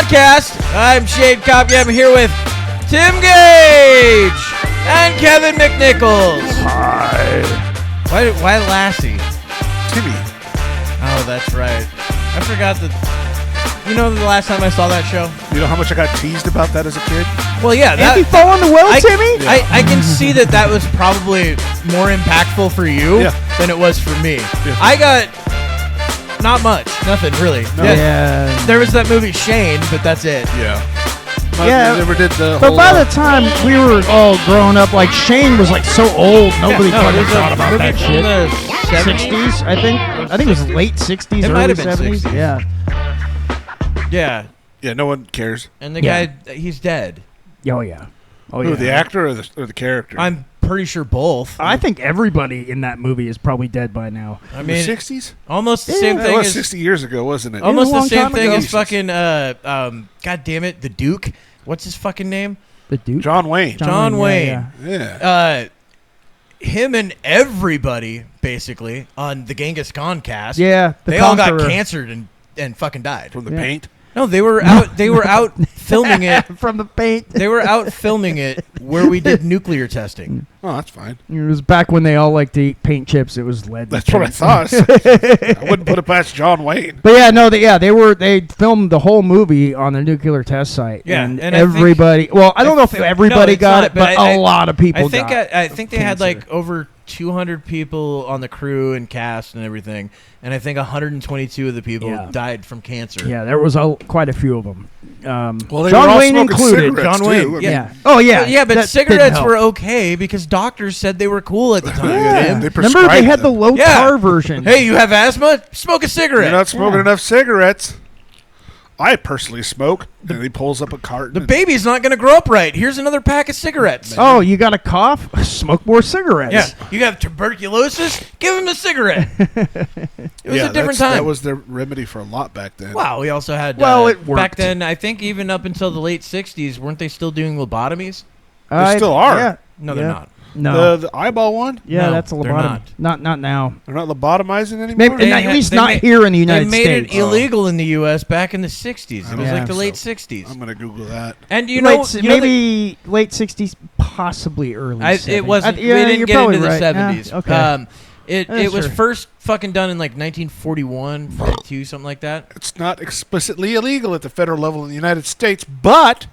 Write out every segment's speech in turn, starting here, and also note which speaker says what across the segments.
Speaker 1: Podcast. I'm Shade Copy. I'm here with Tim Gage and Kevin McNichols.
Speaker 2: Hi.
Speaker 1: Why Lassie?
Speaker 2: Timmy.
Speaker 1: Oh, that's right. I forgot that. You know the last time I saw that show?
Speaker 2: You know how much I got teased about that as a kid?
Speaker 1: Well, yeah.
Speaker 3: Andy fall in the well, Timmy?
Speaker 1: Yeah. I can see that was probably more impactful for you than it was for me. Yeah. I got not much. Nothing, really. No.
Speaker 3: Yeah.
Speaker 1: There was that movie Shane, but that's it.
Speaker 2: Yeah.
Speaker 3: Yeah,
Speaker 2: never did the
Speaker 3: but by the time we were all grown up, like Shane was like so old, nobody fucking thought about that shit.
Speaker 1: The
Speaker 3: 60s, I think. I think it was late 60s,
Speaker 1: it
Speaker 3: early
Speaker 1: 70s.
Speaker 3: 70s. Yeah.
Speaker 1: Yeah.
Speaker 2: Yeah, no one cares.
Speaker 1: And the guy, he's dead.
Speaker 3: Oh yeah. Oh
Speaker 2: Who,
Speaker 3: yeah.
Speaker 2: the actor or the character?
Speaker 1: I'm pretty sure both.
Speaker 3: I think everybody in that movie is probably dead by now.
Speaker 1: I mean,
Speaker 2: the 60s?
Speaker 1: Almost the same
Speaker 2: That
Speaker 1: thing
Speaker 2: was
Speaker 1: as
Speaker 2: 60 years ago, wasn't it?
Speaker 1: almost the same
Speaker 3: time
Speaker 1: thing
Speaker 3: ago.
Speaker 1: as fucking God damn it, the Duke. What's his fucking name?
Speaker 3: The dude.
Speaker 2: John Wayne.
Speaker 1: John Wayne.
Speaker 2: Yeah.
Speaker 1: Him and everybody basically on the Genghis Khan cast.
Speaker 3: Yeah.
Speaker 1: They all got cancered and fucking died.
Speaker 2: From the paint?
Speaker 1: No, they were out. They were out filming it
Speaker 3: from the paint.
Speaker 1: They were out filming it where we did nuclear testing.
Speaker 2: Oh, that's fine.
Speaker 3: It was back when they all liked to eat paint chips. It was lead.
Speaker 2: That's what I thought. I wouldn't put it past John Wayne.
Speaker 3: But yeah, no, they filmed the whole movie on the nuclear test site.
Speaker 1: Yeah,
Speaker 3: and
Speaker 1: and I
Speaker 3: everybody.
Speaker 1: think,
Speaker 3: I don't know if everybody got it, but a lot of people.
Speaker 1: I think they had
Speaker 3: cancer.
Speaker 1: like over 200 people on the crew and cast and everything, and I think 122 of the people died from cancer.
Speaker 3: Yeah, there was quite a few of them.
Speaker 2: Well, they
Speaker 3: John
Speaker 2: were all
Speaker 3: Wayne
Speaker 2: smoking
Speaker 3: included.
Speaker 2: cigarettes,
Speaker 1: John Wayne,
Speaker 2: too.
Speaker 1: yeah.
Speaker 3: Oh yeah,
Speaker 1: Yeah, but
Speaker 3: that
Speaker 1: cigarettes
Speaker 3: didn't
Speaker 1: were
Speaker 3: help.
Speaker 1: okay because doctors said they were cool at the time.
Speaker 3: Yeah.
Speaker 2: They
Speaker 3: Remember they had the
Speaker 2: them.
Speaker 3: low tar version.
Speaker 1: Hey, you have asthma? Smoke a cigarette.
Speaker 2: You're not smoking enough cigarettes. I personally smoke. And he pulls up a carton.
Speaker 1: The baby's not going to grow up right. Here's another pack of cigarettes.
Speaker 3: Oh, you got a cough? Smoke more cigarettes.
Speaker 1: Yeah. You have tuberculosis? Give him a cigarette. It was a different time.
Speaker 2: That was their remedy for a lot back then.
Speaker 1: Wow, we also had
Speaker 3: it worked.
Speaker 1: back then. I think even up until the late '60s, weren't they still doing lobotomies?
Speaker 2: They still are.
Speaker 3: Yeah.
Speaker 1: No, they're not.
Speaker 3: No.
Speaker 2: The eyeball one?
Speaker 3: Yeah,
Speaker 1: No,
Speaker 3: that's a
Speaker 1: they're
Speaker 3: lobotomy. Not now.
Speaker 2: They're not lobotomizing anymore?
Speaker 3: Maybe, at least not here in the United
Speaker 1: States. They made
Speaker 3: States.
Speaker 1: it illegal in the U.S. back in the '60s. It was
Speaker 2: Yeah.
Speaker 1: like the late '60s.
Speaker 2: I'm going to Google that.
Speaker 1: And you know,
Speaker 3: maybe late '60s, possibly early. '70s.
Speaker 1: it wasn't.
Speaker 3: Yeah,
Speaker 1: we didn't
Speaker 3: you're
Speaker 1: get
Speaker 3: probably
Speaker 1: into the
Speaker 3: right.
Speaker 1: '70s.
Speaker 3: Yeah, okay.
Speaker 1: It was
Speaker 3: Sure.
Speaker 1: first fucking done in like 1941, 42, something like that.
Speaker 2: It's not explicitly illegal at the federal level in the United States, but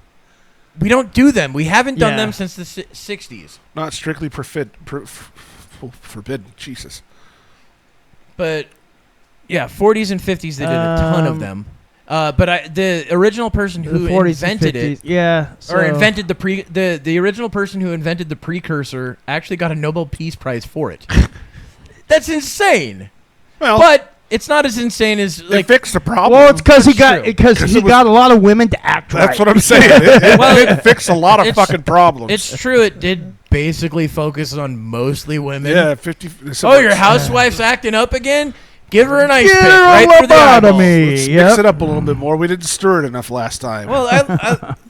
Speaker 1: We don't do them. We haven't done
Speaker 3: Yeah.
Speaker 1: them since the '60s.
Speaker 2: not strictly forbidden. Jesus.
Speaker 1: But yeah, 40s and 50s they did a ton of them. But the original person who
Speaker 3: the 40s
Speaker 1: invented
Speaker 3: and 50s.
Speaker 1: it,
Speaker 3: Yeah,
Speaker 1: or invented the original person who invented the precursor, actually got a Nobel Peace Prize for it. That's insane.
Speaker 2: Well,
Speaker 1: But it's not as insane as
Speaker 2: they
Speaker 1: like.
Speaker 2: fixed the problem.
Speaker 3: Well, it's because he
Speaker 1: That's true.
Speaker 3: got a lot of women to act right.
Speaker 2: That's what I'm saying. It
Speaker 1: Well,
Speaker 2: did fix a lot of
Speaker 1: it's-
Speaker 2: fucking problems.
Speaker 1: It's true. It did basically focus on mostly women.
Speaker 2: yeah, 50.
Speaker 1: Oh, your housewife's acting up again? Give her an ice
Speaker 3: Give
Speaker 1: pick
Speaker 3: her a
Speaker 1: right for the eyeballs.
Speaker 3: lobotomy.
Speaker 2: Let's
Speaker 3: Yep.
Speaker 2: mix it up a little bit more. We didn't stir it enough last time.
Speaker 1: Well,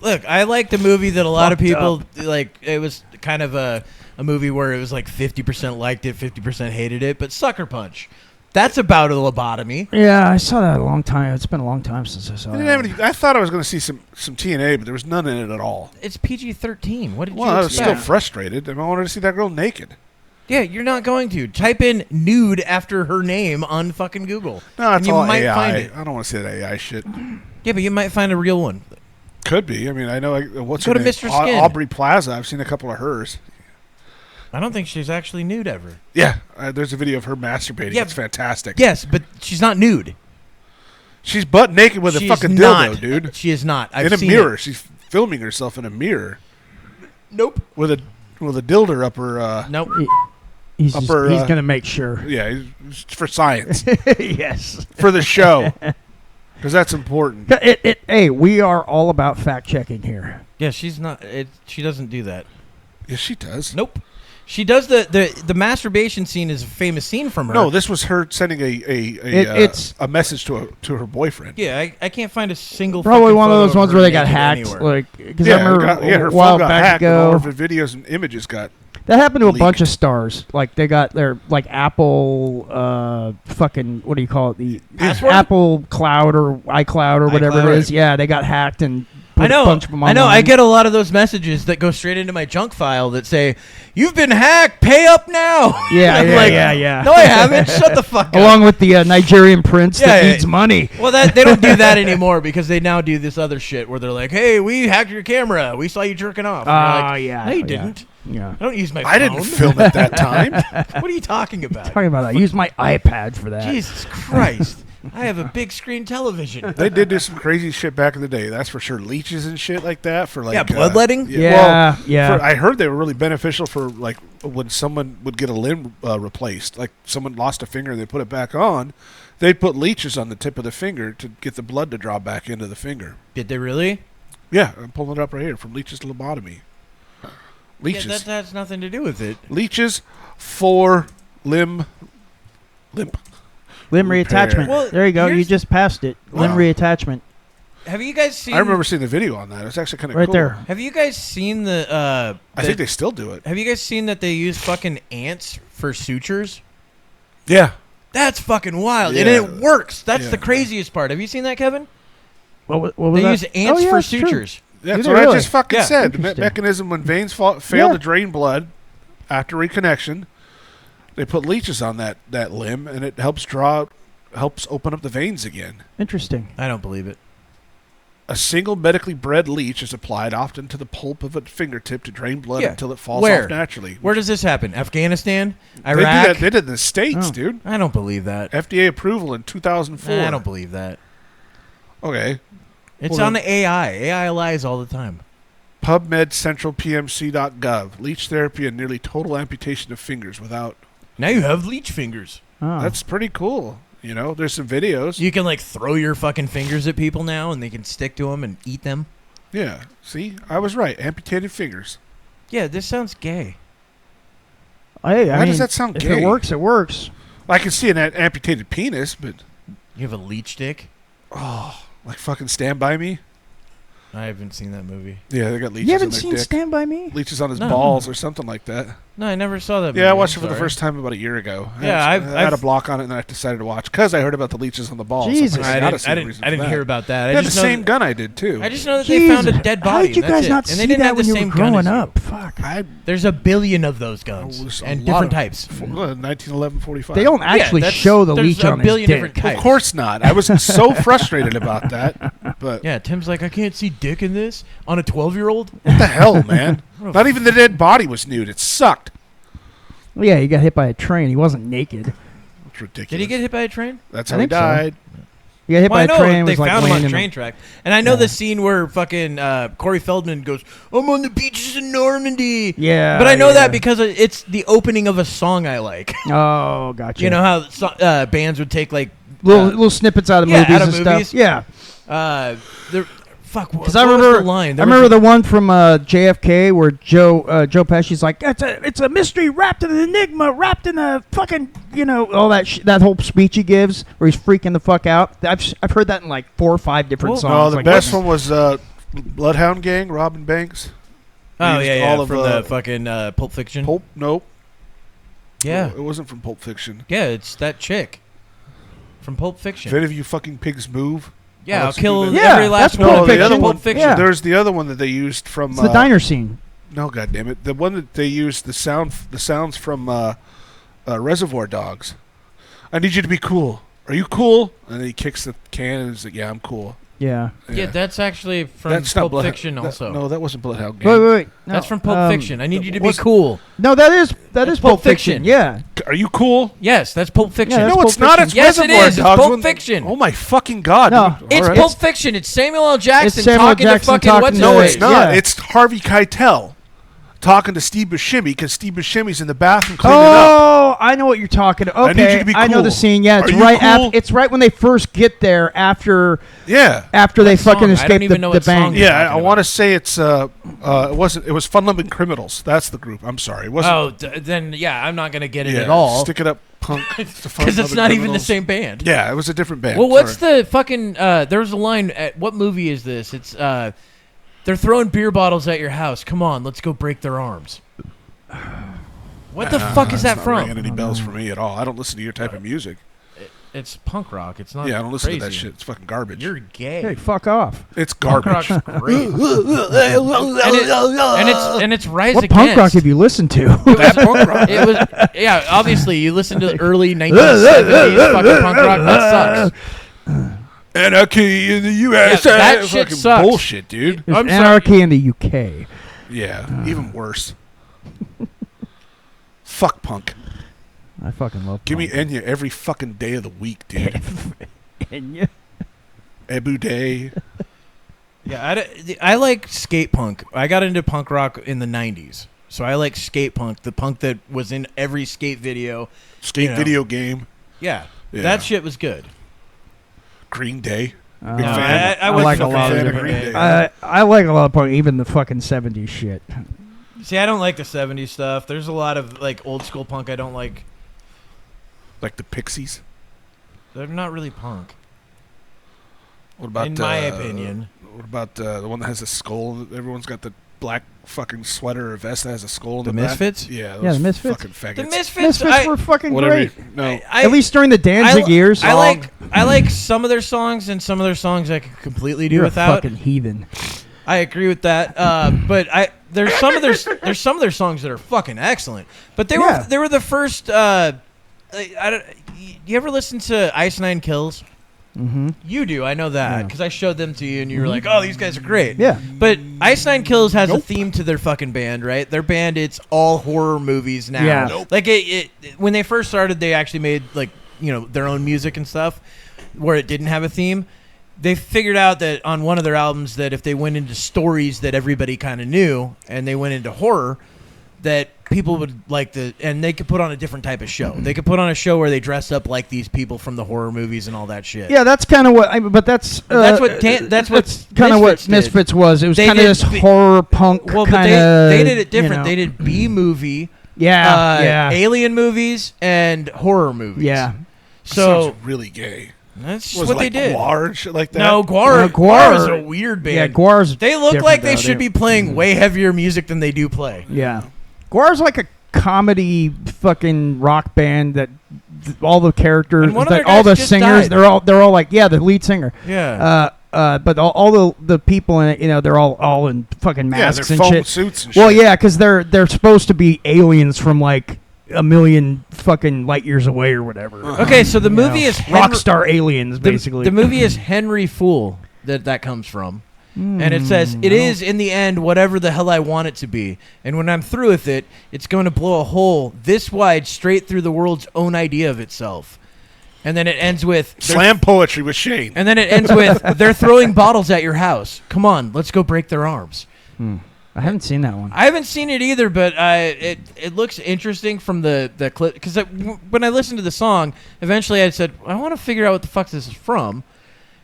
Speaker 1: look, I liked the movie that a lot of people like. It was kind of a movie where it was like 50% liked it, 50% hated it. But Sucker Punch, that's about a lobotomy.
Speaker 3: Yeah, I saw that a long time. It's been a long time since I saw
Speaker 2: I didn't
Speaker 3: that.
Speaker 2: have any, I thought I was going to see some TNA, but there was none in it at all.
Speaker 1: It's PG-13. What did
Speaker 2: Well,
Speaker 1: you
Speaker 2: I was
Speaker 1: expect?
Speaker 2: still frustrated, and I wanted to see that girl naked.
Speaker 1: Yeah, you're not going to type in nude after her name on fucking Google.
Speaker 2: No,
Speaker 1: and
Speaker 2: it's
Speaker 1: you
Speaker 2: all
Speaker 1: might
Speaker 2: AI.
Speaker 1: find it.
Speaker 2: I don't want to see that AI shit.
Speaker 1: Yeah, but you might find a real one.
Speaker 2: Could be. I mean, I know. What's
Speaker 1: Go
Speaker 2: her
Speaker 1: to
Speaker 2: name?
Speaker 1: Mr. Skin.
Speaker 2: Aubrey Plaza. I've seen a couple of hers.
Speaker 1: I don't think she's actually nude ever.
Speaker 2: Yeah, there's a video of her masturbating.
Speaker 1: Yeah,
Speaker 2: It's fantastic.
Speaker 1: Yes, but she's not nude.
Speaker 2: She's butt naked with
Speaker 1: She's
Speaker 2: a fucking
Speaker 1: not.
Speaker 2: dildo, dude.
Speaker 1: She is not. I've
Speaker 2: in a
Speaker 1: seen
Speaker 2: mirror.
Speaker 1: It.
Speaker 2: She's filming herself in a mirror
Speaker 1: Nope.
Speaker 2: with a dildo up her.
Speaker 1: Nope.
Speaker 3: He's
Speaker 2: upper,
Speaker 3: going to make sure.
Speaker 2: Yeah, it's for science,
Speaker 3: Yes.
Speaker 2: for the show, because that's important.
Speaker 3: Hey, we are all about fact checking here.
Speaker 1: Yeah, she's not. She doesn't do that.
Speaker 2: Yes, she does.
Speaker 1: Nope. She does the masturbation scene is a famous scene from her.
Speaker 2: No, this was her sending a message to her boyfriend.
Speaker 1: Yeah, I can't find a single.
Speaker 3: Probably
Speaker 1: fucking
Speaker 3: one of
Speaker 1: photo
Speaker 3: those ones
Speaker 1: her
Speaker 3: where they got
Speaker 1: naked
Speaker 3: hacked.
Speaker 1: anywhere.
Speaker 3: Like, because I remember
Speaker 2: her
Speaker 3: a
Speaker 2: phone
Speaker 3: while
Speaker 2: got
Speaker 3: back
Speaker 2: hacked and
Speaker 3: ago.
Speaker 2: all of her videos and images got.
Speaker 3: That happened to a bunch of
Speaker 2: leaked.
Speaker 3: stars. Like they got their like Apple fucking what do you call it? The
Speaker 1: Password?
Speaker 3: Apple Cloud or iCloud or whatever
Speaker 1: iCloud.
Speaker 3: it is. Yeah, they got hacked and
Speaker 1: I
Speaker 3: put
Speaker 1: know.
Speaker 3: a bunch of them
Speaker 1: I know.
Speaker 3: online.
Speaker 1: I get a lot of those messages that go straight into my junk file that say, "You've been hacked. Pay up now."
Speaker 3: Yeah,
Speaker 1: I'm
Speaker 3: yeah,
Speaker 1: like,
Speaker 3: yeah.
Speaker 1: No, I haven't. Shut the fuck up.
Speaker 3: Along with the Nigerian prince that
Speaker 1: Yeah,
Speaker 3: needs money.
Speaker 1: Well, they don't do that anymore because they now do this other shit where they're like, "Hey, we hacked your camera. We saw you jerking off." And you're like,
Speaker 3: yeah.
Speaker 1: No, you
Speaker 3: yeah.
Speaker 1: didn't.
Speaker 3: Yeah.
Speaker 1: I don't use my phone.
Speaker 2: I didn't film at that time.
Speaker 1: What are you talking about?
Speaker 3: Talking about that. I use my iPad for that.
Speaker 1: Jesus Christ. I have a big screen television.
Speaker 2: They did do some crazy shit back in the day. That's for sure. Leeches and shit like that for like
Speaker 1: bloodletting?
Speaker 3: Yeah, yeah.
Speaker 2: I heard they were really beneficial for like when someone would get a limb replaced. Like someone lost a finger and they put it back on. They'd put leeches on the tip of the finger to get the blood to draw back into the finger.
Speaker 1: Did they really?
Speaker 2: Yeah, I'm pulling it up right here from Leeches Lobotomy. Leeches.
Speaker 1: Yeah, that has nothing to do with it.
Speaker 2: Leeches for limb
Speaker 3: reattachment.
Speaker 1: Well,
Speaker 3: there you go. You
Speaker 1: here's-
Speaker 3: just passed it. Limb
Speaker 2: Wow.
Speaker 3: reattachment.
Speaker 1: Have you guys seen?
Speaker 2: I remember seeing the video on that. It was actually kind of
Speaker 3: Right
Speaker 2: cool.
Speaker 3: there.
Speaker 1: Have you guys seen the?
Speaker 2: I think they still do it.
Speaker 1: Have you guys seen that they use fucking ants for sutures?
Speaker 2: Yeah.
Speaker 1: That's fucking wild, and
Speaker 2: Yeah.
Speaker 1: it works. That's
Speaker 2: Yeah.
Speaker 1: the craziest part. Have you seen that, Kevin?
Speaker 3: What was
Speaker 1: They
Speaker 3: that?
Speaker 1: use ants
Speaker 3: Oh, yeah,
Speaker 1: for
Speaker 3: it's true.
Speaker 1: sutures.
Speaker 2: That's
Speaker 3: Do
Speaker 2: what
Speaker 3: they
Speaker 2: I
Speaker 3: really?
Speaker 2: just fucking
Speaker 1: Yeah.
Speaker 2: said. The
Speaker 3: Interesting.
Speaker 2: mechanism when veins fail
Speaker 3: Yeah.
Speaker 2: to drain blood after reconnection, they put leeches on that limb, and it helps open up the veins again.
Speaker 3: Interesting.
Speaker 1: I don't believe it.
Speaker 2: A single medically bred leech is applied often to the pulp of a fingertip to drain blood
Speaker 1: Yeah.
Speaker 2: until it falls
Speaker 1: Where?
Speaker 2: off naturally.
Speaker 1: Where does this happen? Afghanistan,
Speaker 2: They do
Speaker 1: Iraq.
Speaker 2: that. They did it in the States,
Speaker 3: Oh.
Speaker 2: dude.
Speaker 1: I don't believe that.
Speaker 2: FDA approval in 2004.
Speaker 1: I don't believe that.
Speaker 2: Okay.
Speaker 1: It's
Speaker 2: Hold
Speaker 1: on
Speaker 2: on.
Speaker 1: the AI. AI lies all the time.
Speaker 2: PubMed Central PMC.gov. Leech therapy and nearly total amputation of fingers without.
Speaker 1: Now you have leech fingers.
Speaker 3: Oh.
Speaker 2: That's pretty cool. You know, there's some videos.
Speaker 1: You can like throw your fucking fingers at people now, and they can stick to them and eat them.
Speaker 2: Yeah. See, I was right. Amputated fingers.
Speaker 1: Yeah, this sounds gay.
Speaker 3: Hey, I
Speaker 2: Why
Speaker 3: mean,
Speaker 2: does that sound
Speaker 3: if
Speaker 2: gay?
Speaker 3: it works, it works.
Speaker 2: I can see an amputated penis, but
Speaker 1: You have a leech dick?
Speaker 2: like fucking Stand By Me.
Speaker 1: I haven't seen that movie.
Speaker 2: Yeah, they got leeches
Speaker 3: You
Speaker 2: on
Speaker 3: haven't
Speaker 2: their
Speaker 3: seen
Speaker 2: dick.
Speaker 3: Stand By Me?
Speaker 2: Leeches on his
Speaker 1: No.
Speaker 2: balls or something like that.
Speaker 1: No, I never saw that movie.
Speaker 2: Yeah, I watched it
Speaker 1: I'm
Speaker 2: for the
Speaker 1: sorry.
Speaker 2: first time about a year ago.
Speaker 1: Yeah,
Speaker 2: I
Speaker 1: I've-
Speaker 2: had a
Speaker 1: I've-
Speaker 2: block on it, and then I decided to watch because I heard about the leeches on the balls.
Speaker 3: Jesus.
Speaker 2: I'm like,
Speaker 1: I
Speaker 2: gotta
Speaker 1: didn't,
Speaker 2: see
Speaker 1: I
Speaker 2: the
Speaker 1: didn't,
Speaker 2: reason
Speaker 1: I
Speaker 2: for
Speaker 1: didn't
Speaker 2: that.
Speaker 1: hear about that.
Speaker 2: They
Speaker 1: I
Speaker 2: had the
Speaker 1: just know
Speaker 2: same
Speaker 1: that,
Speaker 2: gun I did too.
Speaker 1: I just know that they found a
Speaker 3: Jesus.
Speaker 1: dead
Speaker 3: How
Speaker 1: body.
Speaker 3: did you
Speaker 1: That's
Speaker 3: guys
Speaker 1: it.
Speaker 3: not
Speaker 1: And they
Speaker 3: see
Speaker 1: didn't
Speaker 3: that
Speaker 1: have the
Speaker 3: when you were
Speaker 1: same gun
Speaker 3: growing
Speaker 1: as you.
Speaker 3: up? Fuck.
Speaker 1: There's a billion of those guns
Speaker 2: was a
Speaker 1: and
Speaker 2: lot
Speaker 1: different
Speaker 2: of-
Speaker 1: types.
Speaker 2: 1911 45.
Speaker 3: They don't actually
Speaker 1: that's-
Speaker 3: show the
Speaker 1: there's
Speaker 3: leech
Speaker 1: a
Speaker 3: on
Speaker 1: billion
Speaker 3: his
Speaker 1: different
Speaker 3: dick.
Speaker 1: types.
Speaker 2: Of course not. I was so frustrated about that. But
Speaker 1: Yeah, Tim's like, I can't see dick in this on a 12-year-old.
Speaker 2: what the hell, man? Not even the dead body was nude. It sucked.
Speaker 3: Well, yeah, he got hit by a train. He wasn't naked.
Speaker 2: It's ridiculous.
Speaker 1: Did he get hit by a train?
Speaker 2: That's
Speaker 3: I
Speaker 2: how he
Speaker 3: think so.
Speaker 2: died.
Speaker 3: He got hit
Speaker 1: Well,
Speaker 3: by
Speaker 1: I
Speaker 3: a
Speaker 1: know
Speaker 3: train.
Speaker 1: they
Speaker 3: Was like
Speaker 1: found him
Speaker 3: laying
Speaker 1: on
Speaker 3: in
Speaker 1: train
Speaker 3: the,
Speaker 1: track, and I know
Speaker 3: Yeah.
Speaker 1: the scene where fucking Corey Feldman goes, "I'm on the beaches in Normandy."
Speaker 3: Yeah,
Speaker 1: but I know
Speaker 3: yeah.
Speaker 1: that because it's the opening of a song I like.
Speaker 3: Oh, gotcha.
Speaker 1: You know how bands would take like
Speaker 3: little snippets out of
Speaker 1: yeah,
Speaker 3: movies
Speaker 1: out of
Speaker 3: and
Speaker 1: movies.
Speaker 3: stuff. Yeah,
Speaker 1: fuck.
Speaker 3: because I remember the one from JFK where Joe Pesci's like, it's a mystery wrapped in an enigma, wrapped in a fucking all that that whole speech he gives where he's freaking the fuck out. I've heard that in like 4 or 5 different
Speaker 1: Well,
Speaker 3: songs.
Speaker 2: No, the
Speaker 3: like,
Speaker 2: best one was Bloodhound Gang, Robin Banks.
Speaker 1: Oh
Speaker 2: used
Speaker 1: yeah,
Speaker 2: all of
Speaker 1: from the fucking Pulp Fiction.
Speaker 2: Pulp? Nope.
Speaker 1: Yeah,
Speaker 2: No, it wasn't from Pulp Fiction.
Speaker 1: yeah, it's that chick from Pulp Fiction.
Speaker 2: If any of you fucking pigs move.
Speaker 1: Yeah, I'll
Speaker 2: let's
Speaker 1: kill
Speaker 2: do
Speaker 3: that.
Speaker 1: every
Speaker 3: Yeah,
Speaker 1: last
Speaker 3: that's
Speaker 1: one.
Speaker 3: Pulp
Speaker 1: of you.
Speaker 2: the other
Speaker 3: Fiction.
Speaker 1: Pulp Fiction.
Speaker 3: Yeah.
Speaker 2: There's the other one that they used from.
Speaker 3: it's the diner scene.
Speaker 2: No, goddammit. The one that they used the sounds from Reservoir Dogs. I need you to be cool. Are you cool? And then he kicks the can and he's like, "Yeah, I'm cool."
Speaker 1: Yeah, that's actually from
Speaker 2: That's not
Speaker 1: Pulp
Speaker 2: Bloodhound-
Speaker 1: Fiction.
Speaker 2: that-
Speaker 1: Also,
Speaker 2: No, that wasn't Bloodhound Gang.
Speaker 3: Wait. No,
Speaker 1: that's from Pulp Fiction. I need you to be
Speaker 2: was-
Speaker 1: cool.
Speaker 3: No, that is
Speaker 1: That's
Speaker 3: Pulp
Speaker 1: Pulp Fiction.
Speaker 3: Fiction. Yeah.
Speaker 2: Are you cool?
Speaker 1: Yes, that's Pulp Fiction.
Speaker 3: Yeah, that's
Speaker 2: No,
Speaker 3: Pulp
Speaker 2: it's not.
Speaker 3: Fiction.
Speaker 2: It's
Speaker 1: Yes, it
Speaker 2: Reservoir
Speaker 1: is. It's
Speaker 2: Dogs.
Speaker 1: Pulp Fiction.
Speaker 2: Oh my fucking god!
Speaker 3: No.
Speaker 2: dude.
Speaker 1: It's
Speaker 2: All right.
Speaker 1: Pulp Fiction. It's Samuel L. Jackson
Speaker 3: Samuel
Speaker 1: talking
Speaker 3: Jackson
Speaker 1: to fucking
Speaker 3: talking
Speaker 1: what's
Speaker 3: to-
Speaker 1: his
Speaker 2: No,
Speaker 1: face.
Speaker 2: it's not.
Speaker 3: Yeah.
Speaker 2: It's Harvey Keitel talking to Steve Buscemi because Steve Buscemi's in the bathroom cleaning up.
Speaker 3: Oh, I know what you're talking about. Okay,
Speaker 2: I need you to be
Speaker 3: I know
Speaker 2: cool.
Speaker 3: the scene. Yeah, it's
Speaker 2: Are you
Speaker 3: right
Speaker 2: cool?
Speaker 3: it's right when they first get there after
Speaker 2: Yeah.
Speaker 3: they
Speaker 1: What song?
Speaker 3: fucking
Speaker 1: I don't
Speaker 3: escape
Speaker 1: even
Speaker 3: the
Speaker 1: know what song
Speaker 3: bank.
Speaker 1: you're
Speaker 2: Yeah,
Speaker 1: talking
Speaker 2: I want to say it's It wasn't. It was Fun Loving Criminals. That's the group. I'm sorry. It wasn't.
Speaker 1: Then yeah, I'm not gonna get it at all.
Speaker 2: Stick It Up Punk.
Speaker 1: Because it's not even the same band.
Speaker 2: Yeah, it was a different band.
Speaker 1: Well, what's the fucking? There was a line at what movie is this? It's they're throwing beer bottles at your house. Come on, let's go break their arms. What the fuck is that from?
Speaker 2: Not ringing any bells for me at all. I don't listen to your type of music.
Speaker 1: It's punk rock. It's not.
Speaker 2: Yeah, I don't listen
Speaker 1: crazy.
Speaker 2: to that shit. It's fucking garbage.
Speaker 1: You're gay.
Speaker 3: Hey, fuck off.
Speaker 2: It's
Speaker 1: Punk
Speaker 2: garbage.
Speaker 1: rock's great. and it's Rise
Speaker 3: What
Speaker 1: Against.
Speaker 3: punk rock have you listened to?
Speaker 2: That punk rock.
Speaker 1: It was obviously you listen to early 1970s fucking punk rock. That sucks.
Speaker 2: Anarchy in the U.S.
Speaker 1: Yeah, that shit
Speaker 2: fucking
Speaker 1: sucks.
Speaker 2: bullshit, dude.
Speaker 3: There's
Speaker 1: I'm
Speaker 3: anarchy in the UK.
Speaker 2: Yeah, even worse. Fuck punk.
Speaker 3: I fucking love
Speaker 2: Give me
Speaker 3: punk.
Speaker 2: Enya every fucking day of the week, dude.
Speaker 3: Enya?
Speaker 2: Ebu Day.
Speaker 1: Yeah, I like skate punk. I got into punk rock in the 90s. So I like skate punk, the punk that was in every skate video.
Speaker 2: Skate video game.
Speaker 1: Yeah,
Speaker 2: Yeah.
Speaker 1: that shit was good.
Speaker 2: Green Day.
Speaker 3: No,
Speaker 2: Big fan.
Speaker 1: I
Speaker 3: I like a
Speaker 1: wasn't
Speaker 3: lot of
Speaker 2: fan of
Speaker 3: different.
Speaker 2: Green Day.
Speaker 3: I like a lot of punk, even the fucking 70s shit.
Speaker 1: See, I don't like the 70s stuff. There's a lot of like old school punk I don't like.
Speaker 2: Like the Pixies.
Speaker 1: They're not really punk,
Speaker 2: What about
Speaker 1: in my opinion.
Speaker 2: What about the one that has a skull? Everyone's got the black fucking sweater or vest that has a skull in
Speaker 1: The
Speaker 2: the back?
Speaker 1: Misfits?
Speaker 2: Yeah,
Speaker 3: Yeah,
Speaker 2: those
Speaker 3: the Misfits.
Speaker 2: fucking faggots.
Speaker 1: The Misfits,
Speaker 3: Misfits were fucking
Speaker 2: Whatever.
Speaker 3: great.
Speaker 2: No.
Speaker 3: At least during the Danzig years.
Speaker 1: I like some of their songs, and some of their songs I could completely do
Speaker 3: You're
Speaker 1: without.
Speaker 3: a fucking heathen.
Speaker 1: I agree with that. But there's some of their songs that are fucking excellent. But they were the first. You ever listen to Ice Nine Kills?
Speaker 3: Mm-hmm.
Speaker 1: You do, I know that,
Speaker 3: Yeah.
Speaker 1: because I showed them to you, and you were like, "Oh, these guys are great."
Speaker 3: Yeah.
Speaker 1: But Ice Nine Kills has a theme to their fucking band, right? Their band, it's all horror movies now.
Speaker 3: Yeah. Nope.
Speaker 1: Like when they first started, they actually made their own music and stuff, where it didn't have a theme. They figured out that on one of their albums that if they went into stories that everybody kind of knew, and they went into horror, that people would like and they could put on a different type of show. They could put on a show where they dressed up like these people from the horror movies and all that shit.
Speaker 3: Yeah, that's kind of what. But that's
Speaker 1: what
Speaker 3: kind of what Misfits was. It was kind of this horror punk kind of.
Speaker 1: They did it different. They did B movie,
Speaker 3: yeah,
Speaker 1: alien movies, and horror movies.
Speaker 3: yeah.
Speaker 1: So
Speaker 2: sounds really gay.
Speaker 1: that's
Speaker 2: Was
Speaker 1: what
Speaker 2: it like
Speaker 1: they did.
Speaker 2: Guar and shit like that?
Speaker 1: No, Guar.
Speaker 3: Guar-
Speaker 1: is a weird band.
Speaker 3: Yeah, Guar's.
Speaker 1: They look
Speaker 3: different,
Speaker 1: like they
Speaker 3: though.
Speaker 1: should be playing way heavier music than they do play.
Speaker 3: Yeah, Guar's like a comedy fucking rock band that all the characters,
Speaker 1: And one of their
Speaker 3: all the
Speaker 1: guys just
Speaker 3: singers,
Speaker 1: died.
Speaker 3: they're all like the lead singer.
Speaker 1: Yeah.
Speaker 3: But all the people in it, they're all in fucking
Speaker 2: Yeah,
Speaker 3: masks
Speaker 2: they're
Speaker 3: and
Speaker 2: foam
Speaker 3: shit.
Speaker 2: suits and
Speaker 3: Well,
Speaker 2: shit.
Speaker 3: yeah, because they're supposed to be aliens from like a million fucking light years away or whatever.
Speaker 1: Okay, so the movie is
Speaker 3: Rockstar aliens, basically.
Speaker 1: The movie is Henry Fool that comes from. And it says, "It is, in the end, whatever the hell I want it to be. And when I'm through with it, it's going to blow a hole this wide straight through the world's own idea of itself." And then it ends with...
Speaker 2: Slam poetry with Shane.
Speaker 1: And then it ends with, "They're throwing bottles at your house. Come on, let's go break their arms."
Speaker 3: I haven't seen that one.
Speaker 1: I haven't seen it either, but it looks interesting from the clip. Because when I listened to the song, eventually I said, I want to figure out what the fuck this is from.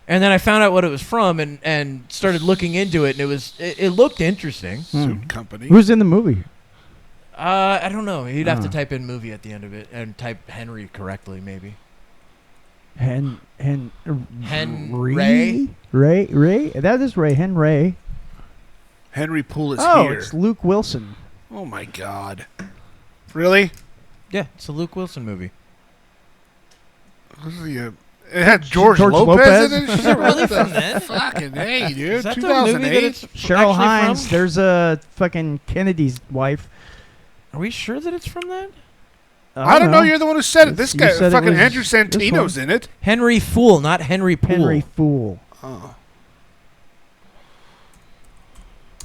Speaker 1: And then I found out what it was from and started looking into it, and it looked interesting.
Speaker 2: Suit Company.
Speaker 3: Who's in the movie?
Speaker 1: I don't know. You'd have to type in movie at the end of it and type Henry correctly, maybe.
Speaker 3: Ray?
Speaker 1: Ray?
Speaker 3: Ray? That is Ray. Henry.
Speaker 2: Henry Poole is
Speaker 3: Oh,
Speaker 2: here.
Speaker 3: it's Luke Wilson.
Speaker 2: Oh my God. Really?
Speaker 1: Yeah, it's a Luke Wilson movie.
Speaker 2: It had George
Speaker 3: Lopez?
Speaker 2: Lopez in it.
Speaker 1: Is it really from then?
Speaker 2: Fucking hey, dude.
Speaker 1: Is that the movie that
Speaker 2: 2008.
Speaker 1: it's
Speaker 3: Cheryl
Speaker 1: actually
Speaker 3: Hines.
Speaker 1: from?
Speaker 3: There's a fucking Kennedy's wife.
Speaker 1: Are we sure that it's from that?
Speaker 2: I don't know. You're the one who said it. This
Speaker 3: You
Speaker 2: guy,
Speaker 3: said it
Speaker 2: fucking
Speaker 3: was
Speaker 2: Andrew
Speaker 3: this
Speaker 2: Santino's
Speaker 3: one.
Speaker 2: in it.
Speaker 1: Henry Fool, not Henry Poole.
Speaker 3: Henry Fool.
Speaker 2: Oh.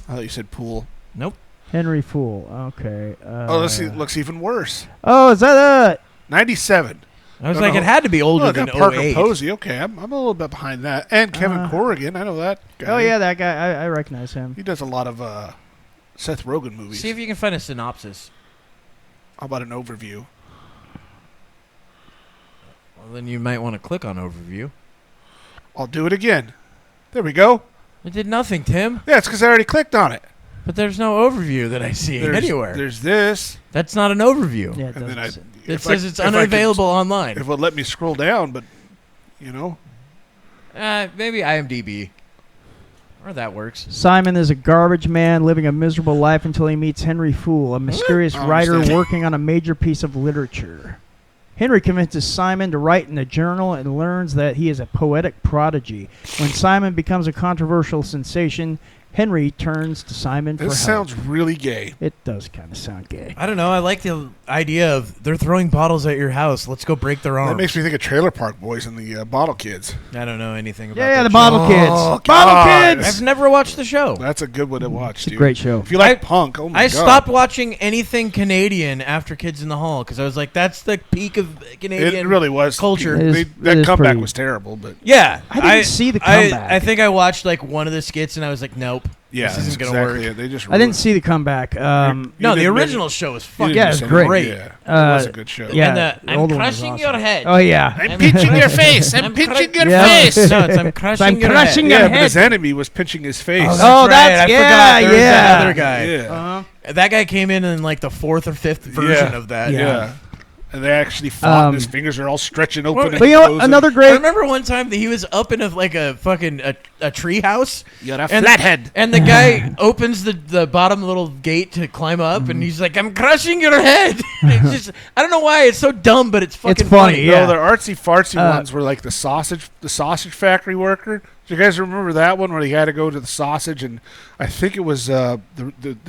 Speaker 2: I thought you said Poole.
Speaker 1: Nope.
Speaker 3: Henry Fool. Okay.
Speaker 2: Oh, this looks even worse.
Speaker 3: Oh, is that
Speaker 2: 97.
Speaker 1: I was
Speaker 2: No,
Speaker 1: like,
Speaker 2: no.
Speaker 1: it had to be older
Speaker 2: Oh, I
Speaker 1: than
Speaker 2: got Parker
Speaker 1: 08.
Speaker 2: Posey. Okay, I'm a little bit behind that. And Kevin Corrigan. I know that guy.
Speaker 3: Oh yeah, that guy. I recognize him.
Speaker 2: He does a lot of Seth Rogen movies.
Speaker 1: See if you can find a synopsis.
Speaker 2: How about an overview?
Speaker 1: Well, then you might want to click on overview.
Speaker 2: I'll do it again. There we go.
Speaker 1: It did nothing, Tim.
Speaker 2: Yeah, it's because I already clicked on it.
Speaker 1: But there's no overview that I see anywhere.
Speaker 2: There's this.
Speaker 1: That's not an overview.
Speaker 3: Yeah, it
Speaker 2: And then
Speaker 3: doesn't.
Speaker 1: It says it's unavailable online.
Speaker 2: If it would let me scroll down, but, you know.
Speaker 1: Maybe IMDb. Or that works.
Speaker 3: Simon is a garbage man living a miserable life until he meets Harvey Fool, a mysterious writer working on a major piece of literature. Henry convinces Simon to write in a journal and learns that he is a poetic prodigy. When Simon becomes a controversial sensation, Henry turns to Simon for help.
Speaker 2: This sounds really gay.
Speaker 3: It does kind of sound gay.
Speaker 1: I don't know. I like the idea of they're throwing bottles at your house. Let's go break their arms.
Speaker 2: That makes me think of Trailer Park Boys and the Bottle Kids.
Speaker 1: I don't know anything about
Speaker 3: Yeah,
Speaker 1: that
Speaker 3: the
Speaker 1: show.
Speaker 3: Bottle Kids.
Speaker 2: Oh,
Speaker 3: Bottle
Speaker 2: God.
Speaker 3: Kids!
Speaker 1: I've never watched the show.
Speaker 2: That's a good one to watch,
Speaker 3: It's a
Speaker 2: dude.
Speaker 3: great show.
Speaker 2: If you like punk, oh my
Speaker 1: I
Speaker 2: God.
Speaker 1: stopped watching anything Canadian after Kids in the Hall because I was like, that's the peak of Canadian
Speaker 2: It really was.
Speaker 1: culture.
Speaker 3: It is-
Speaker 2: That
Speaker 3: it is
Speaker 2: comeback
Speaker 3: pretty-
Speaker 2: was terrible, but
Speaker 1: Yeah.
Speaker 3: I didn't see the comeback.
Speaker 1: I think I watched like one of the skits and I was like, nope.
Speaker 2: yeah,
Speaker 1: this isn't
Speaker 2: that's
Speaker 1: going to
Speaker 2: exactly
Speaker 1: work.
Speaker 2: it. They just
Speaker 3: I didn't see the comeback.
Speaker 1: No,
Speaker 2: You
Speaker 1: the
Speaker 2: didn't
Speaker 1: original show was fucking
Speaker 3: Yeah, it's great.
Speaker 2: Yeah, it was a good show.
Speaker 3: Yeah,
Speaker 1: And
Speaker 3: the
Speaker 1: I'm
Speaker 3: older one was
Speaker 1: crushing
Speaker 3: awesome.
Speaker 1: your head.
Speaker 3: Oh, yeah.
Speaker 2: I'm pinching your face. I'm pinching your
Speaker 3: Yeah.
Speaker 2: face.
Speaker 1: No, it's I'm crushing
Speaker 3: I'm
Speaker 1: your
Speaker 3: crushing
Speaker 1: head.
Speaker 3: your
Speaker 2: Yeah, but
Speaker 3: head.
Speaker 2: his enemy was pinching his face.
Speaker 3: Oh,
Speaker 1: right.
Speaker 3: that's-
Speaker 1: I
Speaker 3: yeah,
Speaker 1: forgot. There was
Speaker 3: yeah.
Speaker 1: that other guy.
Speaker 2: yeah.
Speaker 3: Uh-huh.
Speaker 1: That guy came in like the 4th or 5th version of that.
Speaker 2: Yeah. And they actually fought. And his fingers are all stretching open.
Speaker 1: Well,
Speaker 2: and
Speaker 3: But you know what?
Speaker 2: closing.
Speaker 3: Another
Speaker 1: I
Speaker 3: great...
Speaker 1: remember one time that he was up in a fucking a tree house.
Speaker 2: You're a
Speaker 1: And-
Speaker 2: flathead.
Speaker 1: And the guy opens the bottom little gate to climb up, and he's like, "I'm crushing your head." It's just, I don't know why it's so dumb, but it's fucking
Speaker 3: It's funny, yeah.
Speaker 2: No, the artsy fartsy ones were like the sausage factory worker. Do you guys remember that one where he had to go to the sausage, and I think it was the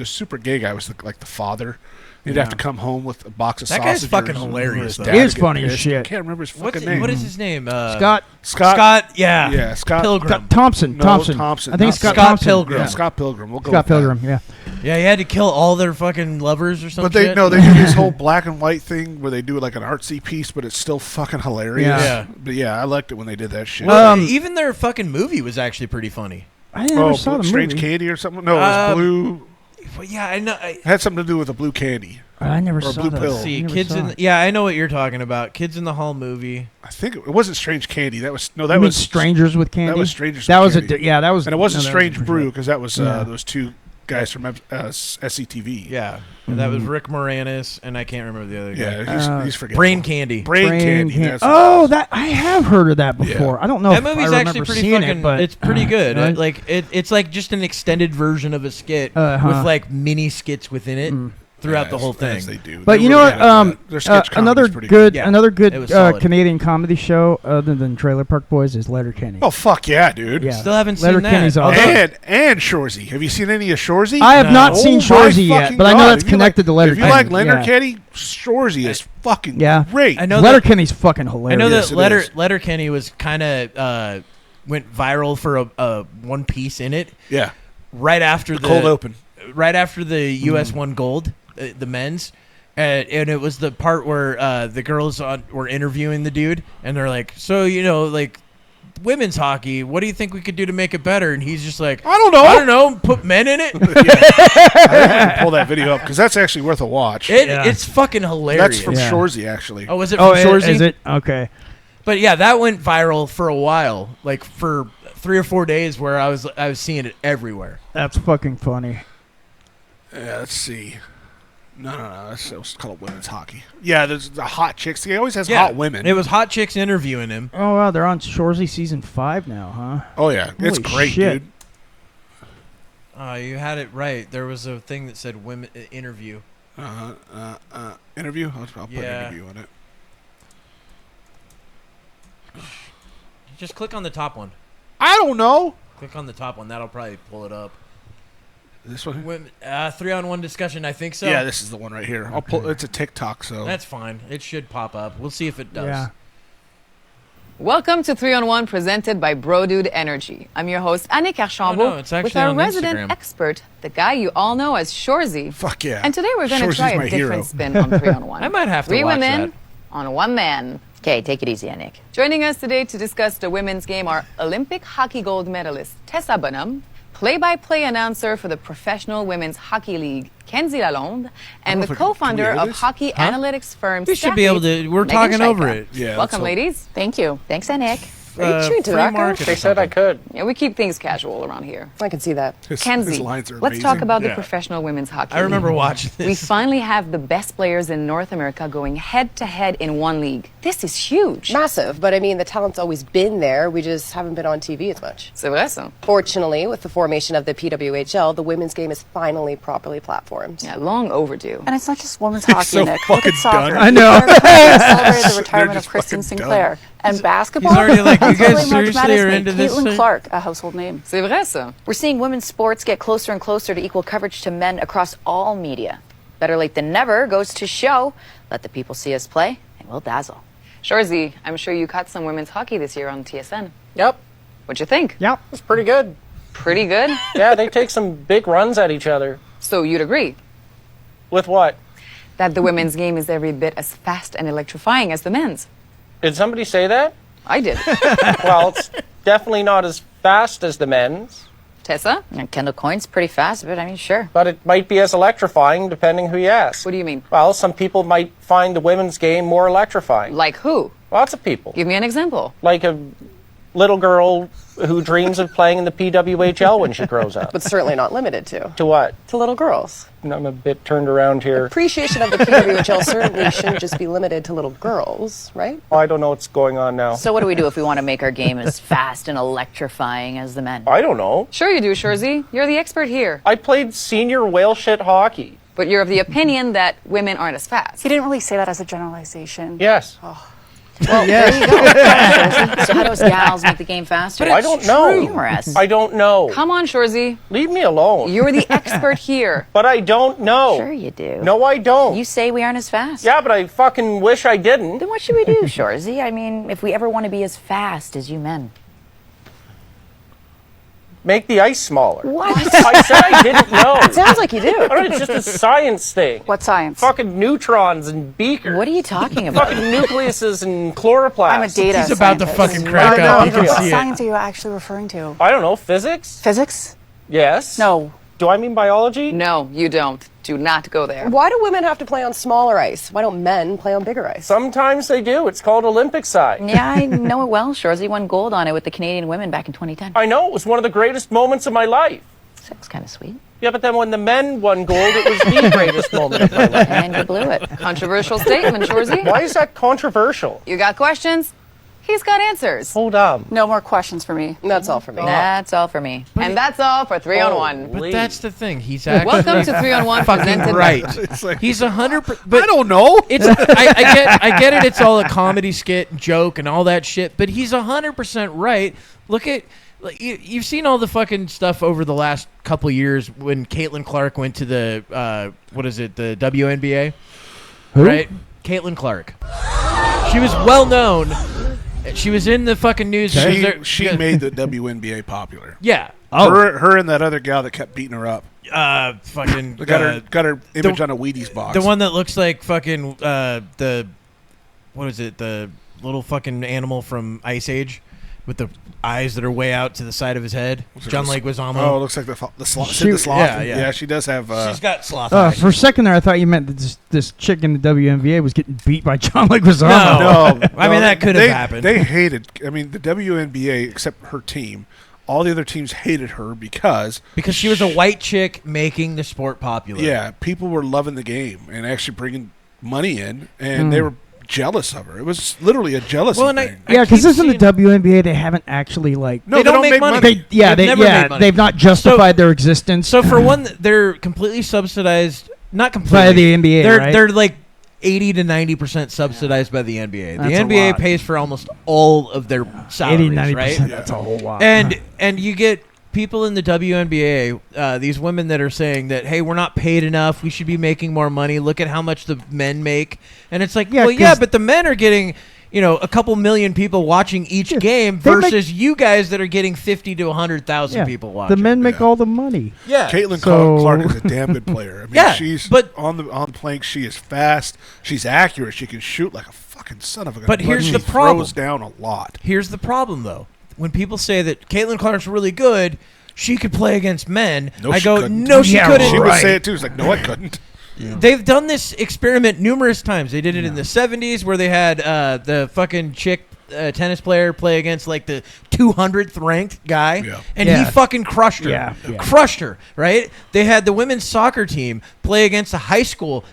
Speaker 2: super gay guy was like the father. He'd have to come home with a box of
Speaker 1: That
Speaker 2: sausage.
Speaker 1: guy's fucking hilarious, though.
Speaker 3: He is funny as shit.
Speaker 2: I can't remember his
Speaker 1: What's
Speaker 2: fucking name.
Speaker 1: what is his name?
Speaker 3: Scott
Speaker 2: Scott.
Speaker 1: Yeah.
Speaker 2: Yeah, Scott
Speaker 1: Pilgrim.
Speaker 3: Thompson.
Speaker 2: No,
Speaker 3: Thompson.
Speaker 2: Thompson.
Speaker 3: I think
Speaker 2: Not
Speaker 3: Scott
Speaker 1: Scott
Speaker 3: Thompson.
Speaker 1: Pilgrim.
Speaker 2: Yeah, Scott Pilgrim. We'll go
Speaker 3: Scott
Speaker 2: with that.
Speaker 3: Pilgrim, yeah.
Speaker 1: Yeah, he had to kill all their fucking lovers or something.
Speaker 2: But they do this whole black and white thing where they do like an artsy piece, but it's still fucking hilarious.
Speaker 1: Yeah.
Speaker 2: But yeah, I liked it when they did that shit.
Speaker 1: Well, even their fucking movie was actually pretty funny.
Speaker 3: I never saw the
Speaker 2: Strange
Speaker 3: movie.
Speaker 2: Candy or something? No, it was blue.
Speaker 1: Well, yeah, I know.
Speaker 2: It had something to do with a blue candy.
Speaker 3: I never
Speaker 2: Or
Speaker 3: saw
Speaker 2: Blue
Speaker 3: that.
Speaker 2: Pill.
Speaker 1: See,
Speaker 3: Never
Speaker 1: Kids
Speaker 3: saw
Speaker 1: in
Speaker 3: it.
Speaker 1: yeah, I know what you're talking about. Kids in the Hall movie.
Speaker 2: I think it wasn't Strange Candy. That was
Speaker 3: You mean
Speaker 2: was
Speaker 3: Strangers with Candy?
Speaker 2: That was Strangers
Speaker 3: That
Speaker 2: with
Speaker 3: was
Speaker 2: Candy.
Speaker 3: that was.
Speaker 2: and it wasn't
Speaker 3: no, that
Speaker 2: Strange
Speaker 3: was
Speaker 2: Brew because that was
Speaker 3: Yeah.
Speaker 2: those two guys from SCTV.
Speaker 1: Yeah, that was Rick Moranis, and I can't remember the other guy.
Speaker 2: Yeah, he's forgetting.
Speaker 1: Brain Candy.
Speaker 2: Brain Candy. That's
Speaker 3: Oh, that I have heard of that before. I don't know
Speaker 1: That
Speaker 3: if I
Speaker 1: movie's
Speaker 3: remember
Speaker 1: actually pretty
Speaker 3: seeing
Speaker 1: fucking.
Speaker 3: it, but
Speaker 1: It's pretty good.
Speaker 3: Right?
Speaker 1: Like it's like just an extended version of a skit
Speaker 3: Uh-huh.
Speaker 1: with like mini skits within it throughout the whole thing.
Speaker 2: As they do.
Speaker 3: But
Speaker 2: They
Speaker 3: you know
Speaker 2: really
Speaker 3: what?
Speaker 2: got that. Their sketch comedy's
Speaker 3: Another
Speaker 2: pretty
Speaker 3: good,
Speaker 1: Yeah,
Speaker 3: another
Speaker 1: it
Speaker 3: good
Speaker 1: was solid.
Speaker 3: Canadian comedy show other than Trailer Park Boys is Letterkenny.
Speaker 2: Oh fuck yeah, dude!
Speaker 3: Yeah.
Speaker 1: Still haven't seen
Speaker 3: Letterkenny's
Speaker 1: that.
Speaker 3: awesome.
Speaker 2: And Shorsey. Have you seen any of Shorsey?
Speaker 3: I have
Speaker 1: No.
Speaker 3: not seen
Speaker 2: Oh
Speaker 3: Shorsey
Speaker 2: my
Speaker 3: yet,
Speaker 2: fucking
Speaker 3: but I know
Speaker 2: God.
Speaker 3: that's
Speaker 2: If you
Speaker 3: connected to
Speaker 2: If
Speaker 3: Letterkenny.
Speaker 2: you like Leonard
Speaker 3: yeah.
Speaker 2: Kenny, Shorsey is fucking
Speaker 3: Yeah.
Speaker 2: great.
Speaker 1: I know that
Speaker 3: Letterkenny's fucking hilarious.
Speaker 1: I know
Speaker 2: Yes,
Speaker 1: that
Speaker 2: it is.
Speaker 1: Letterkenny was kind of went viral for a one piece in it
Speaker 2: Yeah,
Speaker 1: right after the
Speaker 2: cold open.
Speaker 1: right after the U.S. won gold, the men's. And it was the part where the girls were interviewing the dude, and they're like, "So like women's hockey, what do you think we could do to make it better?" And he's just like,
Speaker 2: I don't know.
Speaker 1: I don't know, put men in it."
Speaker 2: I think I can pull that video up because that's actually worth a watch.
Speaker 1: It's fucking hilarious.
Speaker 2: That's from
Speaker 3: Yeah.
Speaker 2: Shorsey, actually.
Speaker 1: Oh, was it from
Speaker 3: Oh,
Speaker 1: Shorsey?
Speaker 3: is it? Okay.
Speaker 1: But yeah, that went viral for a while, like for 3 or 4 days, where I was seeing it everywhere.
Speaker 3: That's fucking funny.
Speaker 2: Yeah, let's see. No. That's called women's hockey. Yeah, there's the hot chicks. He always has hot women.
Speaker 1: It was hot chicks interviewing him.
Speaker 3: Oh wow, they're on Shorsey season 5 now, huh?
Speaker 2: Oh yeah, it's
Speaker 3: Holy
Speaker 2: great,
Speaker 3: shit.
Speaker 2: dude.
Speaker 1: You had it right. There was a thing that said women interview.
Speaker 2: Interview. I'll put
Speaker 1: Yeah.
Speaker 2: interview on it.
Speaker 1: Just click on the top one.
Speaker 2: I don't know.
Speaker 1: Click on the top one. That'll probably pull it up.
Speaker 2: This one.
Speaker 1: Women, 3-on-1 discussion. I think so.
Speaker 2: Yeah, this is the one right here. I'll pull. It's a TikTok, so
Speaker 1: That's fine. It should pop up. We'll see if it does.
Speaker 3: Yeah.
Speaker 4: Welcome to 3-on-1 presented by Bro Dude Energy. I'm your host, Annick Archambault,
Speaker 1: Oh, no, it's actually
Speaker 4: with our
Speaker 1: on
Speaker 4: resident
Speaker 1: Instagram.
Speaker 4: expert, the guy you all know as Shorsey.
Speaker 2: fuck yeah.
Speaker 4: And today we're going to
Speaker 2: Shorsey's
Speaker 4: try
Speaker 2: my
Speaker 4: a different
Speaker 2: hero.
Speaker 4: spin on 3-on-1.
Speaker 1: I might have to
Speaker 4: Three
Speaker 1: watch
Speaker 4: women
Speaker 1: that.
Speaker 4: on one man.
Speaker 5: Okay, take it easy, Annick.
Speaker 4: Joining us today to discuss the women's game are Olympic hockey gold medalist Tessa Bonhomme, play-by-play announcer for the Professional Women's Hockey League, Kenzie Lalonde, and
Speaker 2: know
Speaker 4: the
Speaker 2: if I can
Speaker 4: co-founder
Speaker 2: hear
Speaker 4: of
Speaker 2: this.
Speaker 4: hockey analytics firm
Speaker 1: We should be able to. We're
Speaker 4: Megan
Speaker 1: talking over
Speaker 4: Shaika.
Speaker 1: it.
Speaker 2: Yeah.
Speaker 4: Welcome,
Speaker 2: let's
Speaker 4: ladies.
Speaker 5: Thank you. Thanks, Annick. chewing
Speaker 1: free
Speaker 5: tobacco?
Speaker 1: market.
Speaker 6: They said I could.
Speaker 4: Yeah, we keep things casual around here.
Speaker 5: I can see that.
Speaker 2: His
Speaker 4: Kenzie,
Speaker 2: lines are
Speaker 4: let's talk
Speaker 2: amazing.
Speaker 4: about the
Speaker 2: Yeah.
Speaker 4: professional women's hockey.
Speaker 1: I remember
Speaker 4: league.
Speaker 1: watching this.
Speaker 4: We finally have the best players in North America going head-to-head in one league. This is huge.
Speaker 5: Massive, but I mean, the talent's always been there. We just haven't been on TV as much.
Speaker 4: C'est vrai, ça.
Speaker 5: Fortunately, with the formation of the PWHL, the women's game is finally properly platformed.
Speaker 4: Yeah, long overdue.
Speaker 7: And it's not just women's hockey,
Speaker 2: so
Speaker 7: Nick. Look at
Speaker 2: fucking
Speaker 7: soccer.
Speaker 2: done.
Speaker 3: I know.
Speaker 7: They're celebrated the retirement
Speaker 2: just
Speaker 7: of Kristen
Speaker 2: fucking
Speaker 7: Sinclair. And basketball?
Speaker 1: He's already like, you
Speaker 7: Until
Speaker 1: guys
Speaker 7: late March
Speaker 1: seriously
Speaker 7: Madness
Speaker 1: are
Speaker 7: made
Speaker 1: into this
Speaker 7: Caitlin
Speaker 1: thing?
Speaker 7: Clark, a household name.
Speaker 4: C'est vrai, ça.
Speaker 8: We're seeing women's sports get closer and closer to equal coverage to men across all media. Better late than never goes to show. Let the people see us play, and we'll dazzle.
Speaker 4: Shorsey, I'm sure you caught some women's hockey this year on TSN.
Speaker 6: Yep,
Speaker 4: What'd you think?
Speaker 3: Yep.
Speaker 6: it's pretty good.
Speaker 4: Pretty good?
Speaker 6: Yeah, they take some big runs at each other.
Speaker 4: So you'd agree
Speaker 6: With what?
Speaker 4: that the women's game is every bit as fast and electrifying as the men's?
Speaker 6: Did somebody say that?
Speaker 4: I did.
Speaker 6: Well, it's definitely not as fast as the men's,
Speaker 4: Tessa,
Speaker 8: And Kendall Coyne's pretty fast, but I mean, sure.
Speaker 6: but it might be as electrifying depending who you ask.
Speaker 4: what do you mean?
Speaker 6: Well, some people might find the women's game more electrifying.
Speaker 4: Like who?
Speaker 6: Lots of people.
Speaker 4: Give me an example.
Speaker 6: Like a little girl who dreams of playing in the PWHL when she grows up.
Speaker 5: But certainly not limited to.
Speaker 6: To what?
Speaker 5: To little girls.
Speaker 6: I'm a bit turned around here.
Speaker 5: Appreciation of the PWHL certainly shouldn't just be limited to little girls, right?
Speaker 6: I don't know what's going on now.
Speaker 8: So what do we do if we want to make our game as fast and electrifying as the men?
Speaker 6: I don't know.
Speaker 4: Sure you do, Shorsey. You're the expert here.
Speaker 6: I played senior whale shit hockey.
Speaker 4: But you're of the opinion that women aren't as fast.
Speaker 7: He didn't really say that as a generalization.
Speaker 6: Yes.
Speaker 8: Well, there you go. So how do us gals make the game faster?
Speaker 6: I don't know.
Speaker 8: Humorous.
Speaker 6: I don't know.
Speaker 4: Come on, Shorsey.
Speaker 6: Leave me alone.
Speaker 4: You're the expert here.
Speaker 6: But I don't know.
Speaker 8: Sure you do.
Speaker 6: No, I don't.
Speaker 8: You say we aren't as fast.
Speaker 6: Yeah, but I fucking wish I didn't.
Speaker 8: Then what should we do, Shorsey? I mean, if we ever want to be as fast as you men.
Speaker 6: Make the ice smaller.
Speaker 8: What?
Speaker 6: I said I didn't know.
Speaker 5: Sounds like you do.
Speaker 6: All right, it's just a science thing.
Speaker 7: What science?
Speaker 6: Fucking neutrons and beakers.
Speaker 8: What are you talking about?
Speaker 6: Fucking nucleuses and chloroplasts.
Speaker 7: I'm a data
Speaker 1: He's about to
Speaker 7: scientist.
Speaker 1: fucking crack up. You can
Speaker 7: What
Speaker 1: see it.
Speaker 7: science are you actually referring to?
Speaker 6: I don't know, physics?
Speaker 7: Physics?
Speaker 6: Yes.
Speaker 7: No.
Speaker 6: Do I mean biology?
Speaker 4: No, you don't. Do not go there.
Speaker 5: Why do women have to play on smaller ice? Why don't men play on bigger ice?
Speaker 6: Sometimes they do. It's called Olympic side.
Speaker 8: Yeah, I know it well. Shorsey won gold on it with the Canadian women back in 2010.
Speaker 6: I know, it was one of the greatest moments of my life.
Speaker 8: That's kind of sweet.
Speaker 6: Yeah, but then when the men won gold, it was the greatest moment of my life.
Speaker 8: And you blew it.
Speaker 4: Controversial statement, Shorsey.
Speaker 6: Why is that controversial?
Speaker 4: You got questions? He's got answers.
Speaker 6: Hold on.
Speaker 7: No more questions for me.
Speaker 5: That's all for me.
Speaker 8: That's all for me.
Speaker 4: And that's all for 3 on 1.
Speaker 1: But that's the thing. He's actually
Speaker 4: Welcome to 3 on 1
Speaker 1: fucking
Speaker 4: presented
Speaker 1: right.
Speaker 2: It's like,
Speaker 1: He's 100%. But
Speaker 2: I don't know.
Speaker 1: It's I get it. It's all a comedy skit, joke, and all that shit. But he's 100% right. Look at you've seen all the fucking stuff over the last couple years when Caitlin Clark went to the the WNBA, right? Caitlin Clark. She was well known. She was in the fucking news.
Speaker 2: She made the WNBA popular.
Speaker 1: Yeah.
Speaker 2: Her and that other gal that kept beating her up.
Speaker 1: Fucking
Speaker 2: Got her image on a Wheaties box.
Speaker 1: the one that looks like fucking the little fucking animal from Ice Age with the eyes that are way out to the side of his head. John Leguizamo.
Speaker 2: Oh, it looks like the sloth. Yeah, she does have.
Speaker 1: She's got sloth eyes.
Speaker 3: For a second there, I thought you meant that this chick in the WMBA was getting beat by John Leguizamo.
Speaker 1: No. I mean, that could have happened.
Speaker 2: They hated. I mean, the WNBA, except her team, all the other teams hated her because
Speaker 1: she was a white chick making the sport popular.
Speaker 2: Yeah, people were loving the game and actually bringing money in, and they were jealous of her. It was literally a jealousy thing.
Speaker 3: Yeah, because isn't the WNBA, they haven't actually like...
Speaker 1: No, they don't make money.
Speaker 3: They've never made money. They've not justified their existence.
Speaker 1: So for one, they're completely subsidized, not completely.
Speaker 3: By the NBA, right?
Speaker 1: They're like 80 to 90% subsidized by the NBA.
Speaker 3: That's
Speaker 1: the
Speaker 3: a
Speaker 1: NBA
Speaker 3: lot.
Speaker 1: pays for almost all of their salaries,
Speaker 3: 80-90%,
Speaker 1: right?
Speaker 3: that's a whole lot.
Speaker 1: And you get people in the WNBA, these women that are saying that, hey, we're not paid enough. We should be making more money. Look at how much the men make. And it's like, but the men are getting, a couple million people watching each game versus you guys that are getting 50 to 100,000 people watching.
Speaker 3: The men make all the money.
Speaker 1: Yeah.
Speaker 2: Caitlin Clark is a damn good player. I mean, she's on the plank. She is fast. She's accurate. She can shoot like a fucking son of a gun.
Speaker 1: But here's the
Speaker 2: she
Speaker 1: problem.
Speaker 2: throws down a lot.
Speaker 1: Here's the problem, though. When people say that Caitlin Clark's really good, she could play against men.
Speaker 2: No,
Speaker 1: I
Speaker 2: she
Speaker 1: go,
Speaker 2: couldn't.
Speaker 1: no, she couldn't.
Speaker 2: She would say it too. It's like, no, I couldn't.
Speaker 1: They've done this experiment numerous times. They did it in the 70s where they had the fucking chick tennis player play against like the 200th ranked guy, and he fucking crushed her. Crushed her, right? They had the women's soccer team play against a high school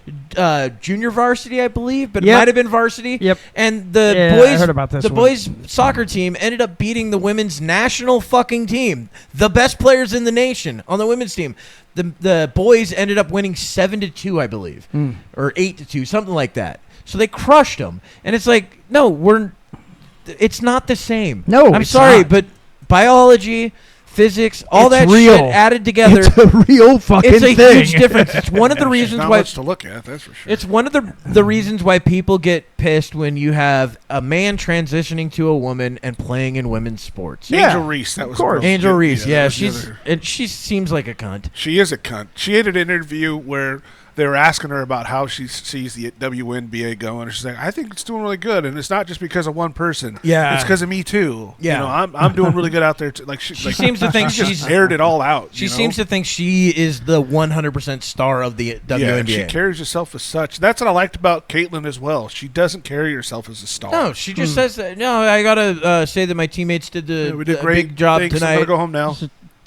Speaker 1: junior varsity, I believe, but it might have been varsity. And the boys soccer team ended up beating the women's national fucking team, the best players in the nation on the women's team. The boys ended up winning 7-2, I believe, or 8-2, something like that. So they crushed them, and it's like, no, it's not the same.
Speaker 3: No,
Speaker 1: I'm sorry, but biology, physics, all that
Speaker 3: real.
Speaker 1: shit added together.
Speaker 3: It's a real fucking thing.
Speaker 1: It's a huge difference. It's one of the reasons
Speaker 2: not
Speaker 1: why.
Speaker 2: Much to look at, that's for sure.
Speaker 1: It's one of the reasons why people get pissed when you have a man transitioning to a woman and playing in women's sports.
Speaker 2: Angel Reese, that was
Speaker 1: Angel Reese. Yeah, she seems like a cunt.
Speaker 2: She is a cunt. She had an interview where they were asking her about how she sees the WNBA going, and she's like, "I think it's doing really good, and it's not just because of one person. It's because of me too. I'm doing really good out there. She
Speaker 1: seems to think
Speaker 2: she's aired it all out.
Speaker 1: She seems to think she is the 100% star of the WNBA.
Speaker 2: She carries herself as such. That's what I liked about Caitlyn as well. She doesn't carry herself as a star.
Speaker 1: No, she just says that. No, I gotta say that my teammates did
Speaker 2: we did great
Speaker 1: big job tonight.
Speaker 2: I'm gonna go home now.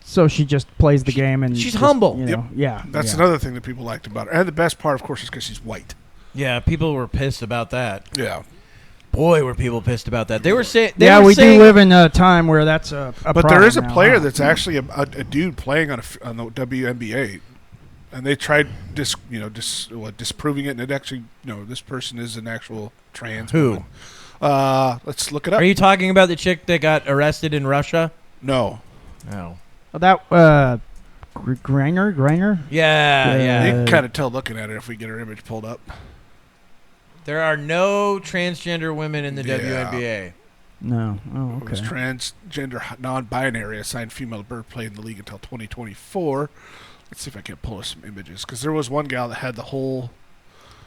Speaker 3: So she just plays the game, and
Speaker 1: she's humble.
Speaker 2: That's another thing that people liked about her. And the best part, of course, is because she's white.
Speaker 1: Yeah, people were pissed about that.
Speaker 2: Yeah,
Speaker 1: boy, were people pissed about that. They were saying,
Speaker 3: we do live in a time where that's a
Speaker 2: but
Speaker 3: problem
Speaker 2: there is a
Speaker 3: now,
Speaker 2: player that's actually a dude playing on the WMBA, and they tried disproving it, and it actually, this person is an actual trans woman. Let's look it up.
Speaker 1: Are you talking about the chick that got arrested in Russia?
Speaker 2: No.
Speaker 3: That Greiner?
Speaker 1: Yeah.
Speaker 2: You can kind of tell looking at it if we get her image pulled up.
Speaker 1: There are no transgender women in the WNBA.
Speaker 3: No. Oh, okay.
Speaker 2: It was transgender non-binary assigned female to birth played in the league until 2024. Let's see if I can pull us some images, because there was one gal that had the whole...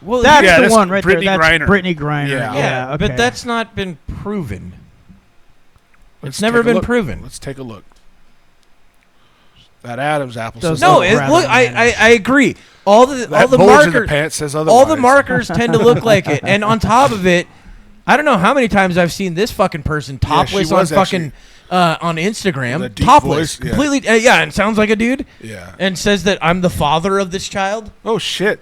Speaker 3: Well, that's the one right
Speaker 2: Brittany
Speaker 3: there. That's
Speaker 2: Griner.
Speaker 3: Brittany Griner.
Speaker 1: Yeah,
Speaker 3: okay.
Speaker 1: but that's not been proven. It's never been proven.
Speaker 2: Let's take a look. That Adam's apple
Speaker 1: says
Speaker 2: says
Speaker 1: no. Look, I agree. All the markers.
Speaker 2: Pants says otherwise.
Speaker 1: All the markers tend to look like it, and on top of it, I don't know how many times I've seen this fucking person topless on fucking on Instagram, topless, completely. And sounds like a dude.
Speaker 2: Yeah,
Speaker 1: and says that I'm the father of this child.
Speaker 2: Oh shit.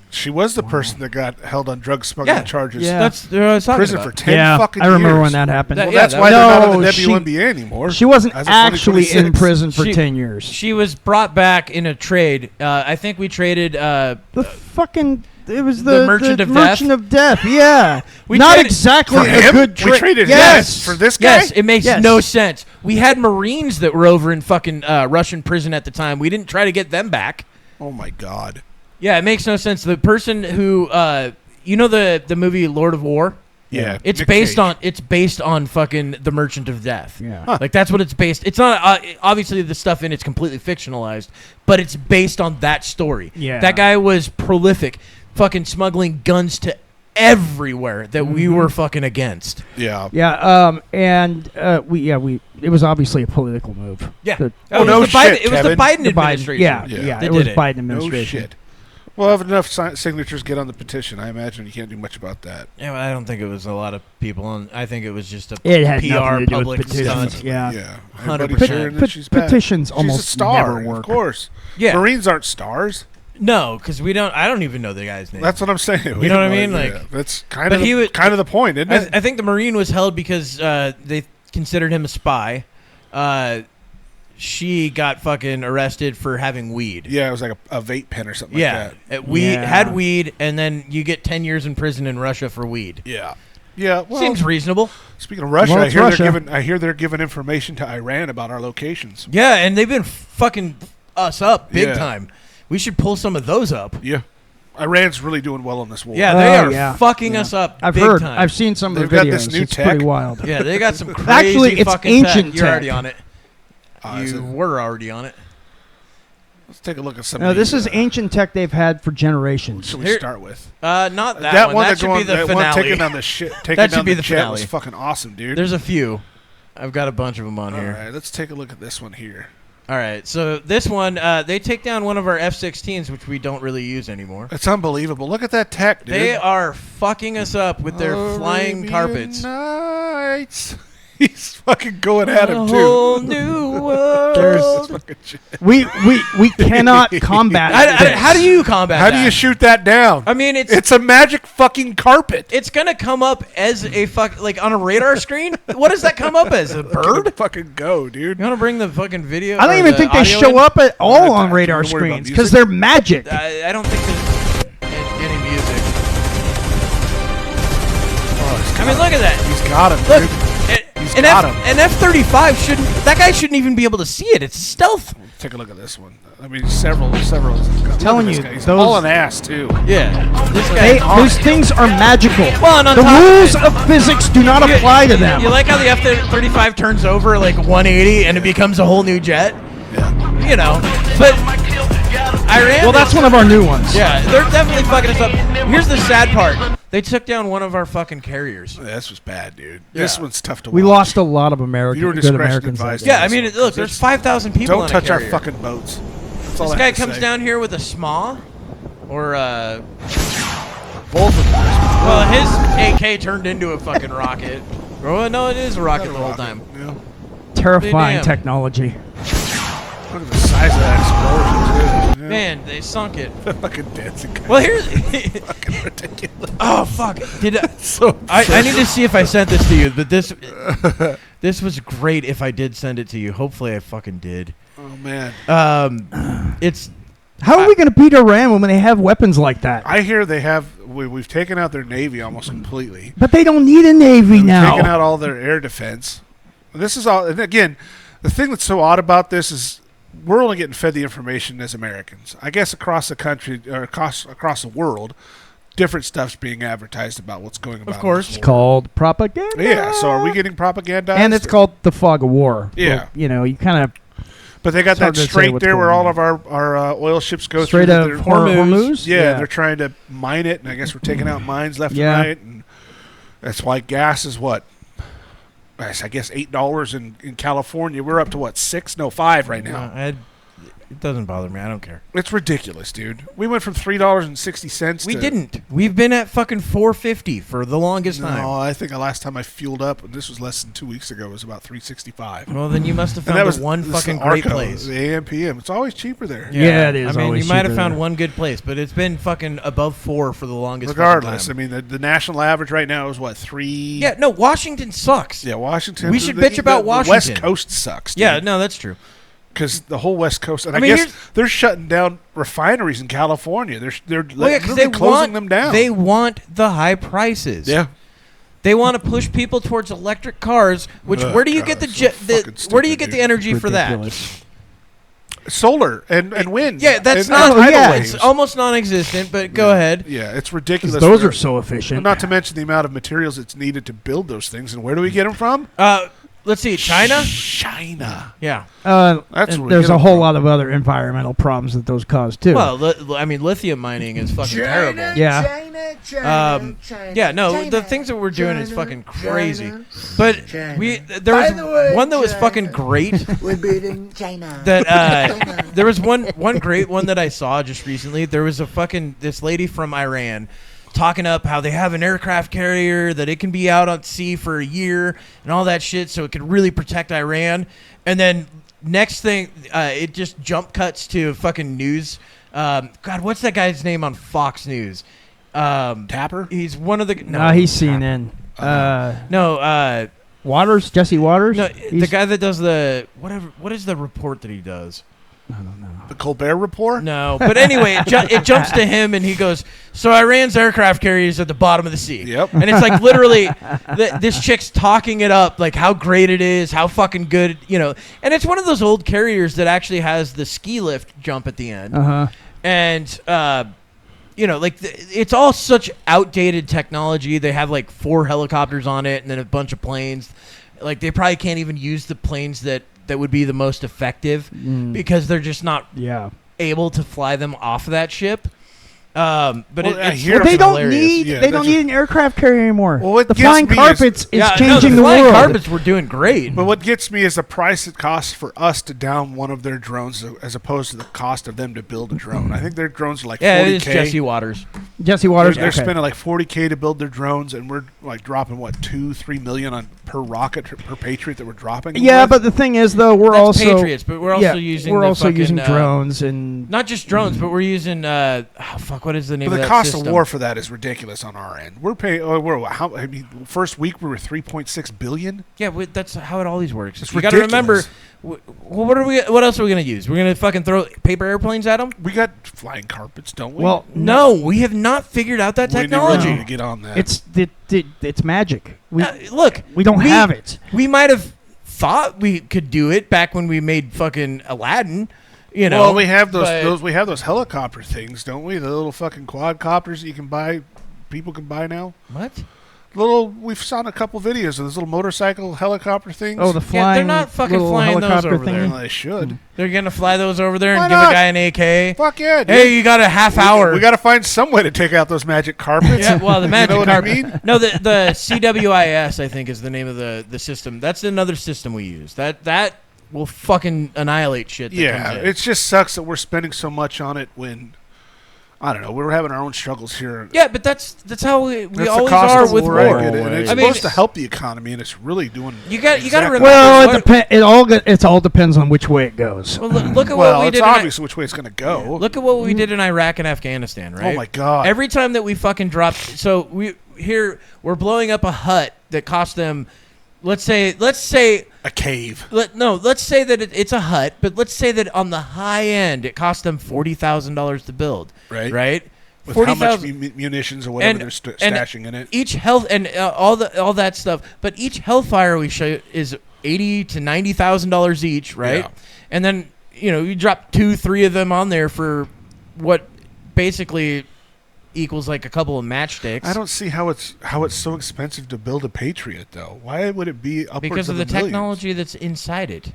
Speaker 2: She was the person that got held on drug smuggling charges.
Speaker 1: Yeah, that's
Speaker 2: prison for 10 fucking years.
Speaker 3: I remember when that happened.
Speaker 2: That's why they're not on the WMBA anymore.
Speaker 3: She wasn't actually in prison for 10 years.
Speaker 1: She was brought back in a trade. I think we traded
Speaker 3: it was the
Speaker 1: Merchant of
Speaker 3: Merchant
Speaker 1: Death.
Speaker 3: of Death. Yeah,
Speaker 1: we
Speaker 3: not
Speaker 1: traded
Speaker 3: exactly
Speaker 2: for
Speaker 3: a
Speaker 2: him?
Speaker 3: good trade.
Speaker 2: We traded for this guy.
Speaker 1: Yes, it makes no sense. We had Marines that were over in fucking Russian prison at the time. We didn't try to get them back.
Speaker 2: Oh my god.
Speaker 1: Yeah, it makes no sense. The person who, the movie Lord of War.
Speaker 2: Yeah,
Speaker 1: it's based on fucking the Merchant of Death.
Speaker 3: Yeah,
Speaker 1: like that's what it's based. It's not obviously the stuff in it's completely fictionalized, but it's based on that story.
Speaker 3: Yeah,
Speaker 1: that guy was prolific, fucking smuggling guns to everywhere that we were fucking against.
Speaker 2: Yeah,
Speaker 3: and it was obviously a political move.
Speaker 1: Yeah,
Speaker 3: The
Speaker 1: Biden administration.
Speaker 3: Yeah, it was Biden administration.
Speaker 2: No shit. Well, if enough signatures get on the petition, I imagine you can't do much about that.
Speaker 1: Yeah, well, I don't think it was a lot of people on. I think it was just a
Speaker 3: had
Speaker 1: PR
Speaker 3: to do
Speaker 1: public
Speaker 3: with petitions.
Speaker 1: stunt.
Speaker 3: Yeah.
Speaker 1: 100%.
Speaker 3: Petitions almost
Speaker 2: She's a star,
Speaker 3: never work.
Speaker 2: Of course.
Speaker 1: Yeah.
Speaker 2: Marines aren't stars.
Speaker 1: No, because we don't. I don't even know the guy's name.
Speaker 2: That's what I'm saying.
Speaker 1: You know what I mean? Like
Speaker 2: that's kind of the point, isn't it?
Speaker 1: I think the Marine was held because they considered him a spy. She got fucking arrested for having weed.
Speaker 2: Yeah, it was like a vape pen or something like that.
Speaker 1: Had weed, and then you get 10 years in prison in Russia for weed.
Speaker 2: Yeah. Yeah, well,
Speaker 1: seems reasonable.
Speaker 2: Speaking of Russia, I hear they're giving information to Iran about our locations.
Speaker 1: Yeah, and they've been fucking us up big time. We should pull some of those up.
Speaker 2: Yeah. Iran's really doing well in this war.
Speaker 1: Yeah, they are fucking us up.
Speaker 3: I've
Speaker 1: big
Speaker 3: heard.
Speaker 1: time.
Speaker 3: I've seen some of
Speaker 2: They've
Speaker 3: the
Speaker 2: got
Speaker 3: videos.
Speaker 2: this new
Speaker 3: it's
Speaker 2: tech.
Speaker 3: pretty wild.
Speaker 1: Yeah, they got some crazy
Speaker 3: Actually, it's
Speaker 1: fucking
Speaker 3: ancient
Speaker 1: You're
Speaker 3: tech.
Speaker 1: already on it. You were already on it.
Speaker 2: Let's take a look at some.
Speaker 3: No, this is ancient tech they've had for generations.
Speaker 2: What should we start with?
Speaker 1: Not that one. That should be the finale.
Speaker 2: One taking on the shit.
Speaker 1: That should be the
Speaker 2: jet
Speaker 1: finale.
Speaker 2: was fucking awesome, dude.
Speaker 1: There's a few. I've got a bunch of them on here.
Speaker 2: All right, let's take a look at this one here.
Speaker 1: All right, so this one, they take down one of our F-16s, which we don't really use anymore.
Speaker 2: It's unbelievable. Look at that tech, dude.
Speaker 1: They are fucking us up with their flying carpets.
Speaker 2: rights. He's fucking going at him,
Speaker 1: A
Speaker 2: too.
Speaker 1: whole new world.
Speaker 2: Fucking shit.
Speaker 3: We cannot combat.
Speaker 1: How do you combat
Speaker 2: How
Speaker 1: that?
Speaker 2: do you shoot that down?
Speaker 1: I mean,
Speaker 2: it's a magic fucking carpet.
Speaker 1: It's gonna come up as a like on a radar screen. What does that come up as? A bird?
Speaker 2: Fucking go, dude.
Speaker 1: You want to bring the fucking video?
Speaker 3: I don't
Speaker 1: or
Speaker 3: even
Speaker 1: the
Speaker 3: think they
Speaker 1: audio
Speaker 3: show
Speaker 1: in?
Speaker 3: up at all on
Speaker 2: Don't
Speaker 3: radar
Speaker 2: worry about
Speaker 3: screens
Speaker 2: music.
Speaker 3: because they're magic.
Speaker 1: I don't think there's any music. I mean, look at that.
Speaker 2: He's got him,
Speaker 1: Look,
Speaker 2: dude.
Speaker 1: an
Speaker 2: got him.
Speaker 1: F-35 shouldn't. That guy shouldn't even be able to see it. It's stealth.
Speaker 2: Take a look at this one. I mean, several. Look
Speaker 3: telling
Speaker 2: at this
Speaker 3: you,
Speaker 2: guy. He's
Speaker 3: those-
Speaker 2: hauling ass, too.
Speaker 1: Yeah, this guy.
Speaker 3: Those things are magical.
Speaker 1: Well, and on
Speaker 3: The
Speaker 1: top of
Speaker 3: rules
Speaker 1: it-
Speaker 3: of physics do not apply to them.
Speaker 1: You like how the F-35 turns over like 180 and it becomes a whole new jet?
Speaker 2: Yeah.
Speaker 1: You know, but Iran.
Speaker 3: Well, that's one of our new ones.
Speaker 1: Yeah, they're definitely fucking us up. Here's the sad part: they took down one of our fucking carriers.
Speaker 2: This was bad, dude. This
Speaker 1: Yeah.
Speaker 2: one's tough to
Speaker 3: We
Speaker 2: watch.
Speaker 3: lost a lot of American,
Speaker 2: Viewer
Speaker 3: good
Speaker 2: discretion
Speaker 3: Americans.
Speaker 2: advised.
Speaker 1: Yeah, I mean, look, there's 5,000 people.
Speaker 2: Don't
Speaker 1: on a
Speaker 2: touch our
Speaker 1: carrier.
Speaker 2: fucking boats. That's all
Speaker 1: This
Speaker 2: I
Speaker 1: guy
Speaker 2: have to
Speaker 1: comes
Speaker 2: say.
Speaker 1: down here with a SMAW, or
Speaker 2: Both of them.
Speaker 1: well, his AK turned into a fucking rocket. Oh no, it is a rocket the whole time.
Speaker 2: Yeah.
Speaker 3: Terrifying
Speaker 1: Damn.
Speaker 3: technology.
Speaker 2: Look at the size of that explosion, too. Yeah.
Speaker 1: Man, they sunk it.
Speaker 2: Fucking dancing. Guy.
Speaker 1: Well, here's.
Speaker 2: Fucking ridiculous.
Speaker 1: Oh fuck! Did I?
Speaker 2: So
Speaker 1: I need to see if I sent this to you, but this was great. If I did send it to you, hopefully I fucking did.
Speaker 2: Oh man.
Speaker 1: It's
Speaker 3: How are we going to beat Iran when they have weapons like that?
Speaker 2: I hear they have. We've taken out their navy almost completely.
Speaker 3: But they don't need a navy
Speaker 2: We've
Speaker 3: now.
Speaker 2: taken out all their air defense. This is all. And again, the thing that's so odd about this is we're only getting fed the information as Americans. I guess across the country or across the world, different stuff's being advertised about what's going on.
Speaker 1: Of course.
Speaker 3: It's called propaganda.
Speaker 2: Yeah. So are we getting propaganda?
Speaker 3: And it's called the fog of war.
Speaker 2: Yeah.
Speaker 3: Well, you know, you kind of
Speaker 2: But they got
Speaker 3: It's hard
Speaker 2: that
Speaker 3: to say
Speaker 2: strait
Speaker 3: what's
Speaker 2: there where
Speaker 3: going
Speaker 2: all
Speaker 3: on.
Speaker 2: of our oil ships go
Speaker 3: straight
Speaker 2: through.
Speaker 3: up
Speaker 2: They're-
Speaker 3: Hormuz.
Speaker 2: Yeah, they're trying to mine it, and I guess we're taking out mines left
Speaker 3: Yeah.
Speaker 2: and right. And that's why gas is what? I guess $8 in California. We're up to what, 6? No, 5 right now.
Speaker 1: it doesn't bother me. I don't care.
Speaker 2: It's ridiculous, dude. We went from $3.60
Speaker 1: We
Speaker 2: to...
Speaker 1: didn't. We've been at fucking $4.50 for the longest
Speaker 2: No,
Speaker 1: time.
Speaker 2: I think the last time I fueled up, and this was less than 2 weeks ago, was about $3.65.
Speaker 1: Well, then you must have
Speaker 2: And
Speaker 1: found
Speaker 2: that was
Speaker 1: the one
Speaker 2: this
Speaker 1: fucking
Speaker 2: is
Speaker 1: great
Speaker 2: Arco,
Speaker 1: place.
Speaker 2: The AM/PM. It's always cheaper there.
Speaker 3: Yeah, it is
Speaker 1: I mean,
Speaker 3: always
Speaker 1: you might have
Speaker 3: cheaper
Speaker 1: found
Speaker 3: there.
Speaker 1: one good place, but it's been fucking above 4 for the longest. fucking
Speaker 2: Regardless, I
Speaker 1: time.
Speaker 2: mean, the national average right now is what, 3?
Speaker 1: Yeah, no, Washington sucks.
Speaker 2: Yeah, Washington.
Speaker 1: We should bitch about
Speaker 2: The
Speaker 1: Washington.
Speaker 2: West Coast sucks. Dude.
Speaker 1: Yeah, no, that's true.
Speaker 2: Because the whole West Coast, and I,
Speaker 1: I mean,
Speaker 2: guess
Speaker 1: here's-
Speaker 2: they're shutting down refineries in California. They're
Speaker 1: Well, yeah, because
Speaker 2: literally
Speaker 1: they
Speaker 2: closing
Speaker 1: want
Speaker 2: them down.
Speaker 1: They want the high prices.
Speaker 2: yeah,
Speaker 1: They want to push people towards electric cars. Which
Speaker 2: Oh,
Speaker 1: where do you
Speaker 2: God,
Speaker 1: get the,
Speaker 2: so
Speaker 1: jet
Speaker 2: fucking
Speaker 1: where do you
Speaker 2: stupid,
Speaker 1: get the
Speaker 2: dude.
Speaker 1: energy for that?
Speaker 3: Ridiculous.
Speaker 2: solar and wind.
Speaker 1: Yeah, that's
Speaker 2: and
Speaker 1: not.
Speaker 2: tidal
Speaker 1: Yeah,
Speaker 2: waves.
Speaker 1: it's almost non-existent. But go ahead.
Speaker 2: Yeah, it's ridiculous.
Speaker 3: Those
Speaker 2: for-
Speaker 3: are so efficient.
Speaker 2: Not to mention the amount of materials that's needed to build those things, and where do we get them from?
Speaker 1: Let's see, China.
Speaker 2: China.
Speaker 1: Yeah.
Speaker 2: That's
Speaker 3: and
Speaker 2: where we
Speaker 3: there's
Speaker 2: get
Speaker 3: a
Speaker 2: 'em
Speaker 3: whole
Speaker 2: from.
Speaker 3: lot of other environmental problems that those cause too.
Speaker 1: Well, I mean, lithium mining is fucking terrible.
Speaker 3: yeah.
Speaker 1: Yeah, no, the things that we're doing is fucking crazy. But there was one that was fucking great.
Speaker 9: We're beating China.
Speaker 1: That there was one great one that I saw just recently. There was this lady from Iran talking up how they have an aircraft carrier that it can be out on sea for a year and all that shit, so it could really protect Iran. And then next thing, it just jump cuts to fucking news. God, what's that guy's name on Fox News?
Speaker 2: Tapper.
Speaker 1: He's one of the
Speaker 3: He's CNN. Waters, Jesse Waters.
Speaker 1: No, the guy that does the whatever. What is the report that he does?
Speaker 2: The Colbert Report.
Speaker 1: No, but anyway, it jumps to him, and he goes, "So Iran's aircraft carrier is at the bottom of the sea."
Speaker 2: Yep.
Speaker 1: And it's like literally, this chick's talking it up, like how great it is, how fucking good, you know. And it's one of those old carriers that actually has the ski lift jump at the end. And you know, like it's all such outdated technology. They have like 4 helicopters on it, and then a bunch of planes. Like they probably can't even use the planes that would be the most effective because they're just not able to fly them off of that ship. But
Speaker 3: they don't need an aircraft carrier anymore.
Speaker 2: Well, what
Speaker 3: the
Speaker 2: gets
Speaker 3: flying
Speaker 2: me
Speaker 3: carpets is changing
Speaker 1: the
Speaker 3: the
Speaker 1: flying
Speaker 3: world.
Speaker 1: carpets were doing great.
Speaker 2: But what gets me is the price it costs for us to down one of their drones as opposed to the cost of them to build a drone. I think their drones are like $40K.
Speaker 1: Yeah, it is Jesse Waters.
Speaker 3: Jesse Waters.
Speaker 2: They're
Speaker 3: okay.
Speaker 2: spending like $40K to build their drones, and we're like dropping what $2-3 million per rocket per Patriot that we're dropping.
Speaker 3: Yeah, but the thing is, though, we're
Speaker 1: That's
Speaker 3: also
Speaker 1: Patriots, but we're also using
Speaker 3: we're
Speaker 1: the
Speaker 3: also
Speaker 1: fucking,
Speaker 3: using drones and
Speaker 1: not just drones, but we're using what is the name
Speaker 2: But
Speaker 1: of
Speaker 2: the
Speaker 1: that
Speaker 2: cost
Speaker 1: system?
Speaker 2: of war for that is ridiculous on our end. We're paying. First week we were $3.6 billion.
Speaker 1: Yeah, that's how it always works.
Speaker 2: It's
Speaker 1: You got to remember.
Speaker 2: ridiculous.
Speaker 1: What else are we gonna use? We're gonna fucking throw paper airplanes at them?
Speaker 2: We got flying carpets, don't we?
Speaker 3: well,
Speaker 1: No, we have not figured out that technology.
Speaker 2: We need to get on that.
Speaker 3: it's magic.
Speaker 1: Look,
Speaker 3: we don't have it.
Speaker 1: We might have thought we could do it back when we made fucking Aladdin. You know,
Speaker 2: well, we have
Speaker 1: but-
Speaker 2: those. We have those helicopter things, don't we? The little fucking quadcopters that you can buy. People can buy now.
Speaker 1: What?
Speaker 2: We've saw a couple videos of those little motorcycle helicopter things.
Speaker 3: Oh, the flying.
Speaker 1: they're not fucking
Speaker 3: little
Speaker 1: flying those
Speaker 3: helicopter
Speaker 1: over there.
Speaker 3: thingy.
Speaker 2: Well, they should.
Speaker 1: They're gonna fly those over there
Speaker 2: Why
Speaker 1: and give
Speaker 2: not?
Speaker 1: a guy an AK.
Speaker 2: Fuck yeah, dude.
Speaker 1: Hey, you got a half hour.
Speaker 2: We got to find some way to take out those magic carpets.
Speaker 1: Yeah, well, the magic
Speaker 2: you know what
Speaker 1: carpet.
Speaker 2: I mean?
Speaker 1: No, the CWIS, I think, is the name of the system. That's another system we use. That will fucking annihilate shit. That
Speaker 2: Yeah,
Speaker 1: comes in.
Speaker 2: it just sucks that we're spending so much on it when, I don't know, we're having our own struggles here.
Speaker 1: Yeah, but that's how we
Speaker 2: That's the
Speaker 1: always
Speaker 2: cost
Speaker 1: are
Speaker 2: of
Speaker 1: with
Speaker 2: war.
Speaker 1: war.
Speaker 2: I get it. And it's
Speaker 1: I mean,
Speaker 2: supposed to help the economy, and it's really doing.
Speaker 1: You got to
Speaker 2: exactly-
Speaker 1: remember.
Speaker 3: Well,
Speaker 1: what-
Speaker 3: it all depends on which way it goes.
Speaker 1: Well, look at
Speaker 2: Well,
Speaker 1: what we
Speaker 2: it's
Speaker 1: did.
Speaker 2: obvious which way it's going to go.
Speaker 1: Look at what we did in Iraq and Afghanistan, right?
Speaker 2: Oh my God!
Speaker 1: Every time that we fucking dropped, so we're blowing up a hut that cost them, let's say
Speaker 2: a cave.
Speaker 1: let's say that it's a hut, but let's say that on the high end it cost them $40,000 to build,
Speaker 2: Right.
Speaker 1: right?
Speaker 2: With how much
Speaker 1: 40,000
Speaker 2: munitions or whatever they're stashing in it.
Speaker 1: Each health and all that stuff, but each hellfire we show is $80,000 to $90,000 each, right?
Speaker 2: Yeah.
Speaker 1: And then you drop 2-3 of them on there for what basically equals like a couple of matchsticks.
Speaker 2: I don't see how it's so expensive to build a Patriot though. Why would it be upwards
Speaker 1: because of the
Speaker 2: millions?
Speaker 1: technology that's inside it.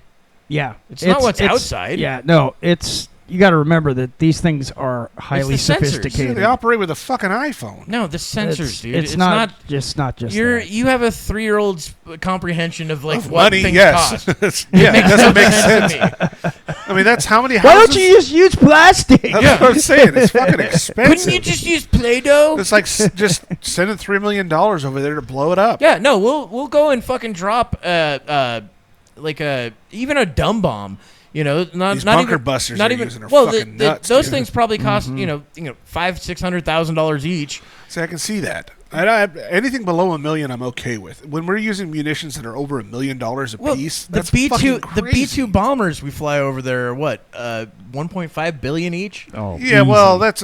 Speaker 3: Yeah,
Speaker 1: It's not what's outside.
Speaker 3: Yeah, no, it's. You got to remember that these things are highly
Speaker 1: It's the sensors.
Speaker 2: Yeah,
Speaker 3: sophisticated.
Speaker 2: they operate with a fucking iPhone.
Speaker 1: No, the sensors, dude.
Speaker 3: It's not just
Speaker 1: You have a 3-year-old's comprehension of like
Speaker 2: Of
Speaker 1: what
Speaker 2: money,
Speaker 1: things
Speaker 2: yes.
Speaker 1: cost.
Speaker 2: Yeah, it doesn't make
Speaker 1: sense
Speaker 2: sense.
Speaker 1: to me.
Speaker 2: I mean, that's how many
Speaker 3: Why
Speaker 2: houses.
Speaker 3: don't you just use plastic?
Speaker 2: That's what I'm saying. It's fucking expensive.
Speaker 1: Couldn't you just use Play-Doh?
Speaker 2: It's like just sending $3 million over there to blow it up.
Speaker 1: Yeah, no, we'll go and fucking drop like even a dumb bomb.
Speaker 2: These
Speaker 1: Not
Speaker 2: bunker
Speaker 1: even,
Speaker 2: busters
Speaker 1: not
Speaker 2: they're
Speaker 1: even.
Speaker 2: using are
Speaker 1: Well,
Speaker 2: fucking nuts.
Speaker 1: those
Speaker 2: dude.
Speaker 1: things probably cost $500,000-$600,000 each.
Speaker 2: See, I can see that. Anything below $1 million, I'm okay with. When we're using munitions that are over $1 million a
Speaker 1: Well,
Speaker 2: piece,
Speaker 1: the
Speaker 2: that's
Speaker 1: B2
Speaker 2: fucking
Speaker 1: the
Speaker 2: crazy.
Speaker 1: B2 bombers we fly over there are what 1.5 billion each.
Speaker 3: Oh,
Speaker 2: Yeah, well, that's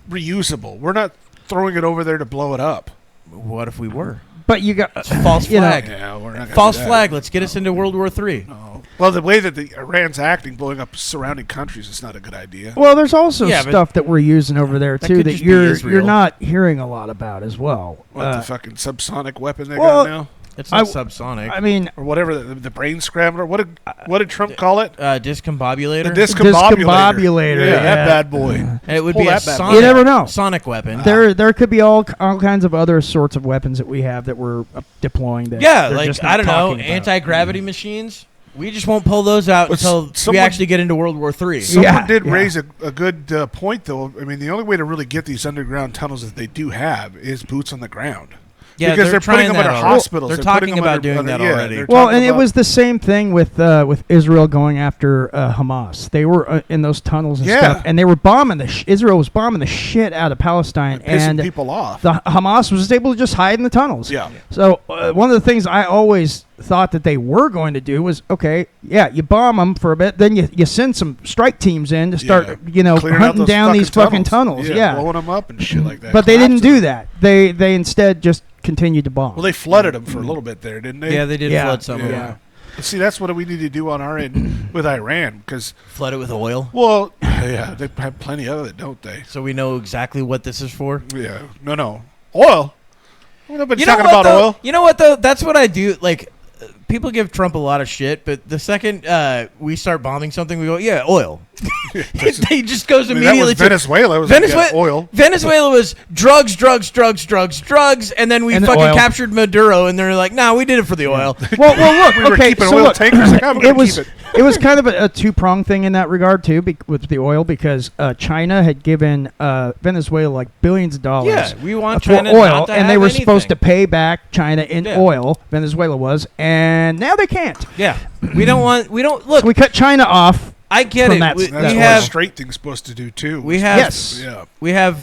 Speaker 2: reusable. We're not throwing it over there to blow it up.
Speaker 1: What if we were?
Speaker 3: but you got
Speaker 1: False
Speaker 3: you know,
Speaker 1: flag.
Speaker 2: Yeah, we're not gonna
Speaker 1: False
Speaker 2: do that.
Speaker 1: flag. Let's get us into World War III.
Speaker 2: No. Well, the way that the Iran's acting, blowing up surrounding countries, is not a good idea.
Speaker 3: Well, there's also
Speaker 1: Yeah, but
Speaker 3: stuff that we're using over there
Speaker 1: that
Speaker 3: too
Speaker 1: could
Speaker 3: that
Speaker 1: just be
Speaker 3: you're
Speaker 1: Israel.
Speaker 3: not hearing a lot about as well.
Speaker 2: What the fucking subsonic weapon they
Speaker 3: well,
Speaker 2: got now,
Speaker 1: It's not subsonic.
Speaker 3: I mean,
Speaker 2: or whatever the brain scrambler. What did Trump call it?
Speaker 1: Discombobulator.
Speaker 2: The discombobulator.
Speaker 3: Discombobulator,
Speaker 2: Yeah, that
Speaker 3: yeah.
Speaker 2: bad boy.
Speaker 1: and it would
Speaker 2: Pull
Speaker 1: be a
Speaker 2: that bad boy.
Speaker 1: sonic,
Speaker 3: You never know.
Speaker 1: sonic weapon.
Speaker 3: there could be all kinds of other sorts of weapons that we have that we're deploying. That
Speaker 1: Yeah,
Speaker 3: they're
Speaker 1: like
Speaker 3: just not
Speaker 1: I don't know,
Speaker 3: talking about.
Speaker 1: anti-gravity machines. We just won't pull those out
Speaker 2: But
Speaker 1: until we
Speaker 2: someone-
Speaker 1: actually get into World War III.
Speaker 2: Someone
Speaker 3: Yeah,
Speaker 2: did
Speaker 3: yeah.
Speaker 2: raise a good point, though. I mean, the only way to really get these underground tunnels that they do have is boots on the ground.
Speaker 1: Yeah,
Speaker 2: because they're putting
Speaker 1: trying
Speaker 2: them
Speaker 1: that
Speaker 2: under
Speaker 1: already.
Speaker 2: hospitals.
Speaker 1: They're
Speaker 2: They're
Speaker 1: talking
Speaker 2: putting them
Speaker 1: about
Speaker 2: under-
Speaker 1: doing
Speaker 2: under-
Speaker 1: that
Speaker 2: yeah,
Speaker 1: already.
Speaker 2: they're
Speaker 3: Well,
Speaker 2: talking
Speaker 3: and it
Speaker 2: about-
Speaker 3: was the same thing with Israel going after Hamas. They were in those tunnels and
Speaker 2: Yeah.
Speaker 3: stuff, and they were bombing Israel was bombing the shit out of Palestine,
Speaker 2: pissing
Speaker 3: and
Speaker 2: people off.
Speaker 3: the Hamas was able to just hide in the tunnels.
Speaker 2: Yeah.
Speaker 3: So one of the things I always thought that they were going to do was, okay, yeah, you bomb them for a bit, then you send some strike teams in to start,
Speaker 2: Clearing out
Speaker 3: hunting
Speaker 2: those
Speaker 3: down these fucking tunnels. Yeah.
Speaker 2: blowing them up and shit like that.
Speaker 3: But they didn't
Speaker 2: collapsing
Speaker 3: do
Speaker 2: them.
Speaker 3: that. They instead just continued to bomb.
Speaker 2: Well, they flooded them for a little bit there, didn't they?
Speaker 1: Yeah, they did
Speaker 3: Yeah,
Speaker 1: flood some of
Speaker 2: yeah.
Speaker 1: them.
Speaker 2: See, that's what we need to do on our end with Iran, because
Speaker 1: Flood it with oil,
Speaker 2: well, yeah, they have plenty of it, don't they?
Speaker 1: so we know exactly what this is for.
Speaker 2: Yeah, no, oil. Nobody's
Speaker 1: You know
Speaker 2: talking
Speaker 1: what,
Speaker 2: about
Speaker 1: though?
Speaker 2: oil.
Speaker 1: You know what though? That's what I do. Like, people give Trump a lot of shit, but the second we start bombing something, we go, yeah, oil. He just goes immediately
Speaker 2: that was
Speaker 1: to
Speaker 2: Venezuela. It was like, oil.
Speaker 1: Venezuela was drugs, and then we
Speaker 3: And
Speaker 1: fucking
Speaker 3: oil.
Speaker 1: captured Maduro, and they're like, "No, we did it for the oil."
Speaker 3: Well, look.
Speaker 2: We were
Speaker 3: Okay,
Speaker 2: keeping
Speaker 3: so
Speaker 2: oil
Speaker 3: look,
Speaker 2: tankers. Like, I'm
Speaker 3: it
Speaker 2: gonna
Speaker 3: was
Speaker 2: keep it.
Speaker 3: it was kind of a two-pronged thing in that regard too, with the oil, because China had given Venezuela like billions of dollars.
Speaker 1: Yeah, we want
Speaker 3: for
Speaker 1: China
Speaker 3: oil,
Speaker 1: not to
Speaker 3: and
Speaker 1: have
Speaker 3: they were
Speaker 1: anything.
Speaker 3: supposed to pay back China in
Speaker 1: Yeah.
Speaker 3: oil. Venezuela was, and now they can't.
Speaker 1: Yeah, we don't look.
Speaker 3: So we cut China off.
Speaker 1: I get
Speaker 3: from
Speaker 1: it.
Speaker 3: that-
Speaker 1: We,
Speaker 3: that's
Speaker 1: we
Speaker 2: That's what a
Speaker 1: have
Speaker 2: straight thing's supposed to do too.
Speaker 1: we have
Speaker 3: Yes.
Speaker 2: Yeah.
Speaker 1: we have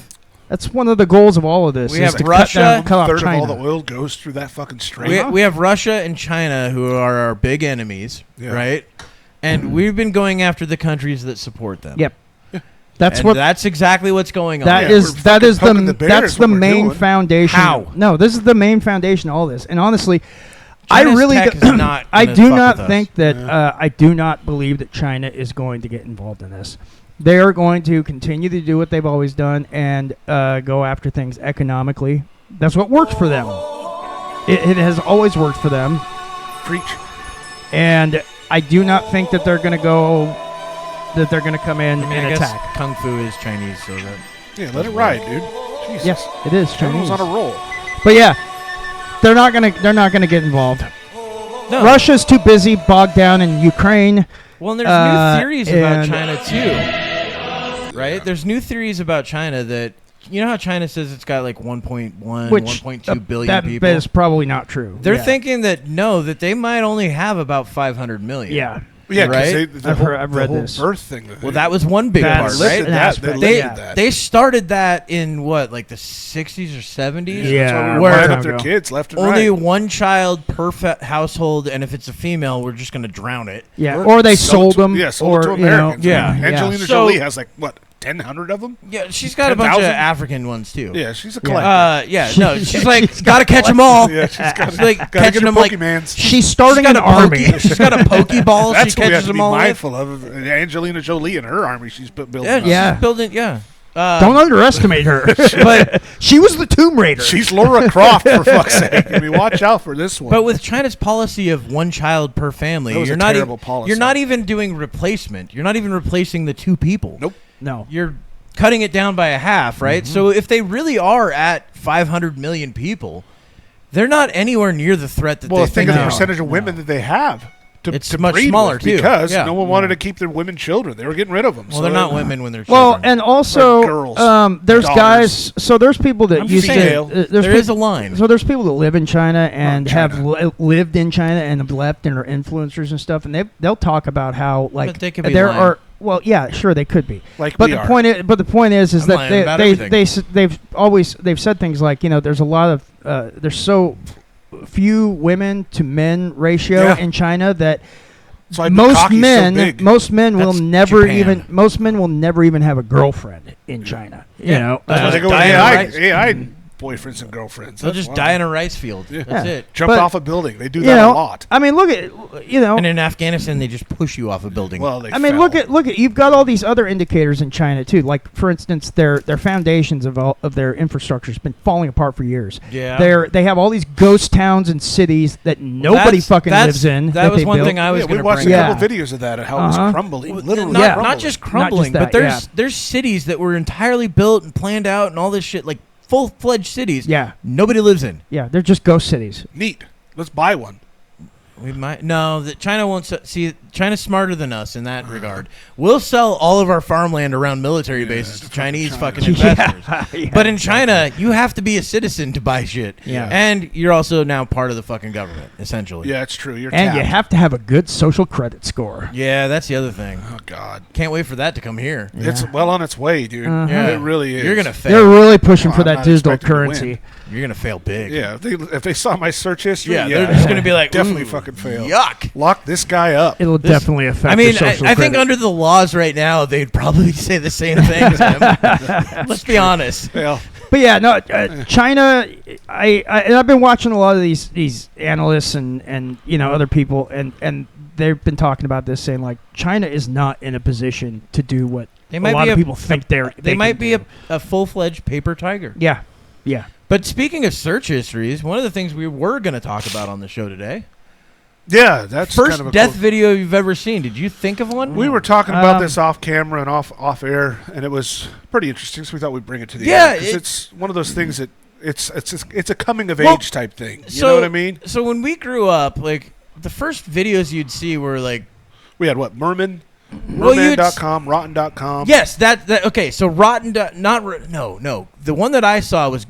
Speaker 3: That's one of the goals of all of this.
Speaker 1: We
Speaker 3: is
Speaker 1: have
Speaker 3: to
Speaker 1: Russia.
Speaker 3: cut off
Speaker 2: Third
Speaker 3: China.
Speaker 2: of all the oil goes through that fucking strait.
Speaker 1: we have Russia and China, who are our big enemies,
Speaker 2: Yeah.
Speaker 1: right? And we've been going after the countries that support them.
Speaker 3: Yep. That's
Speaker 1: And
Speaker 3: what.
Speaker 1: that's exactly what's going on.
Speaker 3: That
Speaker 2: Yeah,
Speaker 3: is
Speaker 2: we're
Speaker 3: that is
Speaker 2: fucking poking the bear
Speaker 3: that's
Speaker 2: is
Speaker 3: the
Speaker 2: what we're
Speaker 3: main
Speaker 2: doing.
Speaker 3: foundation.
Speaker 1: How?
Speaker 3: No, this is the main foundation of all this. And honestly,
Speaker 1: China's
Speaker 3: I really
Speaker 1: tech
Speaker 3: do,
Speaker 1: is not
Speaker 3: I
Speaker 1: gonna
Speaker 3: do
Speaker 1: fuck
Speaker 3: not
Speaker 1: with us.
Speaker 3: think that
Speaker 2: Yeah.
Speaker 3: I do not believe that China is going to get involved in this. They are going to continue to do what they've always done and go after things economically. That's what works for them. It has always worked for them.
Speaker 2: Preach.
Speaker 3: And I do not think that they're going to go. That they're going to come in
Speaker 1: I mean,
Speaker 3: and
Speaker 1: I guess
Speaker 3: attack.
Speaker 1: Kung Fu is Chinese, so that
Speaker 2: Yeah, let it ride, dude. Jesus.
Speaker 3: Yes, it is
Speaker 2: Everyone's
Speaker 3: Chinese.
Speaker 2: on a roll.
Speaker 3: But yeah, they're not gonna get involved.
Speaker 1: no.
Speaker 3: Russia's too busy, bogged down in Ukraine.
Speaker 1: Well, and there's new theories about
Speaker 3: and-
Speaker 1: China too, right? There's new theories about China that you know how China says it's got like 1.1,
Speaker 3: Which
Speaker 1: 1.2 billion
Speaker 3: that
Speaker 1: people.
Speaker 3: is probably not true.
Speaker 1: They're
Speaker 3: Yeah.
Speaker 1: thinking that that they might only have about 500 million.
Speaker 3: Yeah.
Speaker 2: Yeah,
Speaker 1: Right?
Speaker 2: because
Speaker 3: I've read
Speaker 2: the whole
Speaker 3: this.
Speaker 2: birth thing.
Speaker 1: Well, that was one big
Speaker 3: That's
Speaker 1: part,
Speaker 3: an
Speaker 1: right?
Speaker 2: lifted that.
Speaker 3: aspect.
Speaker 2: They
Speaker 1: They
Speaker 2: lifted that.
Speaker 1: they started that in what, like the 60s or 70s?
Speaker 3: Yeah.
Speaker 2: That's why we were
Speaker 1: Where-
Speaker 2: buying up their kids left and
Speaker 1: Only
Speaker 2: right.
Speaker 1: one child per household, and if it's a female, we're just going to drown it.
Speaker 3: Yeah, or they
Speaker 2: Sell it
Speaker 3: sold
Speaker 2: to-
Speaker 3: them.
Speaker 2: Yeah, sold
Speaker 3: or,
Speaker 2: it to
Speaker 3: you know,
Speaker 2: Americans.
Speaker 1: yeah.
Speaker 2: Angelina
Speaker 1: So-
Speaker 2: Jolie has like, what, 1,000 of them?
Speaker 1: Yeah, she's got a bunch of
Speaker 2: 10,000?
Speaker 1: African ones too.
Speaker 2: Yeah, she's a
Speaker 3: Yeah.
Speaker 2: collector.
Speaker 1: Yeah, no, she's like,
Speaker 3: she's got
Speaker 1: gotta catch them all.
Speaker 2: Yeah, she's got
Speaker 1: She's like
Speaker 2: gotta
Speaker 1: catching
Speaker 2: get her
Speaker 1: them like
Speaker 2: Pokemans.
Speaker 3: She's starting
Speaker 1: she's
Speaker 3: an
Speaker 1: got a
Speaker 3: army.
Speaker 1: She's got a Pokeball.
Speaker 2: That's
Speaker 1: she
Speaker 2: what we have
Speaker 1: catches
Speaker 2: to
Speaker 1: them
Speaker 2: be
Speaker 1: all. with.
Speaker 2: mindful of. Angelina Jolie and her army, she's building.
Speaker 1: Yeah,
Speaker 2: up.
Speaker 3: Yeah.
Speaker 1: she's building. Yeah,
Speaker 3: Don't underestimate her. But she was the Tomb Raider.
Speaker 2: She's Laura Croft, for fuck's sake. I mean, watch out for this one.
Speaker 1: but with China's policy of one child per family,
Speaker 2: That was
Speaker 1: you're
Speaker 2: a
Speaker 1: not
Speaker 2: terrible
Speaker 1: even
Speaker 2: policy.
Speaker 1: you're not even doing replacement. You're not even replacing the two people.
Speaker 2: Nope.
Speaker 3: no.
Speaker 1: You're cutting it down by a half, right? So if they really are at 500 million people, they're not anywhere near the threat that
Speaker 2: well,
Speaker 1: they
Speaker 2: think
Speaker 1: think
Speaker 2: of the
Speaker 1: they are.
Speaker 2: percentage of women that they have.
Speaker 1: It's
Speaker 2: to
Speaker 1: much
Speaker 2: breed
Speaker 1: smaller,
Speaker 2: with
Speaker 1: too.
Speaker 2: because
Speaker 1: Yeah.
Speaker 2: no one wanted to keep their women children. They were getting rid of them.
Speaker 1: Well, they're not women when they're
Speaker 3: Well,
Speaker 1: children.
Speaker 3: and also,
Speaker 2: Or girls.
Speaker 3: there's
Speaker 2: Daughters.
Speaker 3: guys. So there's people that
Speaker 2: I'm
Speaker 3: used
Speaker 2: female.
Speaker 3: to.
Speaker 1: there is a line.
Speaker 3: So there's people that live in China and
Speaker 2: China.
Speaker 3: have lived in China and have left and are influencers and stuff, and they'll talk about how like
Speaker 1: But they could be
Speaker 3: there
Speaker 1: lying.
Speaker 3: are. Well, yeah, sure they could be.
Speaker 2: Like
Speaker 3: But
Speaker 2: we
Speaker 3: the
Speaker 2: are.
Speaker 3: point is,
Speaker 1: I'm
Speaker 3: that
Speaker 1: lying about everything.
Speaker 3: they've said things like, you know, there's a lot of there's so few women to men ratio
Speaker 2: Yeah.
Speaker 3: in China that
Speaker 2: That's why
Speaker 3: most
Speaker 2: Bukkake's so
Speaker 3: men
Speaker 2: big.
Speaker 3: will
Speaker 1: That's
Speaker 3: never
Speaker 1: Japan.
Speaker 3: even have a girlfriend in China. You
Speaker 1: Yeah.
Speaker 3: know,
Speaker 2: That's why they go with
Speaker 1: Die in a
Speaker 2: AI,
Speaker 1: rice-
Speaker 2: AI boyfriends and girlfriends.
Speaker 1: They'll
Speaker 2: That's
Speaker 1: just
Speaker 2: why.
Speaker 1: die in a rice field. That's
Speaker 3: Yeah.
Speaker 1: it.
Speaker 2: Jump
Speaker 3: But-
Speaker 2: off a building. They do
Speaker 3: you
Speaker 2: that
Speaker 3: know,
Speaker 2: a lot.
Speaker 3: I mean, look at
Speaker 1: And in Afghanistan, they just push you off a building.
Speaker 2: Well, they
Speaker 3: I mean,
Speaker 2: fell.
Speaker 3: look at you've got all these other indicators in China too. Like for instance, their foundations of their infrastructure has been falling apart for years.
Speaker 1: Yeah.
Speaker 3: They have all these ghost towns and cities that nobody fucking lives in.
Speaker 1: That was
Speaker 3: they
Speaker 1: one
Speaker 3: built.
Speaker 1: thing I was
Speaker 2: Yeah, we
Speaker 1: going to
Speaker 2: watched
Speaker 1: bring
Speaker 2: a
Speaker 1: up.
Speaker 2: couple videos of that and how it
Speaker 3: Uh-huh.
Speaker 2: was crumbling. Literally
Speaker 1: not,
Speaker 3: Yeah.
Speaker 2: crumbling.
Speaker 1: not just crumbling,
Speaker 3: that,
Speaker 1: but there's cities that were entirely built and planned out and all this shit, like full-fledged cities.
Speaker 3: Yeah.
Speaker 1: Nobody lives in.
Speaker 3: Yeah, they're just ghost cities.
Speaker 2: Neat. Let's buy one.
Speaker 1: We might that China won't see. China's smarter than us in that regard. We'll sell all of our farmland around military bases to Chinese
Speaker 2: China.
Speaker 1: fucking investors.
Speaker 3: Yeah,
Speaker 1: But in China, you have to be a citizen to buy shit.
Speaker 3: Yeah.
Speaker 1: And you're also now part of the fucking government, essentially.
Speaker 2: Yeah, it's true. You're
Speaker 3: And
Speaker 2: tapped.
Speaker 3: you have to have a good social credit score.
Speaker 1: Yeah, that's the other thing.
Speaker 2: Oh God,
Speaker 1: Can't wait for that to come here.
Speaker 2: it's well on its way, dude.
Speaker 3: Uh-huh.
Speaker 1: Yeah.
Speaker 2: It really is.
Speaker 1: You're gonna
Speaker 3: They're
Speaker 1: fail.
Speaker 3: really pushing
Speaker 2: Well,
Speaker 3: for
Speaker 2: I'm
Speaker 3: that
Speaker 2: not
Speaker 3: digital
Speaker 2: expecting to
Speaker 3: currency.
Speaker 2: win.
Speaker 1: You're gonna fail big.
Speaker 2: Yeah, if they saw my search history,
Speaker 1: Yeah, they're just gonna be like,
Speaker 2: definitely
Speaker 1: "Ooh,
Speaker 2: fucking fail.
Speaker 1: Yuck.
Speaker 2: Lock this guy up.
Speaker 3: It'll definitely affect.
Speaker 1: I mean,
Speaker 3: your social
Speaker 1: I think
Speaker 3: credit.
Speaker 1: under the laws right now, they'd probably say the same thing. Tim. Let's be honest.
Speaker 2: Well,
Speaker 3: But yeah, no, China. And I've been watching a lot of these analysts and you know other people and they've been talking about this, saying like China is not in a position to do what
Speaker 1: They
Speaker 3: a
Speaker 1: might
Speaker 3: lot
Speaker 1: be
Speaker 3: of people think
Speaker 1: They
Speaker 3: they
Speaker 1: might
Speaker 3: can
Speaker 1: be
Speaker 3: do.
Speaker 1: a full-fledged paper tiger.
Speaker 3: Yeah, yeah.
Speaker 1: But speaking of search histories, one of the things we were going to talk about on the show today
Speaker 2: Yeah, that's
Speaker 1: First
Speaker 2: kind of a
Speaker 1: death
Speaker 2: cool-
Speaker 1: video you've ever seen. Did you think of one?
Speaker 2: We were talking about this off camera and off air, and it was pretty interesting. So we thought we'd bring it to the
Speaker 1: Yeah,
Speaker 2: air, 'cause it's one of those things that it's a coming of
Speaker 1: Well,
Speaker 2: age type thing. You know what I mean?
Speaker 1: So when we grew up, like the first videos you'd see were like,
Speaker 2: We had what Merman.
Speaker 1: Well,
Speaker 2: Merman.com, Rotten.com.
Speaker 1: yes, that okay. So Rotten, no. The one that I saw was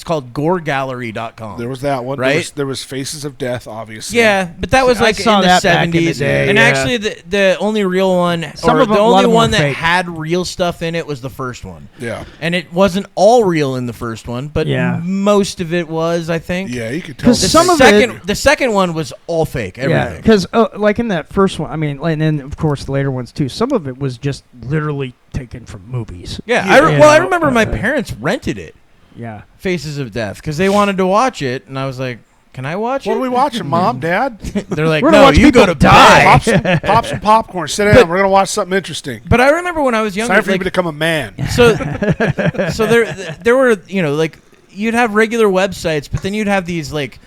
Speaker 1: called GoreGallery.com.
Speaker 2: There was that one.
Speaker 1: Right?
Speaker 2: There was Faces of Death, obviously.
Speaker 1: Yeah, but that was
Speaker 3: I
Speaker 1: like
Speaker 3: saw
Speaker 1: in the
Speaker 3: that back in the
Speaker 1: 70s.
Speaker 3: day,
Speaker 1: and
Speaker 3: yeah.
Speaker 1: actually, the only real one,
Speaker 3: Some
Speaker 1: or
Speaker 3: of them-
Speaker 1: the
Speaker 3: a lot
Speaker 1: only
Speaker 3: of them
Speaker 1: one
Speaker 3: were
Speaker 1: that
Speaker 3: fake.
Speaker 1: had real stuff in it was the first one.
Speaker 2: Yeah.
Speaker 1: And it wasn't all real in the first one, but
Speaker 3: Yeah.
Speaker 1: most of it was, I think.
Speaker 2: Yeah, you could tell.
Speaker 3: 'Cause some of
Speaker 1: the second one was all fake.
Speaker 3: Yeah,
Speaker 1: Everything.
Speaker 3: because like in that first one, I mean, and then of course the later ones too. Some of it was just literally taken from movies.
Speaker 1: Yeah,
Speaker 3: You
Speaker 1: I
Speaker 3: know,
Speaker 1: remember my parents rented it,
Speaker 3: Yeah.
Speaker 1: Faces of Death, because they wanted to watch it, and I was like, "Can I watch
Speaker 2: What
Speaker 1: it?"
Speaker 2: are we watching, Mom, Dad?
Speaker 1: They're like,
Speaker 3: We're gonna
Speaker 1: "No,
Speaker 3: watch
Speaker 1: you go
Speaker 3: people
Speaker 1: to
Speaker 3: die."
Speaker 1: bed."
Speaker 2: Pop some popcorn. Sit down. We're gonna watch something interesting.
Speaker 1: But I remember when I was
Speaker 2: It's
Speaker 1: younger,
Speaker 2: time for you
Speaker 1: like,
Speaker 2: to become a man.
Speaker 1: so there were, like, you'd have regular websites, but then you'd have these like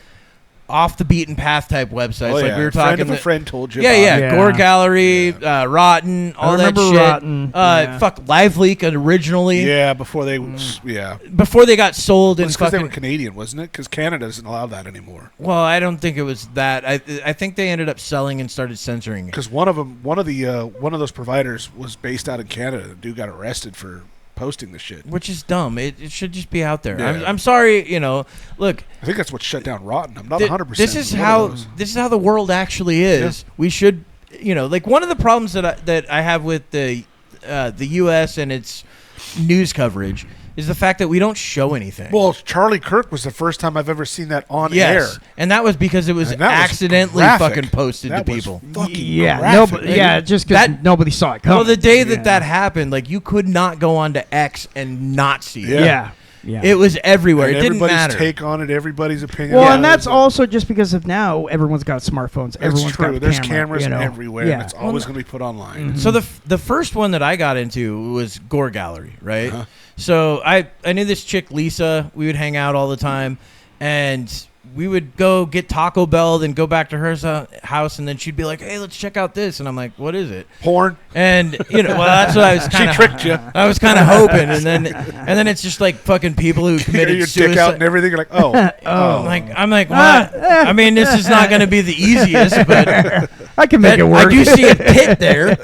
Speaker 1: off the beaten path type websites,
Speaker 2: Oh,
Speaker 1: like
Speaker 2: yeah.
Speaker 1: we were
Speaker 2: Friend
Speaker 1: talking.
Speaker 2: of a friend told you.
Speaker 1: Yeah,
Speaker 2: about
Speaker 1: yeah,
Speaker 2: it.
Speaker 3: Yeah.
Speaker 1: Gore Gallery, Rotten, all that
Speaker 3: remember
Speaker 1: shit.
Speaker 3: Rotten, yeah.
Speaker 1: Fuck, LiveLeak originally.
Speaker 2: Yeah, before they. Yeah.
Speaker 1: Before they got sold
Speaker 2: It's
Speaker 1: and
Speaker 2: because they
Speaker 1: fucking.
Speaker 2: were Canadian, wasn't it? Because Canada doesn't allow that anymore.
Speaker 1: Well, I don't think it was that. I think they ended up selling and started censoring it.
Speaker 2: Because one of those providers was based out in Canada. The dude got arrested for posting the shit.
Speaker 1: Which is dumb. It should just be out there.
Speaker 2: Yeah.
Speaker 1: I'm sorry. Look.
Speaker 2: I think that's what shut down Rotten. I'm not
Speaker 1: th-
Speaker 2: 100%.
Speaker 1: This is how the world actually is. We should, like one of the problems that I have with the U.S. and its news coverage is the fact that we don't show anything.
Speaker 2: Well, Charlie Kirk was the first time I've ever seen that on air.
Speaker 1: And that was because it was
Speaker 2: And that was
Speaker 1: accidentally
Speaker 2: graphic.
Speaker 1: fucking posted
Speaker 2: That
Speaker 1: to
Speaker 2: was
Speaker 1: people.
Speaker 2: fucking
Speaker 3: Yeah.
Speaker 2: graphic.
Speaker 3: Nobody. Yeah. Just because
Speaker 1: That-
Speaker 3: nobody saw it coming.
Speaker 1: Well, the day that
Speaker 3: Yeah.
Speaker 1: that happened, like you could not go onto X and not see it.
Speaker 2: Yeah.
Speaker 3: Yeah. Yeah.
Speaker 1: It was everywhere.
Speaker 2: And
Speaker 1: It didn't
Speaker 2: everybody's
Speaker 1: matter.
Speaker 2: take on it, everybody's opinion.
Speaker 3: Well,
Speaker 2: on
Speaker 3: and
Speaker 2: it.
Speaker 3: that's also just because of now everyone's got smartphones.
Speaker 2: That's
Speaker 3: Everyone's
Speaker 2: true.
Speaker 3: got a
Speaker 2: There's
Speaker 3: camera,
Speaker 2: cameras
Speaker 3: you know?
Speaker 2: everywhere,
Speaker 3: Yeah.
Speaker 2: and it's always going to be put online.
Speaker 1: So the first one that I got into was Gore Gallery, right?
Speaker 2: Uh-huh.
Speaker 1: So I knew this chick Lisa. We would hang out all the time, and we would go get Taco Bell, then go back to her house, and then she'd be like, "Hey, let's check out this," and I'm like, "What is it?"
Speaker 2: Porn.
Speaker 1: And well, that's what I was
Speaker 2: She
Speaker 1: kind of.
Speaker 2: tricked you.
Speaker 1: I was kind of hoping, and then it's just like fucking people who
Speaker 2: Get
Speaker 1: committed
Speaker 2: your
Speaker 1: suicide.
Speaker 2: dick out and everything. You're like, oh,
Speaker 1: I'm like, what? I mean, this is not going to be the easiest, but
Speaker 3: I can make it work.
Speaker 1: I do see a tit there.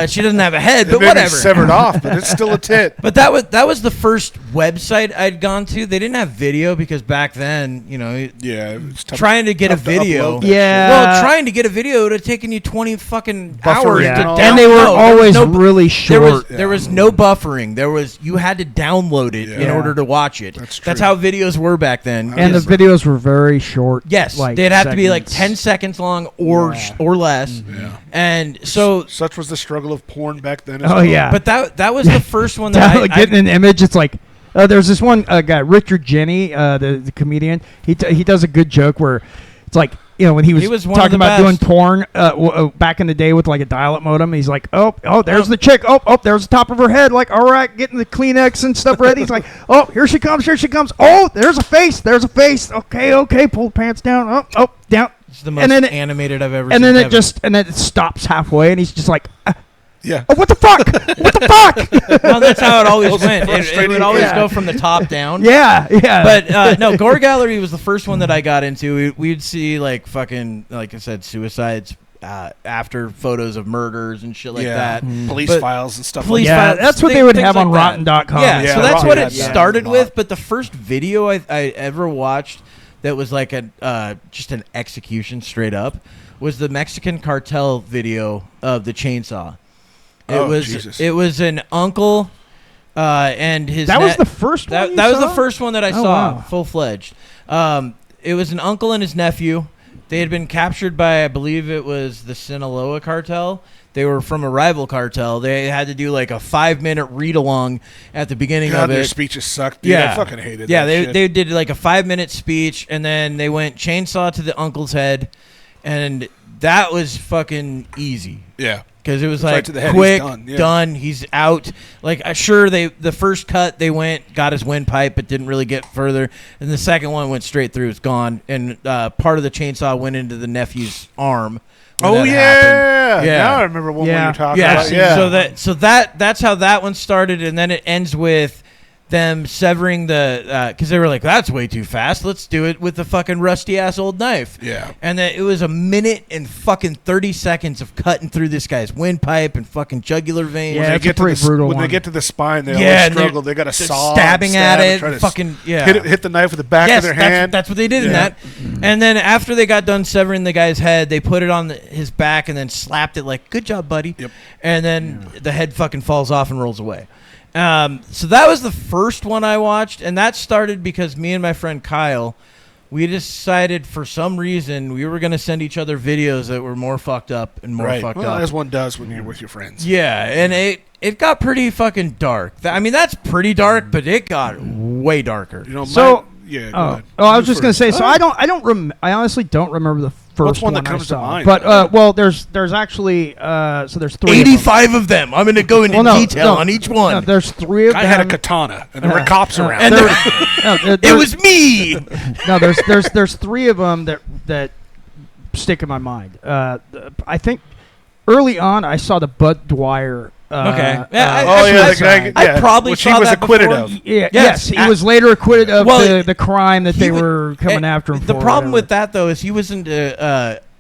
Speaker 1: She doesn't have a head, but
Speaker 2: maybe
Speaker 1: whatever.
Speaker 2: severed off, but it's still a tit.
Speaker 1: But that was the first website I'd gone to. They didn't have video because back then,
Speaker 2: Yeah, it's tough.
Speaker 1: trying to get a
Speaker 2: tough to
Speaker 1: video.
Speaker 2: upload that
Speaker 3: Yeah.
Speaker 1: Well, trying to get a video would have taken you 20 fucking
Speaker 2: Buffering
Speaker 1: hours
Speaker 2: and
Speaker 1: to
Speaker 2: all
Speaker 1: download.
Speaker 2: that.
Speaker 3: and they were
Speaker 1: No, there was
Speaker 3: always
Speaker 1: no-
Speaker 3: really
Speaker 1: There was
Speaker 3: short.
Speaker 1: there was no buffering. You had to download it in
Speaker 2: Yeah.
Speaker 1: order to watch it.
Speaker 2: That's
Speaker 1: That's
Speaker 2: true.
Speaker 1: how videos were back then.
Speaker 3: and the videos were very short.
Speaker 1: Yes,
Speaker 3: like
Speaker 1: they'd have to be like
Speaker 3: segments.
Speaker 1: 10 seconds long or
Speaker 3: Yeah.
Speaker 1: or less.
Speaker 2: Yeah.
Speaker 1: And so,
Speaker 2: Such was the struggle of porn back then. As
Speaker 3: Oh
Speaker 2: well.
Speaker 3: yeah.
Speaker 1: but that was the first one that I
Speaker 3: getting an image. It's like there's this one guy, Richard Jenny, the comedian. He does a good joke where it's like when he was
Speaker 1: one of
Speaker 3: talking
Speaker 1: the
Speaker 3: about doing
Speaker 1: best.
Speaker 3: porn back in the day with like a dial-up modem. He's like, oh, there's the chick. Oh, there's the top of her head. Like, all right, getting the Kleenex and stuff ready. He's like, oh, here she comes. Oh, there's a face. Okay, pull the pants down. Oh, down.
Speaker 1: It's the most
Speaker 3: And then
Speaker 1: animated I've ever
Speaker 3: And
Speaker 1: seen.
Speaker 3: then
Speaker 1: Kevin.
Speaker 3: it stops halfway, and he's just like,
Speaker 2: Yeah.
Speaker 3: oh, what the fuck? What the fuck?
Speaker 1: No, that's how it always
Speaker 2: Those
Speaker 1: went. It
Speaker 2: frustrating-
Speaker 1: would always
Speaker 3: Yeah.
Speaker 1: go from the top down.
Speaker 3: Yeah.
Speaker 1: But no, Gore Gallery was the first one that I got into. We'd see like fucking, like I said, suicides after photos of murders and shit like
Speaker 2: Yeah.
Speaker 1: that.
Speaker 2: Police
Speaker 1: But
Speaker 2: files and stuff
Speaker 1: police
Speaker 2: like that.
Speaker 3: Yeah,
Speaker 1: files,
Speaker 3: that's what they
Speaker 1: things
Speaker 3: would
Speaker 1: like
Speaker 3: have on
Speaker 1: that.
Speaker 3: Rotten.com.
Speaker 1: Yeah,
Speaker 2: Yeah,
Speaker 1: so that's
Speaker 2: Rotten
Speaker 1: what
Speaker 2: had
Speaker 1: it
Speaker 2: that
Speaker 1: started
Speaker 2: a lot.
Speaker 1: with. But the first video I ever watched that was like just an execution straight up was the Mexican cartel video of the chainsaw.
Speaker 2: Jesus.
Speaker 1: It was an uncle and his.
Speaker 3: That was the first one.
Speaker 1: That was the first one that I
Speaker 3: Oh,
Speaker 1: saw
Speaker 3: wow.
Speaker 1: full fledged. It was an uncle and his nephew. They had been captured by, I believe it was the Sinaloa cartel. They were from a rival cartel. They had to do like a 5-minute read along at the beginning
Speaker 2: God,
Speaker 1: of
Speaker 2: their
Speaker 1: it.
Speaker 2: speeches sucked. Dude. I fucking hated
Speaker 1: Yeah,
Speaker 2: that shit.
Speaker 1: they did like a 5-minute speech, and then they went chainsaw to the uncle's head, and that was fucking easy.
Speaker 2: Yeah.
Speaker 1: because it was
Speaker 2: Right
Speaker 1: like
Speaker 2: to the head,
Speaker 1: quick,
Speaker 2: he's done, yeah.
Speaker 1: done. He's out. Like sure, the first cut they got his windpipe, but didn't really get further. And the second one went straight through. It's gone. And part of the chainsaw went into the nephew's arm. when
Speaker 2: Oh
Speaker 1: that
Speaker 2: yeah.
Speaker 1: happened.
Speaker 2: Now I remember one
Speaker 3: Yeah.
Speaker 2: when you're talking
Speaker 1: Yeah.
Speaker 2: about. Yeah.
Speaker 1: So that's how that one started, and then it ends with them severing the because they were like, that's way too fast. Let's do it with the fucking rusty ass old knife.
Speaker 2: Yeah.
Speaker 1: And then it was a minute and fucking 30 seconds of cutting through this guy's windpipe and fucking jugular veins.
Speaker 3: Yeah,
Speaker 2: When they
Speaker 3: it's a
Speaker 2: get to
Speaker 3: pretty
Speaker 2: the
Speaker 3: brutal
Speaker 2: when they
Speaker 3: one.
Speaker 2: get to the spine, they
Speaker 1: Yeah,
Speaker 2: always
Speaker 1: and they're-
Speaker 2: struggle. They got to
Speaker 1: they're
Speaker 2: saw,
Speaker 1: stabbing
Speaker 2: and stab
Speaker 1: at
Speaker 2: and
Speaker 1: it,
Speaker 2: try to
Speaker 1: fucking yeah.
Speaker 2: hit the knife with the back
Speaker 1: Yes,
Speaker 2: of their hand.
Speaker 1: that's what they did in
Speaker 2: Yeah.
Speaker 1: that. And then after they got done severing the guy's head, they put it on his back and then slapped it like, "Good job, buddy."
Speaker 2: Yep.
Speaker 1: And then the head fucking falls off and rolls away. So that was the first one I watched, and that started because me and my friend Kyle, we decided for some reason we were going to send each other videos that were more fucked up and more
Speaker 2: Right.
Speaker 1: fucked
Speaker 2: Well,
Speaker 1: up.
Speaker 2: as one does when you're with your friends.
Speaker 1: Yeah, and it got pretty fucking dark. I mean, that's pretty dark, but it got way darker.
Speaker 2: You know,
Speaker 3: So-
Speaker 2: yeah. Go
Speaker 3: Oh,
Speaker 2: ahead.
Speaker 3: I was
Speaker 2: You
Speaker 3: just gonna
Speaker 2: first.
Speaker 3: say. So I honestly don't remember the first
Speaker 2: What's one that
Speaker 3: I
Speaker 2: comes to
Speaker 3: saw.
Speaker 2: mind?
Speaker 3: But well, there's actually so there's 3. of them.
Speaker 1: 85 of them. I'm going to go into
Speaker 3: Well, no,
Speaker 1: detail
Speaker 3: no,
Speaker 1: on each one.
Speaker 3: No, there's 3 of
Speaker 2: I
Speaker 3: them.
Speaker 2: had a katana, and there were cops around.
Speaker 1: And
Speaker 3: There- no,
Speaker 1: it was me.
Speaker 3: no. There's 3 of them that stick in my mind. I think early on I saw the Bud Dwyer.
Speaker 1: Okay. Yeah,
Speaker 2: oh yeah,
Speaker 1: I-
Speaker 2: the guy.
Speaker 1: I
Speaker 2: yeah,
Speaker 1: probably
Speaker 2: which
Speaker 1: saw
Speaker 2: he was
Speaker 1: that
Speaker 2: acquitted
Speaker 1: before.
Speaker 2: of.
Speaker 3: Yeah,
Speaker 1: Yes,
Speaker 3: yes, he was later acquitted of
Speaker 1: well,
Speaker 3: the crime that
Speaker 1: he
Speaker 3: they
Speaker 1: wa-
Speaker 3: were coming after him
Speaker 1: The
Speaker 3: for.
Speaker 1: problem with
Speaker 3: whatever.
Speaker 1: that, though, is he wasn't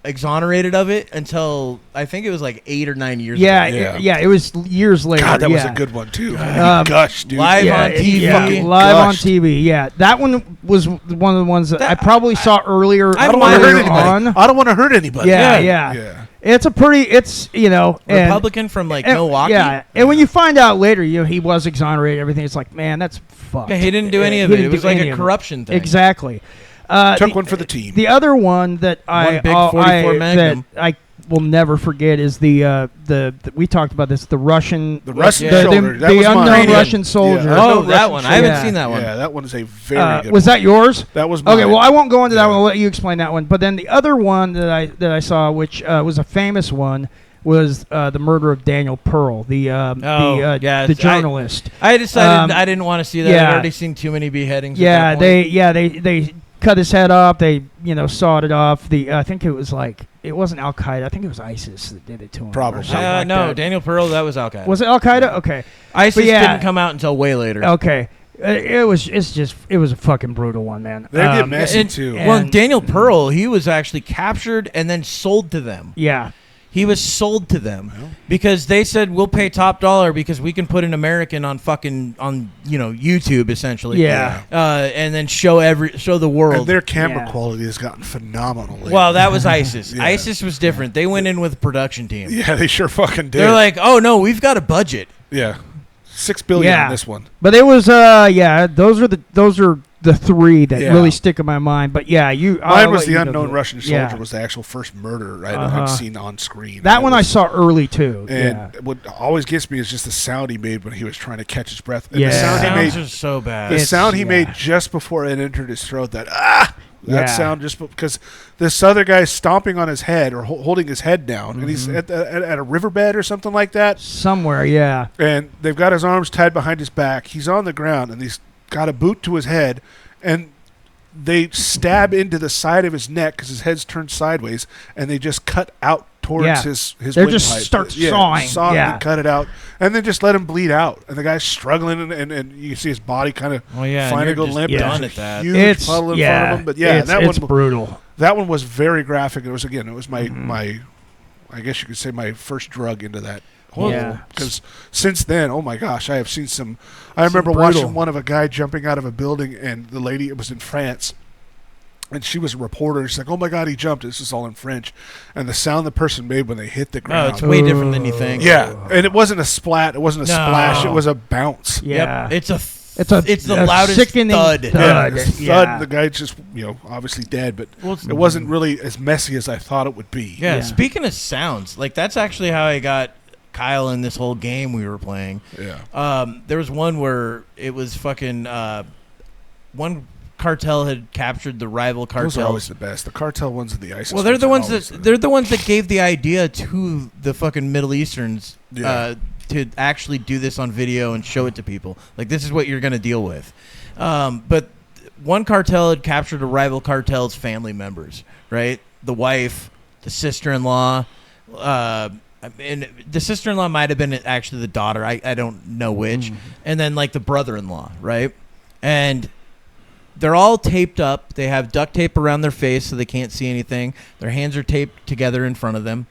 Speaker 1: exonerated of it until I think it was like 8 or 9 years
Speaker 3: Yeah,
Speaker 1: ago.
Speaker 3: yeah, it was years later.
Speaker 2: God, that was
Speaker 3: yeah.
Speaker 2: a good one too.
Speaker 3: Gosh,
Speaker 2: dude.
Speaker 1: Live
Speaker 3: Yeah,
Speaker 1: on TV.
Speaker 3: yeah,
Speaker 2: Fucking
Speaker 3: live
Speaker 2: gushed.
Speaker 3: on TV. Yeah, that one was one of the ones that I
Speaker 1: That-
Speaker 3: probably saw earlier.
Speaker 1: I
Speaker 2: I don't want to hurt
Speaker 3: earlier
Speaker 2: anybody.
Speaker 3: on.
Speaker 2: I don't want to hurt anybody.
Speaker 3: Yeah,
Speaker 1: Yeah.
Speaker 3: yeah, It's a pretty. It's and-
Speaker 1: Republican from like
Speaker 3: and-
Speaker 1: Milwaukee.
Speaker 3: Yeah, and when you find out later, he was exonerated. Everything. It's like, man, that's fucked.
Speaker 1: Yeah, he didn't do any of
Speaker 3: He
Speaker 1: it. It
Speaker 3: didn't
Speaker 1: was
Speaker 3: do
Speaker 1: like
Speaker 3: any
Speaker 1: a
Speaker 3: of it.
Speaker 1: corruption thing.
Speaker 3: Exactly.
Speaker 2: Took one for the team.
Speaker 3: The other one that
Speaker 1: One big 44 Magnum.
Speaker 3: that I will never forget is the we talked about this, the Russian
Speaker 2: The Russian
Speaker 1: Yeah.
Speaker 2: shoulder.
Speaker 3: the
Speaker 2: that was
Speaker 3: unknown
Speaker 2: mine.
Speaker 3: Russian soldier.
Speaker 2: Yeah.
Speaker 1: Oh,
Speaker 2: No
Speaker 1: that
Speaker 2: Russian
Speaker 1: one. I
Speaker 2: shoulder.
Speaker 1: haven't seen that one.
Speaker 2: Yeah, that one is a very good
Speaker 3: Was
Speaker 2: one.
Speaker 3: that yours?
Speaker 2: That was mine.
Speaker 3: Okay, well, I won't go into that
Speaker 2: Yeah.
Speaker 3: one. I'll let you explain that one. But then the other one that I saw, which was a famous one, was the murder of Daniel Pearl,
Speaker 1: yeah,
Speaker 3: the journalist.
Speaker 1: I decided I didn't want to see that.
Speaker 3: yeah.
Speaker 1: I'd already seen too many beheadings.
Speaker 3: Yeah,
Speaker 1: at that point.
Speaker 3: they cut his head off. They sawed it off. I think it was like it wasn't Al Qaeda. I think it was ISIS that did it to him. or
Speaker 2: Probably.
Speaker 3: something like
Speaker 1: no,
Speaker 3: that.
Speaker 1: Daniel Pearl. That was Al Qaeda.
Speaker 3: Was it Al Qaeda? Okay.
Speaker 1: ISIS
Speaker 3: But yeah.
Speaker 1: didn't come out until way later.
Speaker 3: Okay. It was a fucking brutal one, man.
Speaker 2: They get messy
Speaker 1: And-
Speaker 2: too.
Speaker 1: Well,
Speaker 3: And-
Speaker 1: Daniel Pearl, he was actually captured and then sold to them.
Speaker 3: Yeah.
Speaker 1: He was sold to them because they said we'll pay top dollar because we can put an American on YouTube essentially.
Speaker 3: Yeah.
Speaker 1: And then show the world.
Speaker 2: And their camera
Speaker 3: Yeah.
Speaker 2: quality has gotten phenomenal lately.
Speaker 1: Well, that was ISIS.
Speaker 2: Yeah.
Speaker 1: ISIS was different. They went in with a production team.
Speaker 2: Yeah, they sure fucking did.
Speaker 1: They're like, oh no, we've got a budget.
Speaker 2: yeah, $6 billion
Speaker 3: Yeah.
Speaker 2: on this one.
Speaker 3: But it was those are the three that
Speaker 2: Yeah.
Speaker 3: really stick in my mind. But yeah,
Speaker 2: Mine
Speaker 3: I'll
Speaker 2: was
Speaker 3: let
Speaker 2: the
Speaker 3: you go
Speaker 2: unknown
Speaker 3: through it.
Speaker 2: Russian soldier
Speaker 3: Yeah.
Speaker 2: was the actual first murder
Speaker 3: Uh-huh.
Speaker 2: I've seen on screen.
Speaker 3: That one I
Speaker 2: was-
Speaker 3: saw early too.
Speaker 2: And
Speaker 3: yeah.
Speaker 2: what always gets me is just the sound he made when he was trying to catch his breath. And
Speaker 3: Yeah.
Speaker 2: the sound he
Speaker 1: Sounds
Speaker 2: made,
Speaker 1: are so bad.
Speaker 2: the
Speaker 3: It's-
Speaker 2: sound he
Speaker 3: yeah.
Speaker 2: made just before it entered his throat. That
Speaker 3: Yeah.
Speaker 2: sound just because this other guy's stomping on his head or holding his head down, and he's
Speaker 3: Mm-hmm.
Speaker 2: at a riverbed or something like that.
Speaker 3: Somewhere, yeah.
Speaker 2: And they've got his arms tied behind his back. He's on the ground, and he's got a boot to his head, and they stab into the side of his neck because his head's turned sideways, and they just cut out towards
Speaker 3: Yeah.
Speaker 2: his
Speaker 3: They just
Speaker 2: windpipe.
Speaker 3: start sawing,
Speaker 2: saw it
Speaker 3: yeah.
Speaker 2: and cut it out, and then just let him bleed out. And the guy's struggling, and you can see his body kind of
Speaker 1: Well, yeah, and
Speaker 2: finally
Speaker 1: you're
Speaker 2: go
Speaker 1: just
Speaker 2: limp.
Speaker 3: done
Speaker 2: and
Speaker 1: at
Speaker 2: there's a
Speaker 1: that.
Speaker 2: huge
Speaker 3: It's
Speaker 2: puddle in
Speaker 3: yeah.
Speaker 2: front of him. But yeah,
Speaker 3: it's,
Speaker 2: that
Speaker 3: it's
Speaker 2: one
Speaker 3: brutal.
Speaker 2: that one was very graphic. It was my
Speaker 3: Mm-hmm.
Speaker 2: my I guess you could say my first drug into that.
Speaker 3: Yeah.
Speaker 2: Because since then, oh my gosh, I have seen some. I remember
Speaker 1: brutal.
Speaker 2: watching one of a guy jumping out of a building, and the lady, it was in France, and she was a reporter. She's like, "Oh my God, he jumped!" This is all in French, and the sound the person made when they hit the
Speaker 1: No,
Speaker 2: ground.
Speaker 1: it's way different than you think.
Speaker 2: yeah, and it wasn't a splat. It wasn't a
Speaker 1: No.
Speaker 2: splash. It was a bounce.
Speaker 3: Yeah.
Speaker 1: Yep. It's
Speaker 3: It's
Speaker 1: the
Speaker 3: a
Speaker 1: loudest
Speaker 3: sickening
Speaker 1: thud.
Speaker 3: thud.
Speaker 2: It's thud.
Speaker 3: Yeah.
Speaker 2: The guy just, obviously dead, but
Speaker 1: Well, it's-
Speaker 2: it wasn't really as messy as I thought it would be.
Speaker 1: Yeah,
Speaker 3: Yeah.
Speaker 1: speaking of sounds, like that's actually how I got Kyle in this whole game we were playing.
Speaker 2: Yeah.
Speaker 1: There was one where it was fucking one cartel had captured the rival cartels.
Speaker 2: Those are always the best. The cartel ones and the ISIS.
Speaker 1: Well, they're the ones
Speaker 2: always
Speaker 1: that they're the ones that gave the idea to the fucking Middle Easterns to actually do this on video and show it to people. Like, this is what you're going to deal with. But one cartel had captured a rival cartel's family members, right? The wife, the sister-in-law, and the sister-in-law might have been actually the daughter. I don't know which. And then, like, the brother-in-law, right? And they're all taped up. They have duct tape around their face so they can't see anything. Their hands are taped together in front of them.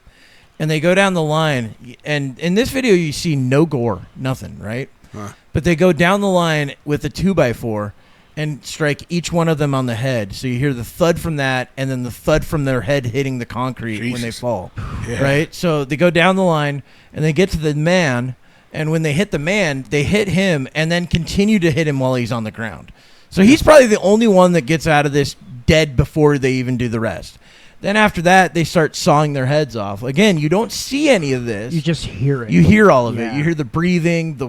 Speaker 1: And they go down the line. And in this video, you see no gore, nothing, right?
Speaker 2: Huh.
Speaker 1: But they go down the line with a 2x4 and strike each one of them on the head. So you hear the thud from that and then the thud from their head hitting the concrete when they fall, right? So they go down the line and they get to the man. And when they hit the man, they hit him and then continue to hit him while he's on the ground. So he's probably the only one that gets out of this dead before they even do the rest. Then after that, they start sawing their heads off. Again, you don't see any of this.
Speaker 3: You just hear it.
Speaker 1: You hear all of it. You hear the breathing, the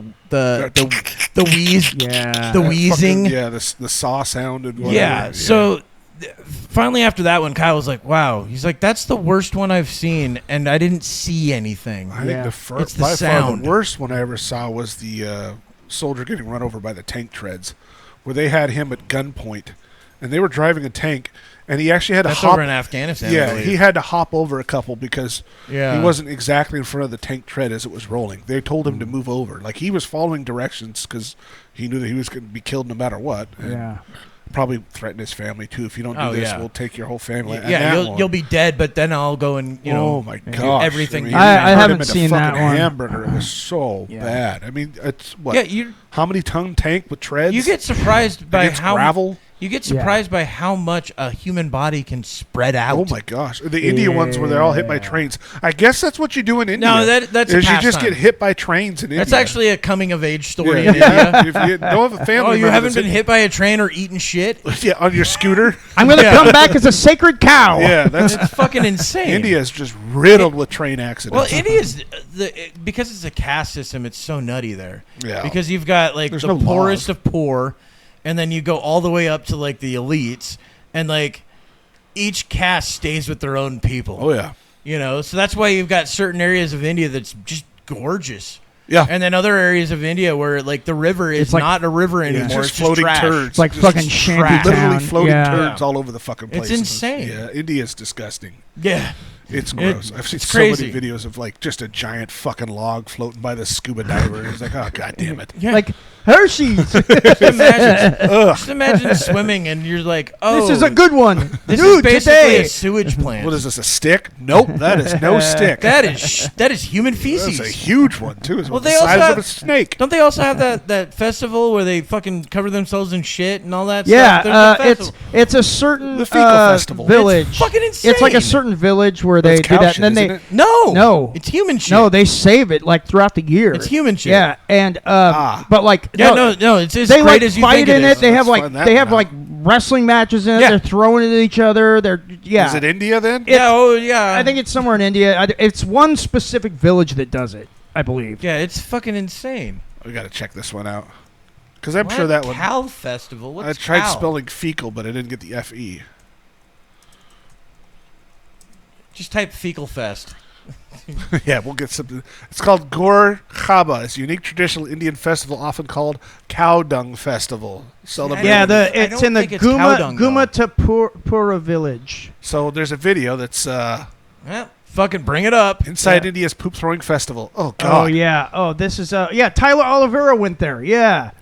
Speaker 1: wheeze, the wheezing.
Speaker 2: Fucking, the saw sound and whatever.
Speaker 1: Yeah. So finally, after that one, Kyle was like, "Wow." He's like, "That's the worst one I've seen, and I didn't see anything."
Speaker 2: I think the first,
Speaker 1: it's the
Speaker 2: by
Speaker 1: sound.
Speaker 2: far, the worst one I ever saw was the soldier getting run over by the tank treads, where they had him at gunpoint, and they were driving a tank. And he actually had to hop
Speaker 1: over in Afghanistan.
Speaker 2: Yeah, he had to hop over a couple because he wasn't exactly in front of the tank tread as it was rolling. They told him to move over. Like, he was following directions because he knew that he was going to be killed no matter what. And probably threatened his family too. If you don't do this, we'll take your whole family.
Speaker 1: Yeah, you'll be dead, but then I'll go and
Speaker 2: oh my gosh,
Speaker 1: everything.
Speaker 3: I haven't seen that one.
Speaker 2: Hamburger, it was so bad. I mean, it's what?
Speaker 1: Yeah,
Speaker 2: how many ton tank with treads?
Speaker 1: You get surprised by how
Speaker 2: gravel.
Speaker 1: You get surprised by how much a human body can spread out.
Speaker 2: Oh my gosh! The India ones where they're all hit by trains. I guess that's what you do in India.
Speaker 1: No, that's
Speaker 2: you just get hit by trains in India.
Speaker 1: That's actually a coming of age story in India.
Speaker 2: If you don't have a family,
Speaker 1: you haven't been hit by a train or eaten shit?
Speaker 2: Yeah, on your scooter.
Speaker 3: I'm gonna come back as a sacred cow.
Speaker 2: Yeah, that's
Speaker 1: it's fucking insane.
Speaker 2: India is just riddled with train accidents.
Speaker 1: Well, India's because it's a caste system. It's so nutty there.
Speaker 2: Yeah,
Speaker 1: because you've got like the poorest of poor. And then you go all the way up to, like, the elites. And, like, each caste stays with their own people.
Speaker 2: Oh, yeah.
Speaker 1: You know? So that's why you've got certain areas of India that's just gorgeous.
Speaker 2: Yeah.
Speaker 1: And then other areas of India where, like, the river is like, not a river anymore.
Speaker 2: It's just floating turds.
Speaker 3: It's like fucking shanty
Speaker 2: literally floating turds all over the fucking place.
Speaker 1: It's insane.
Speaker 2: Yeah, India's disgusting.
Speaker 1: Yeah.
Speaker 2: It's gross. I've seen so
Speaker 1: crazy.
Speaker 2: many videos of, like, just a giant fucking log floating by the scuba diver. It's like, oh, God damn it.
Speaker 1: Yeah.
Speaker 3: Like Hershey's.
Speaker 1: Just imagine swimming and you're like, oh.
Speaker 3: This is a good one.
Speaker 1: This
Speaker 3: Dude,
Speaker 1: is basically
Speaker 3: today.
Speaker 1: a sewage plant.
Speaker 2: What is this, a stick? Nope, that is no stick.
Speaker 1: That is human feces.
Speaker 2: That's a huge one, too. It's
Speaker 1: well,
Speaker 2: the
Speaker 1: they
Speaker 2: size
Speaker 1: also have,
Speaker 2: of a snake.
Speaker 1: Don't they also have that festival where they fucking cover themselves in shit and all that
Speaker 3: stuff?
Speaker 1: Yeah,
Speaker 3: it's a certain
Speaker 2: the fecal festival.
Speaker 3: Village.
Speaker 1: It's fucking insane.
Speaker 3: It's like a certain village where they do that. And then
Speaker 1: No, it's human shit.
Speaker 3: No, they save it like throughout the year.
Speaker 1: It's human shit.
Speaker 3: Yeah, and but like
Speaker 1: no, it's as
Speaker 3: they
Speaker 1: great
Speaker 3: like
Speaker 1: as you
Speaker 3: fight
Speaker 1: think
Speaker 3: in
Speaker 1: it
Speaker 3: it.
Speaker 1: is.
Speaker 3: They have like wrestling matches in it. They're throwing it at each other. They're
Speaker 2: Is it India then?
Speaker 1: Yeah,
Speaker 3: I think it's somewhere in India. It's one specific village that does it, I believe.
Speaker 1: Yeah, it's fucking insane.
Speaker 2: We got to check this one out because I'm sure that one.
Speaker 1: Cow festival. What's
Speaker 2: I tried
Speaker 1: cow?
Speaker 2: spelling fecal, but I didn't get the FE.
Speaker 1: Just type fecal fest.
Speaker 2: Yeah, we'll get something. It's called Gor Khaba. It's a unique traditional Indian festival, often called Cow Dung Festival.
Speaker 3: It's in the Gumatapura village.
Speaker 2: So there's a video that's
Speaker 1: fucking bring it up.
Speaker 2: Inside India's poop throwing festival. Oh God.
Speaker 3: Oh yeah. Oh, this is Tyler Oliveira went there. Yeah.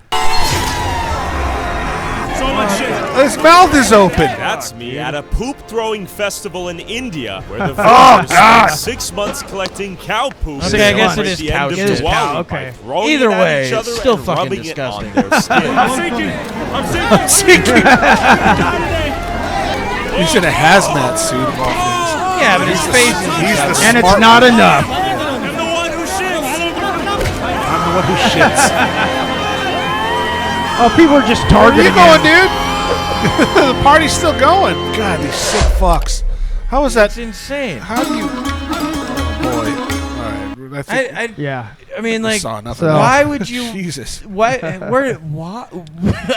Speaker 9: So much shit.
Speaker 2: His mouth is open.
Speaker 9: That's me at a poop-throwing festival in India, where the villagers spend 6 months collecting cow poop.
Speaker 1: Okay, I guess it is cow shit.
Speaker 3: Okay.
Speaker 1: Either way, it's still fucking disgusting.
Speaker 9: I'm sinking.
Speaker 2: He's in a hazmat suit of all things.
Speaker 1: Yeah, but his face is
Speaker 3: and it's not enough.
Speaker 9: I'm the one who shits.
Speaker 2: I'm the one who shits.
Speaker 3: Oh, people are just targeting
Speaker 2: Where are you going, dude? The party's still going. God, these sick fucks. How is that?
Speaker 1: It's insane.
Speaker 2: How do you... Oh, boy. All right.
Speaker 1: I I mean, like,
Speaker 2: saw nothing.
Speaker 1: why would you?
Speaker 2: Jesus.
Speaker 1: Why? Why?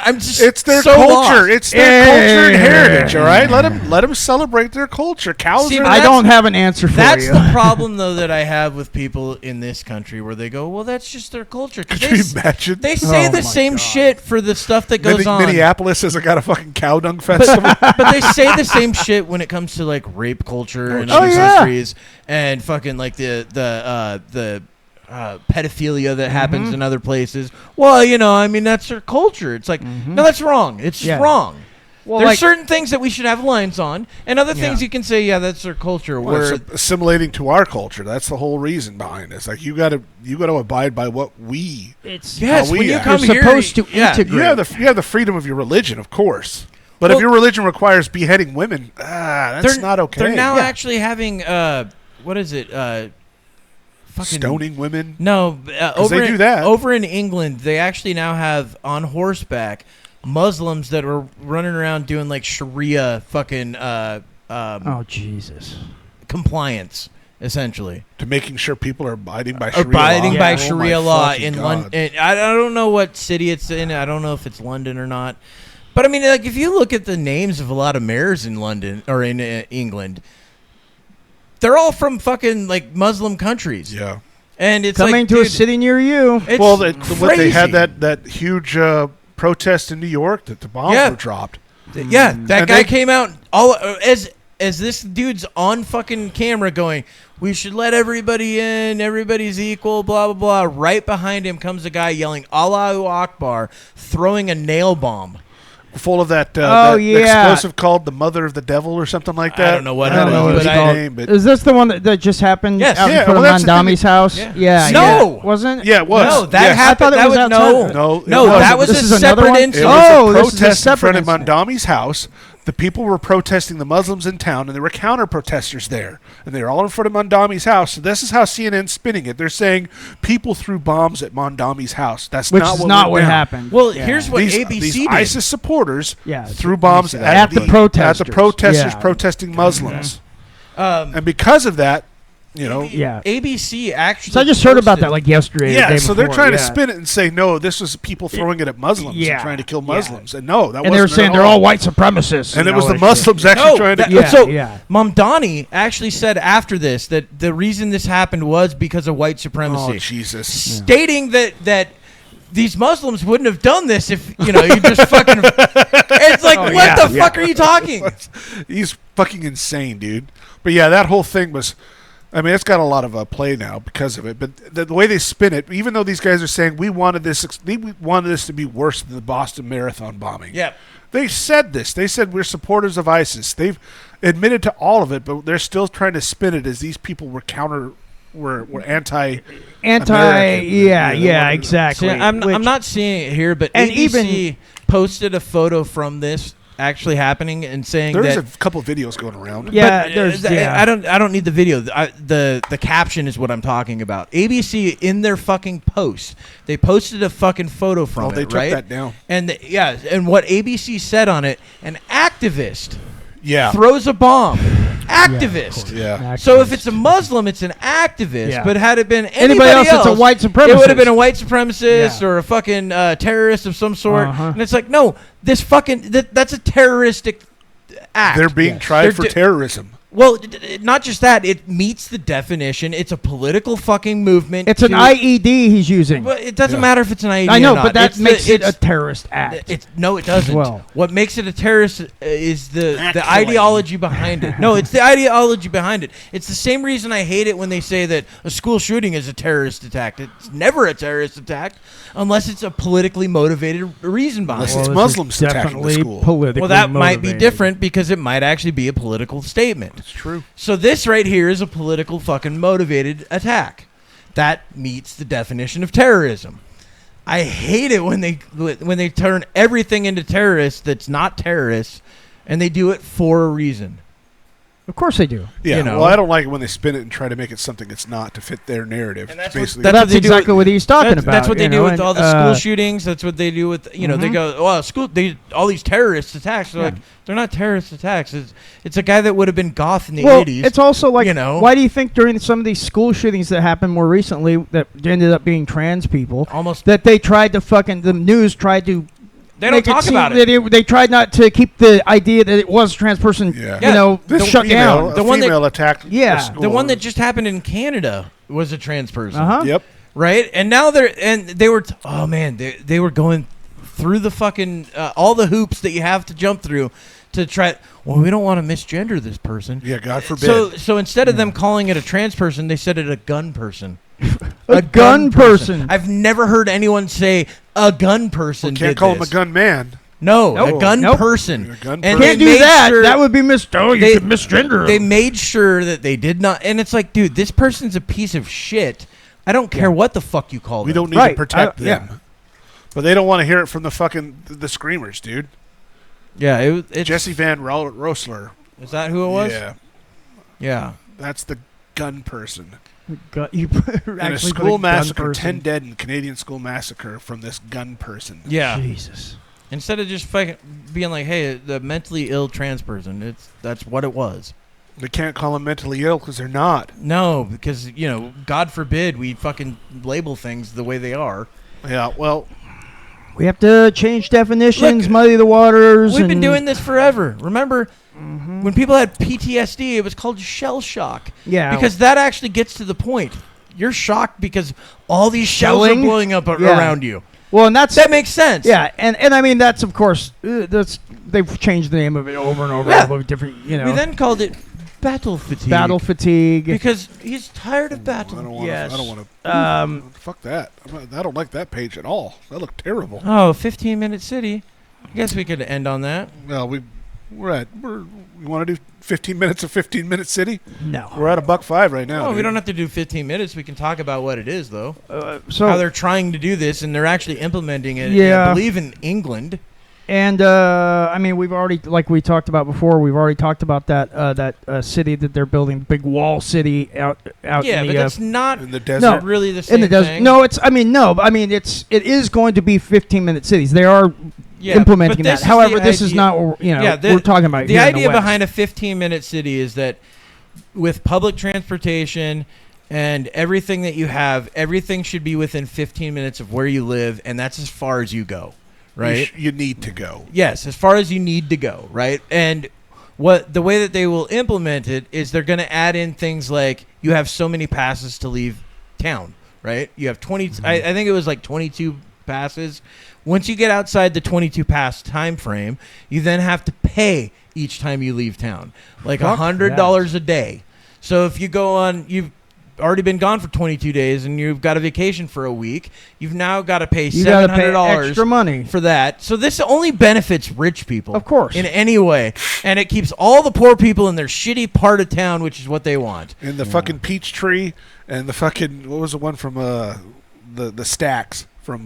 Speaker 1: I'm just.
Speaker 2: It's their
Speaker 1: so
Speaker 2: culture.
Speaker 1: lost.
Speaker 2: It's their culture and heritage. All right, let them celebrate their culture. Cows.
Speaker 1: See,
Speaker 2: are
Speaker 3: I don't have an answer for
Speaker 1: That's
Speaker 3: you.
Speaker 1: the problem, though, that I have with people in this country, where they go, "Well, that's just their culture."
Speaker 2: Could you imagine?
Speaker 1: They say
Speaker 3: Oh
Speaker 1: the
Speaker 3: my
Speaker 1: same
Speaker 3: God.
Speaker 1: shit for the stuff that goes on.
Speaker 2: Minneapolis hasn't got a fucking cow dung festival.
Speaker 1: But they say the same shit when it comes to like rape culture in
Speaker 3: Oh,
Speaker 1: other
Speaker 3: yeah.
Speaker 1: countries and fucking like the pedophilia that happens in other places. Well, you know, I mean, that's their culture. It's like, no, that's wrong. It's just wrong.
Speaker 3: Well,
Speaker 1: There's
Speaker 3: like-
Speaker 1: certain things that we should have lines on, and other things you can say, yeah, that's their culture.
Speaker 2: Well,
Speaker 1: where
Speaker 2: it's assimilating to our culture. That's the whole reason behind it. It's like you got to abide by what we.
Speaker 3: It's
Speaker 1: yes,
Speaker 2: how we
Speaker 1: when you
Speaker 2: act.
Speaker 1: come
Speaker 3: You're
Speaker 1: here,
Speaker 3: supposed to
Speaker 1: yeah,
Speaker 3: integrate.
Speaker 2: You have the freedom of your religion, of course. But
Speaker 1: Well,
Speaker 2: if your religion requires beheading women, that's not okay.
Speaker 1: They're now actually having what is it? Fucking
Speaker 2: stoning women.
Speaker 1: No, over
Speaker 2: they do that.
Speaker 1: over in England, they actually now have on horseback Muslims that are running around doing like Sharia fucking
Speaker 3: Oh Jesus!
Speaker 1: compliance, essentially
Speaker 2: To making sure people are abiding by Sharia
Speaker 1: abiding
Speaker 2: law.
Speaker 1: by
Speaker 2: Oh,
Speaker 1: Sharia
Speaker 2: my
Speaker 1: law
Speaker 2: fucking
Speaker 1: in
Speaker 2: God.
Speaker 1: London. I don't know what city it's in. I don't know if it's London or not. But I mean, like, if you look at the names of a lot of mayors in London or in England, they're all from fucking like Muslim countries.
Speaker 2: Yeah.
Speaker 1: And it's
Speaker 3: Coming
Speaker 1: like,
Speaker 3: to a
Speaker 1: dude,
Speaker 3: city near you.
Speaker 1: it's
Speaker 2: Well, what they had
Speaker 1: crazy.
Speaker 2: that huge protest in New York that the bombs were dropped.
Speaker 1: Yeah, that
Speaker 2: And
Speaker 1: guy
Speaker 2: they-
Speaker 1: came out all as this dude's on fucking camera going, we should let everybody in, everybody's equal, blah, blah, blah. Right behind him comes a guy yelling, Allahu Akbar, throwing a nail bomb.
Speaker 2: Full of that,
Speaker 3: Oh,
Speaker 2: that
Speaker 3: yeah.
Speaker 2: explosive called the Mother of the Devil or something like that.
Speaker 1: I don't know what
Speaker 3: I don't know what
Speaker 2: his
Speaker 3: it's called.
Speaker 2: name, but
Speaker 3: Is this the one that just happened
Speaker 1: Yes.
Speaker 3: out
Speaker 2: Yeah,
Speaker 3: in front
Speaker 2: well,
Speaker 3: of
Speaker 2: that's the thing.
Speaker 3: Mandami's house?
Speaker 1: Yeah.
Speaker 3: Yeah.
Speaker 1: No.
Speaker 3: yeah. Wasn't it?
Speaker 2: yeah, it was.
Speaker 1: No, that
Speaker 2: Yes.
Speaker 1: happened.
Speaker 3: I thought it
Speaker 1: That
Speaker 3: was
Speaker 1: was
Speaker 3: outside.
Speaker 1: no,
Speaker 2: No, it
Speaker 1: that
Speaker 2: wasn't.
Speaker 1: was
Speaker 3: This
Speaker 1: a
Speaker 3: is another
Speaker 1: separate
Speaker 3: one?
Speaker 2: It
Speaker 1: incident.
Speaker 2: was
Speaker 3: Oh,
Speaker 2: a
Speaker 3: this is a
Speaker 2: protest in
Speaker 3: separate
Speaker 2: front of
Speaker 3: incident.
Speaker 2: Mandami's house. The people were protesting, the Muslims in town, and there were counter protesters there. And they were all in front of Mandami's house. So this is how CNN's spinning it. They're saying people threw bombs at Mandami's house. That's
Speaker 3: Which
Speaker 2: not
Speaker 3: is
Speaker 2: what
Speaker 3: not
Speaker 2: went
Speaker 3: what
Speaker 2: down.
Speaker 3: happened.
Speaker 1: Well,
Speaker 3: Yeah.
Speaker 1: here's what
Speaker 2: These
Speaker 1: ABC did.
Speaker 2: ISIS supporters
Speaker 3: Yeah,
Speaker 2: threw bombs
Speaker 3: at the protesters.
Speaker 2: At the protesters
Speaker 3: Yeah.
Speaker 2: protesting Muslims.
Speaker 1: Um,
Speaker 2: And because of that, you know,
Speaker 3: Yeah.
Speaker 1: ABC actually.
Speaker 3: So I just heard about
Speaker 1: posted-
Speaker 3: that like yesterday. or the
Speaker 2: yeah,
Speaker 3: day
Speaker 2: so they're
Speaker 3: before,
Speaker 2: trying to
Speaker 3: yeah.
Speaker 2: spin it and say, no, this was people throwing it at Muslims
Speaker 3: Yeah.
Speaker 2: and trying to kill
Speaker 3: Yeah.
Speaker 2: Muslims. And no, that
Speaker 3: And they were
Speaker 2: wasn't
Speaker 3: saying
Speaker 2: at
Speaker 3: they're all white supremacists.
Speaker 2: And it
Speaker 3: all
Speaker 2: was the
Speaker 3: that shit.
Speaker 2: Muslims actually trying to
Speaker 3: Yeah,
Speaker 1: so
Speaker 3: yeah.
Speaker 1: Mamdani actually said after this that the reason this happened was because of white supremacy.
Speaker 2: Oh, Jesus.
Speaker 1: Stating that these Muslims wouldn't have done this if, you know, you just fucking. It's like, what
Speaker 3: yeah,
Speaker 1: the fuck are you talking?
Speaker 2: He's fucking insane, dude. But yeah, that whole thing was. I mean, it's got a lot of play now because of it. But the way they spin it, even though these guys are saying we wanted this to be worse than the Boston Marathon bombing.
Speaker 1: Yeah.
Speaker 2: They said this. They said we're supporters of ISIS. They've admitted to all of it, but they're still trying to spin it as these people were anti.
Speaker 3: Yeah, exactly.
Speaker 1: See, I'm
Speaker 3: Which-
Speaker 1: not seeing it here, but
Speaker 3: And
Speaker 1: ABC posted a photo from this actually happening and saying
Speaker 2: There's
Speaker 1: that.
Speaker 2: a couple of videos going around.
Speaker 3: Yeah,
Speaker 1: But,
Speaker 3: there's.
Speaker 1: I don't need the video. The caption is what I'm talking about. ABC in their fucking post, they posted a fucking photo from it.
Speaker 2: They took
Speaker 1: right?
Speaker 2: that down.
Speaker 1: And and what ABC said on it, an activist
Speaker 2: Yeah.
Speaker 1: throws a bomb. Activist.
Speaker 2: Yeah.
Speaker 1: So if it's a Muslim, it's an activist.
Speaker 3: Yeah.
Speaker 1: But had it been anybody
Speaker 3: else, it's a white
Speaker 1: it would have
Speaker 3: supremacist.
Speaker 1: been a white supremacist
Speaker 3: Yeah.
Speaker 1: or a fucking terrorist of some sort.
Speaker 3: Uh-huh.
Speaker 1: And it's like, no, this fucking that's a terroristic act.
Speaker 2: They're being tried
Speaker 1: They're
Speaker 2: for
Speaker 1: do-
Speaker 2: terrorism.
Speaker 1: Well, not just that. It meets the definition. It's a political fucking movement.
Speaker 3: It's an IED he's using.
Speaker 1: But it doesn't matter if it's an IED.
Speaker 3: I know,
Speaker 1: or not.
Speaker 3: but that
Speaker 1: It's
Speaker 3: makes it a
Speaker 1: it's-
Speaker 3: terrorist act.
Speaker 1: no, it doesn't.
Speaker 3: well.
Speaker 1: What makes it a terrorist is the
Speaker 2: Actually.
Speaker 1: ideology behind it. No, it's the ideology behind it. It's the same reason I hate it when they say that a school shooting is a terrorist attack. It's never a terrorist attack unless it's a politically motivated reason behind
Speaker 2: Unless
Speaker 1: it.
Speaker 2: it's
Speaker 3: this is
Speaker 2: Muslims attacking the
Speaker 3: definitely
Speaker 2: school.
Speaker 3: politically
Speaker 1: Well, that might be
Speaker 3: motivated.
Speaker 1: different because it might actually be a political statement.
Speaker 2: It's true.
Speaker 1: So this right here is a political fucking motivated attack. That meets the definition of terrorism. I hate it when they turn everything into terrorists that's not terrorists, and they do it for a reason.
Speaker 3: Of course they do.
Speaker 2: Yeah,
Speaker 1: you know?
Speaker 2: well, I don't like it when they spin it and try to make it something it's not to fit their narrative.
Speaker 1: And that's
Speaker 2: basically,
Speaker 1: what
Speaker 3: That's exactly what he's talking about.
Speaker 1: That's what they do with all the school
Speaker 3: shootings.
Speaker 1: shootings. That's what they do with, they go, well, all these terrorist attacks. They're like, they're not terrorist attacks. It's a guy that would have been goth in the 80s.
Speaker 3: It's also like,
Speaker 1: you know,
Speaker 3: why do you think during some of these school shootings that happened more recently that ended up being trans people, that they tried to the news tried to
Speaker 1: they don't talk about it.
Speaker 3: They tried not to keep the idea that it was a trans person, shut down.
Speaker 2: The one that attacked the school.
Speaker 1: The one that just happened in Canada was a trans person.
Speaker 2: Yep.
Speaker 1: Right? And now they were going through the fucking all the hoops that you have to jump through to try. Well, we don't want to misgender this person.
Speaker 2: Yeah, God forbid.
Speaker 1: So instead of them calling it a trans person, they said it a gun person.
Speaker 3: a gun person.
Speaker 1: I've never heard anyone say a gun person.
Speaker 2: Can't call him a gun man.
Speaker 1: No, a gun person.
Speaker 2: And
Speaker 3: can't do that. That would be you could misgender.
Speaker 1: They made sure that they did not. And it's like, dude, this person's a piece of shit. I don't care what the fuck you call them.
Speaker 2: We don't need to protect them. Yeah. But they don't want to hear it from the screamers, dude.
Speaker 1: Yeah, it's
Speaker 2: Jesse Van Rossler.
Speaker 1: Is that who it was?
Speaker 2: Yeah.
Speaker 1: Yeah.
Speaker 2: That's the gun person.
Speaker 3: You
Speaker 2: in a school massacre, 10 dead in Canadian school massacre from this gun person.
Speaker 1: Yeah.
Speaker 3: Jesus.
Speaker 1: Instead of just fucking being like, hey, the mentally ill trans person, that's what it was.
Speaker 2: They can't call them mentally ill because they're not.
Speaker 1: No, because, God forbid we fucking label things the way they are.
Speaker 2: Yeah, well,
Speaker 3: we have to change definitions, muddy the waters.
Speaker 1: We've been doing this forever. Remember, when people had PTSD, it was called shell shock.
Speaker 3: Yeah.
Speaker 1: Because that actually gets to the point. You're shocked because all these shells are blowing up around you.
Speaker 3: Well, and that
Speaker 1: makes sense.
Speaker 3: Yeah, and I mean that's of course they've changed the name of it over and over. All different, We
Speaker 1: then called it battle fatigue.
Speaker 3: Battle fatigue.
Speaker 1: Because he's tired of battle.
Speaker 2: I don't want to. Fuck that. I don't like that page at all. That looked terrible.
Speaker 1: Oh, 15-minute city. I guess we could end on that.
Speaker 2: Well, we want to do 15 minutes of 15-minute city?
Speaker 3: No.
Speaker 2: We're at $1.05 right now.
Speaker 1: Oh, we don't have to do 15 minutes. We can talk about what it is, though.
Speaker 3: So
Speaker 1: how they're trying to do this, and they're actually implementing it.
Speaker 3: Yeah.
Speaker 1: I believe in England.
Speaker 3: And I mean, we've already, like we talked about before, we've already talked about that city that they're building, big wall city out.
Speaker 1: Yeah,
Speaker 3: in the,
Speaker 1: but that's not
Speaker 2: in the desert.
Speaker 1: Really the same
Speaker 3: in the desert.
Speaker 1: thing.
Speaker 3: No, it is going to be 15-minute cities. They are implementing that. However, this is not what we're talking about.
Speaker 1: The idea behind a 15-minute city is that with public transportation and everything that you have, everything should be within 15 minutes of where you live, and that's as far as you go. Right,
Speaker 2: you need to go.
Speaker 1: Yes, as far as you need to go. Right, and the way that they will implement it is they're going to add in things like you have so many passes to leave town. Right, you have 20. I think it was like 22 passes. Once you get outside the 22 pass time frame, you then have to pay each time you leave town, like $100 a day. So if you go on, you've already been gone for 22 days and you've got a vacation for a week, you've now got to pay $700
Speaker 3: extra money
Speaker 1: for that. So this only benefits rich people,
Speaker 3: of course,
Speaker 1: in any way, and it keeps all the poor people in their shitty part of town, which is what they want.
Speaker 2: And the fucking peach tree and the fucking, what was the one from the stacks from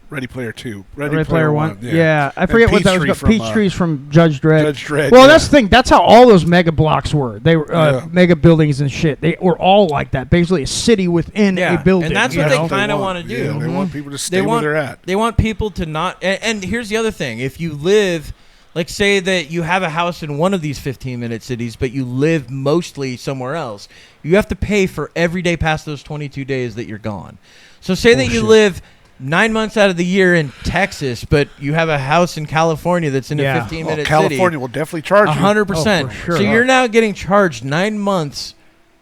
Speaker 2: Ready Player 2. Ready Player 1.
Speaker 3: Yeah, I forget what that was. Peach trees from Judge Dredd.
Speaker 2: Judge Dredd.
Speaker 3: Well, that's the thing. That's how all those mega blocks were. They were mega buildings and shit. They were all like that. Basically, a city within a building.
Speaker 1: And that's what they kind of want to do.
Speaker 2: Yeah, they want people to stay where they're at.
Speaker 1: They want people to not. And here's the other thing: if you live, like, say that you have a house in one of these 15-minute cities, but you live mostly somewhere else, you have to pay for every day past those 22 days that you're gone. So say that you live 9 months out of the year in Texas, but you have a house in California that's in a 15-minute city.
Speaker 2: California will definitely charge you.
Speaker 1: 100%.
Speaker 3: Sure.
Speaker 1: So you're now getting charged 9 months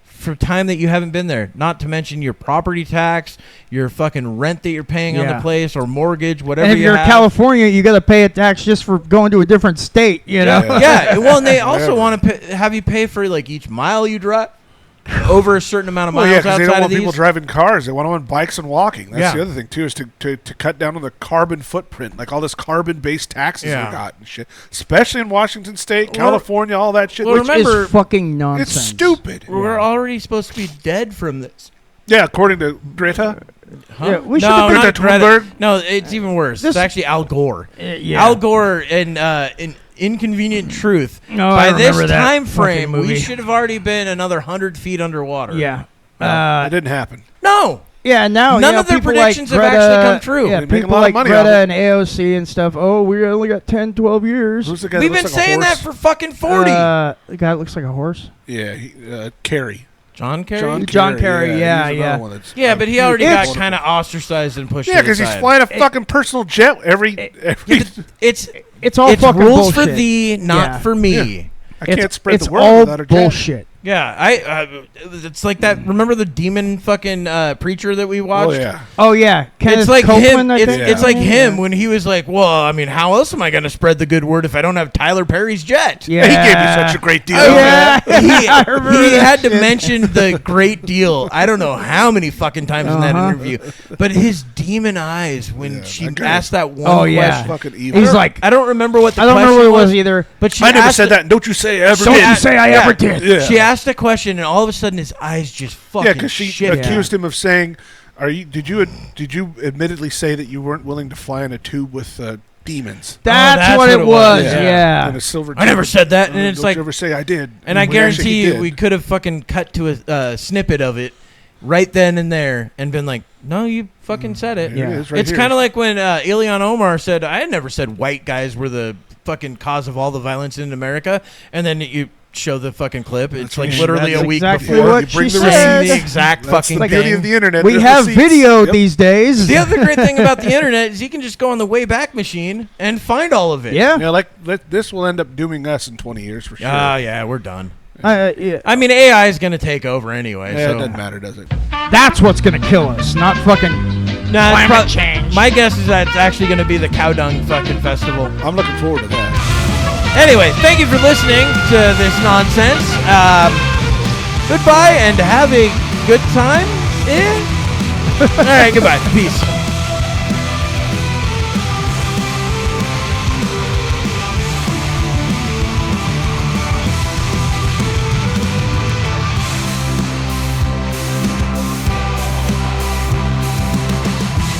Speaker 1: for time that you haven't been there. Not to mention your property tax, your fucking rent that you're paying on the place, or mortgage, whatever
Speaker 3: and if
Speaker 1: you
Speaker 3: you're
Speaker 1: have.
Speaker 3: in California, you got to pay a tax just for going to a different state, you know?
Speaker 1: Yeah. Well, and they also want to have you pay for like each mile you drive. Over a certain amount of miles outside
Speaker 2: they don't want
Speaker 1: of these.
Speaker 2: people driving cars. They want them on bikes and walking. That's the other thing, too, is to cut down on the carbon footprint, like all this carbon-based taxes we got and shit. Especially in Washington State, California, all that shit.
Speaker 1: Well,
Speaker 3: Which is fucking nonsense.
Speaker 2: It's stupid.
Speaker 1: We're already supposed to be dead from this.
Speaker 2: Yeah, according to Greta.
Speaker 1: Huh?
Speaker 3: Yeah, we should
Speaker 1: no,
Speaker 3: have
Speaker 1: not
Speaker 2: Greta Thunberg.
Speaker 1: No, it's even worse. It's actually Al Gore.
Speaker 3: Yeah.
Speaker 1: Al Gore and inconvenient truth.
Speaker 3: I
Speaker 1: By this
Speaker 3: remember that
Speaker 1: time
Speaker 3: fucking
Speaker 1: frame, we
Speaker 3: movie.
Speaker 1: should have already been another 100 feet underwater.
Speaker 3: Yeah.
Speaker 2: It didn't happen.
Speaker 1: No.
Speaker 3: Yeah, now
Speaker 1: None of their
Speaker 3: people
Speaker 1: predictions
Speaker 3: like
Speaker 1: have
Speaker 3: Greta,
Speaker 1: actually come true.
Speaker 3: Yeah,
Speaker 2: They make a
Speaker 3: people
Speaker 2: lot of
Speaker 3: like
Speaker 2: money
Speaker 3: Greta
Speaker 2: off it.
Speaker 3: and AOC and stuff. Oh, we only got 10, 12 years.
Speaker 2: Who's the guy
Speaker 1: We've
Speaker 2: that
Speaker 1: been
Speaker 2: looks like a
Speaker 1: saying that
Speaker 2: horse?
Speaker 1: for fucking 40.
Speaker 3: The guy that looks like a horse.
Speaker 2: Yeah, Carey.
Speaker 1: John Kerry?
Speaker 3: John Kerry, yeah,
Speaker 2: he's
Speaker 3: yeah.
Speaker 2: another one that's-
Speaker 1: Yeah, but he already got
Speaker 3: It's-
Speaker 1: kind of ostracized and pushed
Speaker 2: Yeah,
Speaker 1: to the
Speaker 2: because he's
Speaker 1: side.
Speaker 2: flying a fucking personal jet every.
Speaker 1: It's
Speaker 3: all
Speaker 1: it's
Speaker 3: fucking
Speaker 1: rules for
Speaker 3: bullshit.
Speaker 1: thee, not
Speaker 3: Yeah.
Speaker 1: for me.
Speaker 2: I can't spread
Speaker 3: it's
Speaker 2: the word
Speaker 3: all
Speaker 2: without a jet.
Speaker 3: bullshit.
Speaker 1: Yeah, it's like that. Remember the demon fucking preacher that we watched?
Speaker 2: Oh yeah.
Speaker 3: Oh yeah, Kenneth
Speaker 1: It's like
Speaker 3: Copeland,
Speaker 1: him.
Speaker 3: I
Speaker 1: It's,
Speaker 3: think?
Speaker 1: it's like
Speaker 3: Yeah.
Speaker 1: him when he was like, "Well, I mean, how else am I going to spread the good word if I don't have Tyler Perry's jet?"
Speaker 3: Yeah.
Speaker 2: He gave me such a great deal.
Speaker 1: Oh,
Speaker 3: yeah.
Speaker 1: he,
Speaker 3: I remember
Speaker 1: he
Speaker 3: that
Speaker 1: had to
Speaker 3: shit.
Speaker 1: mention the great deal. I don't know how many fucking times in that interview, but his demon eyes when
Speaker 2: Yeah,
Speaker 1: she
Speaker 2: that guy-
Speaker 1: asked that one
Speaker 3: Oh, yeah.
Speaker 1: question.
Speaker 2: Fucking evil.
Speaker 3: He's like,
Speaker 1: I don't remember what the
Speaker 3: I don't
Speaker 1: question
Speaker 3: remember what it
Speaker 1: was
Speaker 3: was either.
Speaker 1: but she
Speaker 2: I never
Speaker 1: asked
Speaker 2: said
Speaker 1: it-
Speaker 2: that. And don't you say I ever
Speaker 3: Don't
Speaker 2: did.
Speaker 3: you say I ever did.
Speaker 2: Yeah.
Speaker 1: She asked a question, and all of a sudden his eyes just fucking
Speaker 2: Yeah, because she
Speaker 1: shifted.
Speaker 2: accused him of saying, Did you admittedly say that you weren't willing to fly in a tube with demons?"
Speaker 3: That's what it was.
Speaker 1: Yeah.
Speaker 3: Yeah.
Speaker 2: And a silver.
Speaker 1: I never
Speaker 2: tube.
Speaker 1: said that, and it's
Speaker 2: Don't
Speaker 1: like,
Speaker 2: you ever say I did.
Speaker 1: and I
Speaker 2: Well, actually,
Speaker 1: guarantee
Speaker 2: he
Speaker 1: you,
Speaker 2: did.
Speaker 1: we could have fucking cut to a snippet of it right then and there, and been like, "No, you fucking said it."
Speaker 2: Here it
Speaker 3: Yeah.
Speaker 2: is right
Speaker 1: It's
Speaker 2: here.
Speaker 1: kind of like when Ilhan Omar said, "I had never said white guys were the fucking cause of all the violence in America," and then you show the fucking clip. It's
Speaker 2: That's
Speaker 1: like
Speaker 2: right.
Speaker 1: literally
Speaker 3: That's
Speaker 1: a week
Speaker 3: exactly
Speaker 1: before.
Speaker 3: what
Speaker 2: You bring
Speaker 3: she
Speaker 2: the
Speaker 3: said.
Speaker 1: the exact
Speaker 2: That's
Speaker 1: fucking
Speaker 2: the beauty
Speaker 1: thing.
Speaker 2: of the internet.
Speaker 3: We
Speaker 2: There's
Speaker 3: have
Speaker 2: receipts.
Speaker 3: video
Speaker 2: Yep.
Speaker 3: these days.
Speaker 1: The other great thing about the internet is you can just go on the Wayback Machine and find all of it.
Speaker 3: Yeah.
Speaker 2: Yeah, this will end up dooming us in 20 years for sure.
Speaker 1: Oh, yeah, we're done.
Speaker 3: Yeah.
Speaker 1: I mean, AI is going to take over anyway.
Speaker 2: Yeah,
Speaker 1: so
Speaker 2: it doesn't matter, does it?
Speaker 3: That's what's gonna kill us, not fucking
Speaker 1: Nah, it's
Speaker 3: climate change.
Speaker 1: My guess is that it's actually going to be the Cow Dung fucking festival.
Speaker 2: I'm looking forward to that.
Speaker 1: Anyway, thank you for listening to this nonsense. Goodbye and have a good time. All right, goodbye. Peace.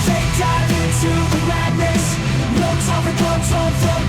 Speaker 10: They dive into the madness. No time for control from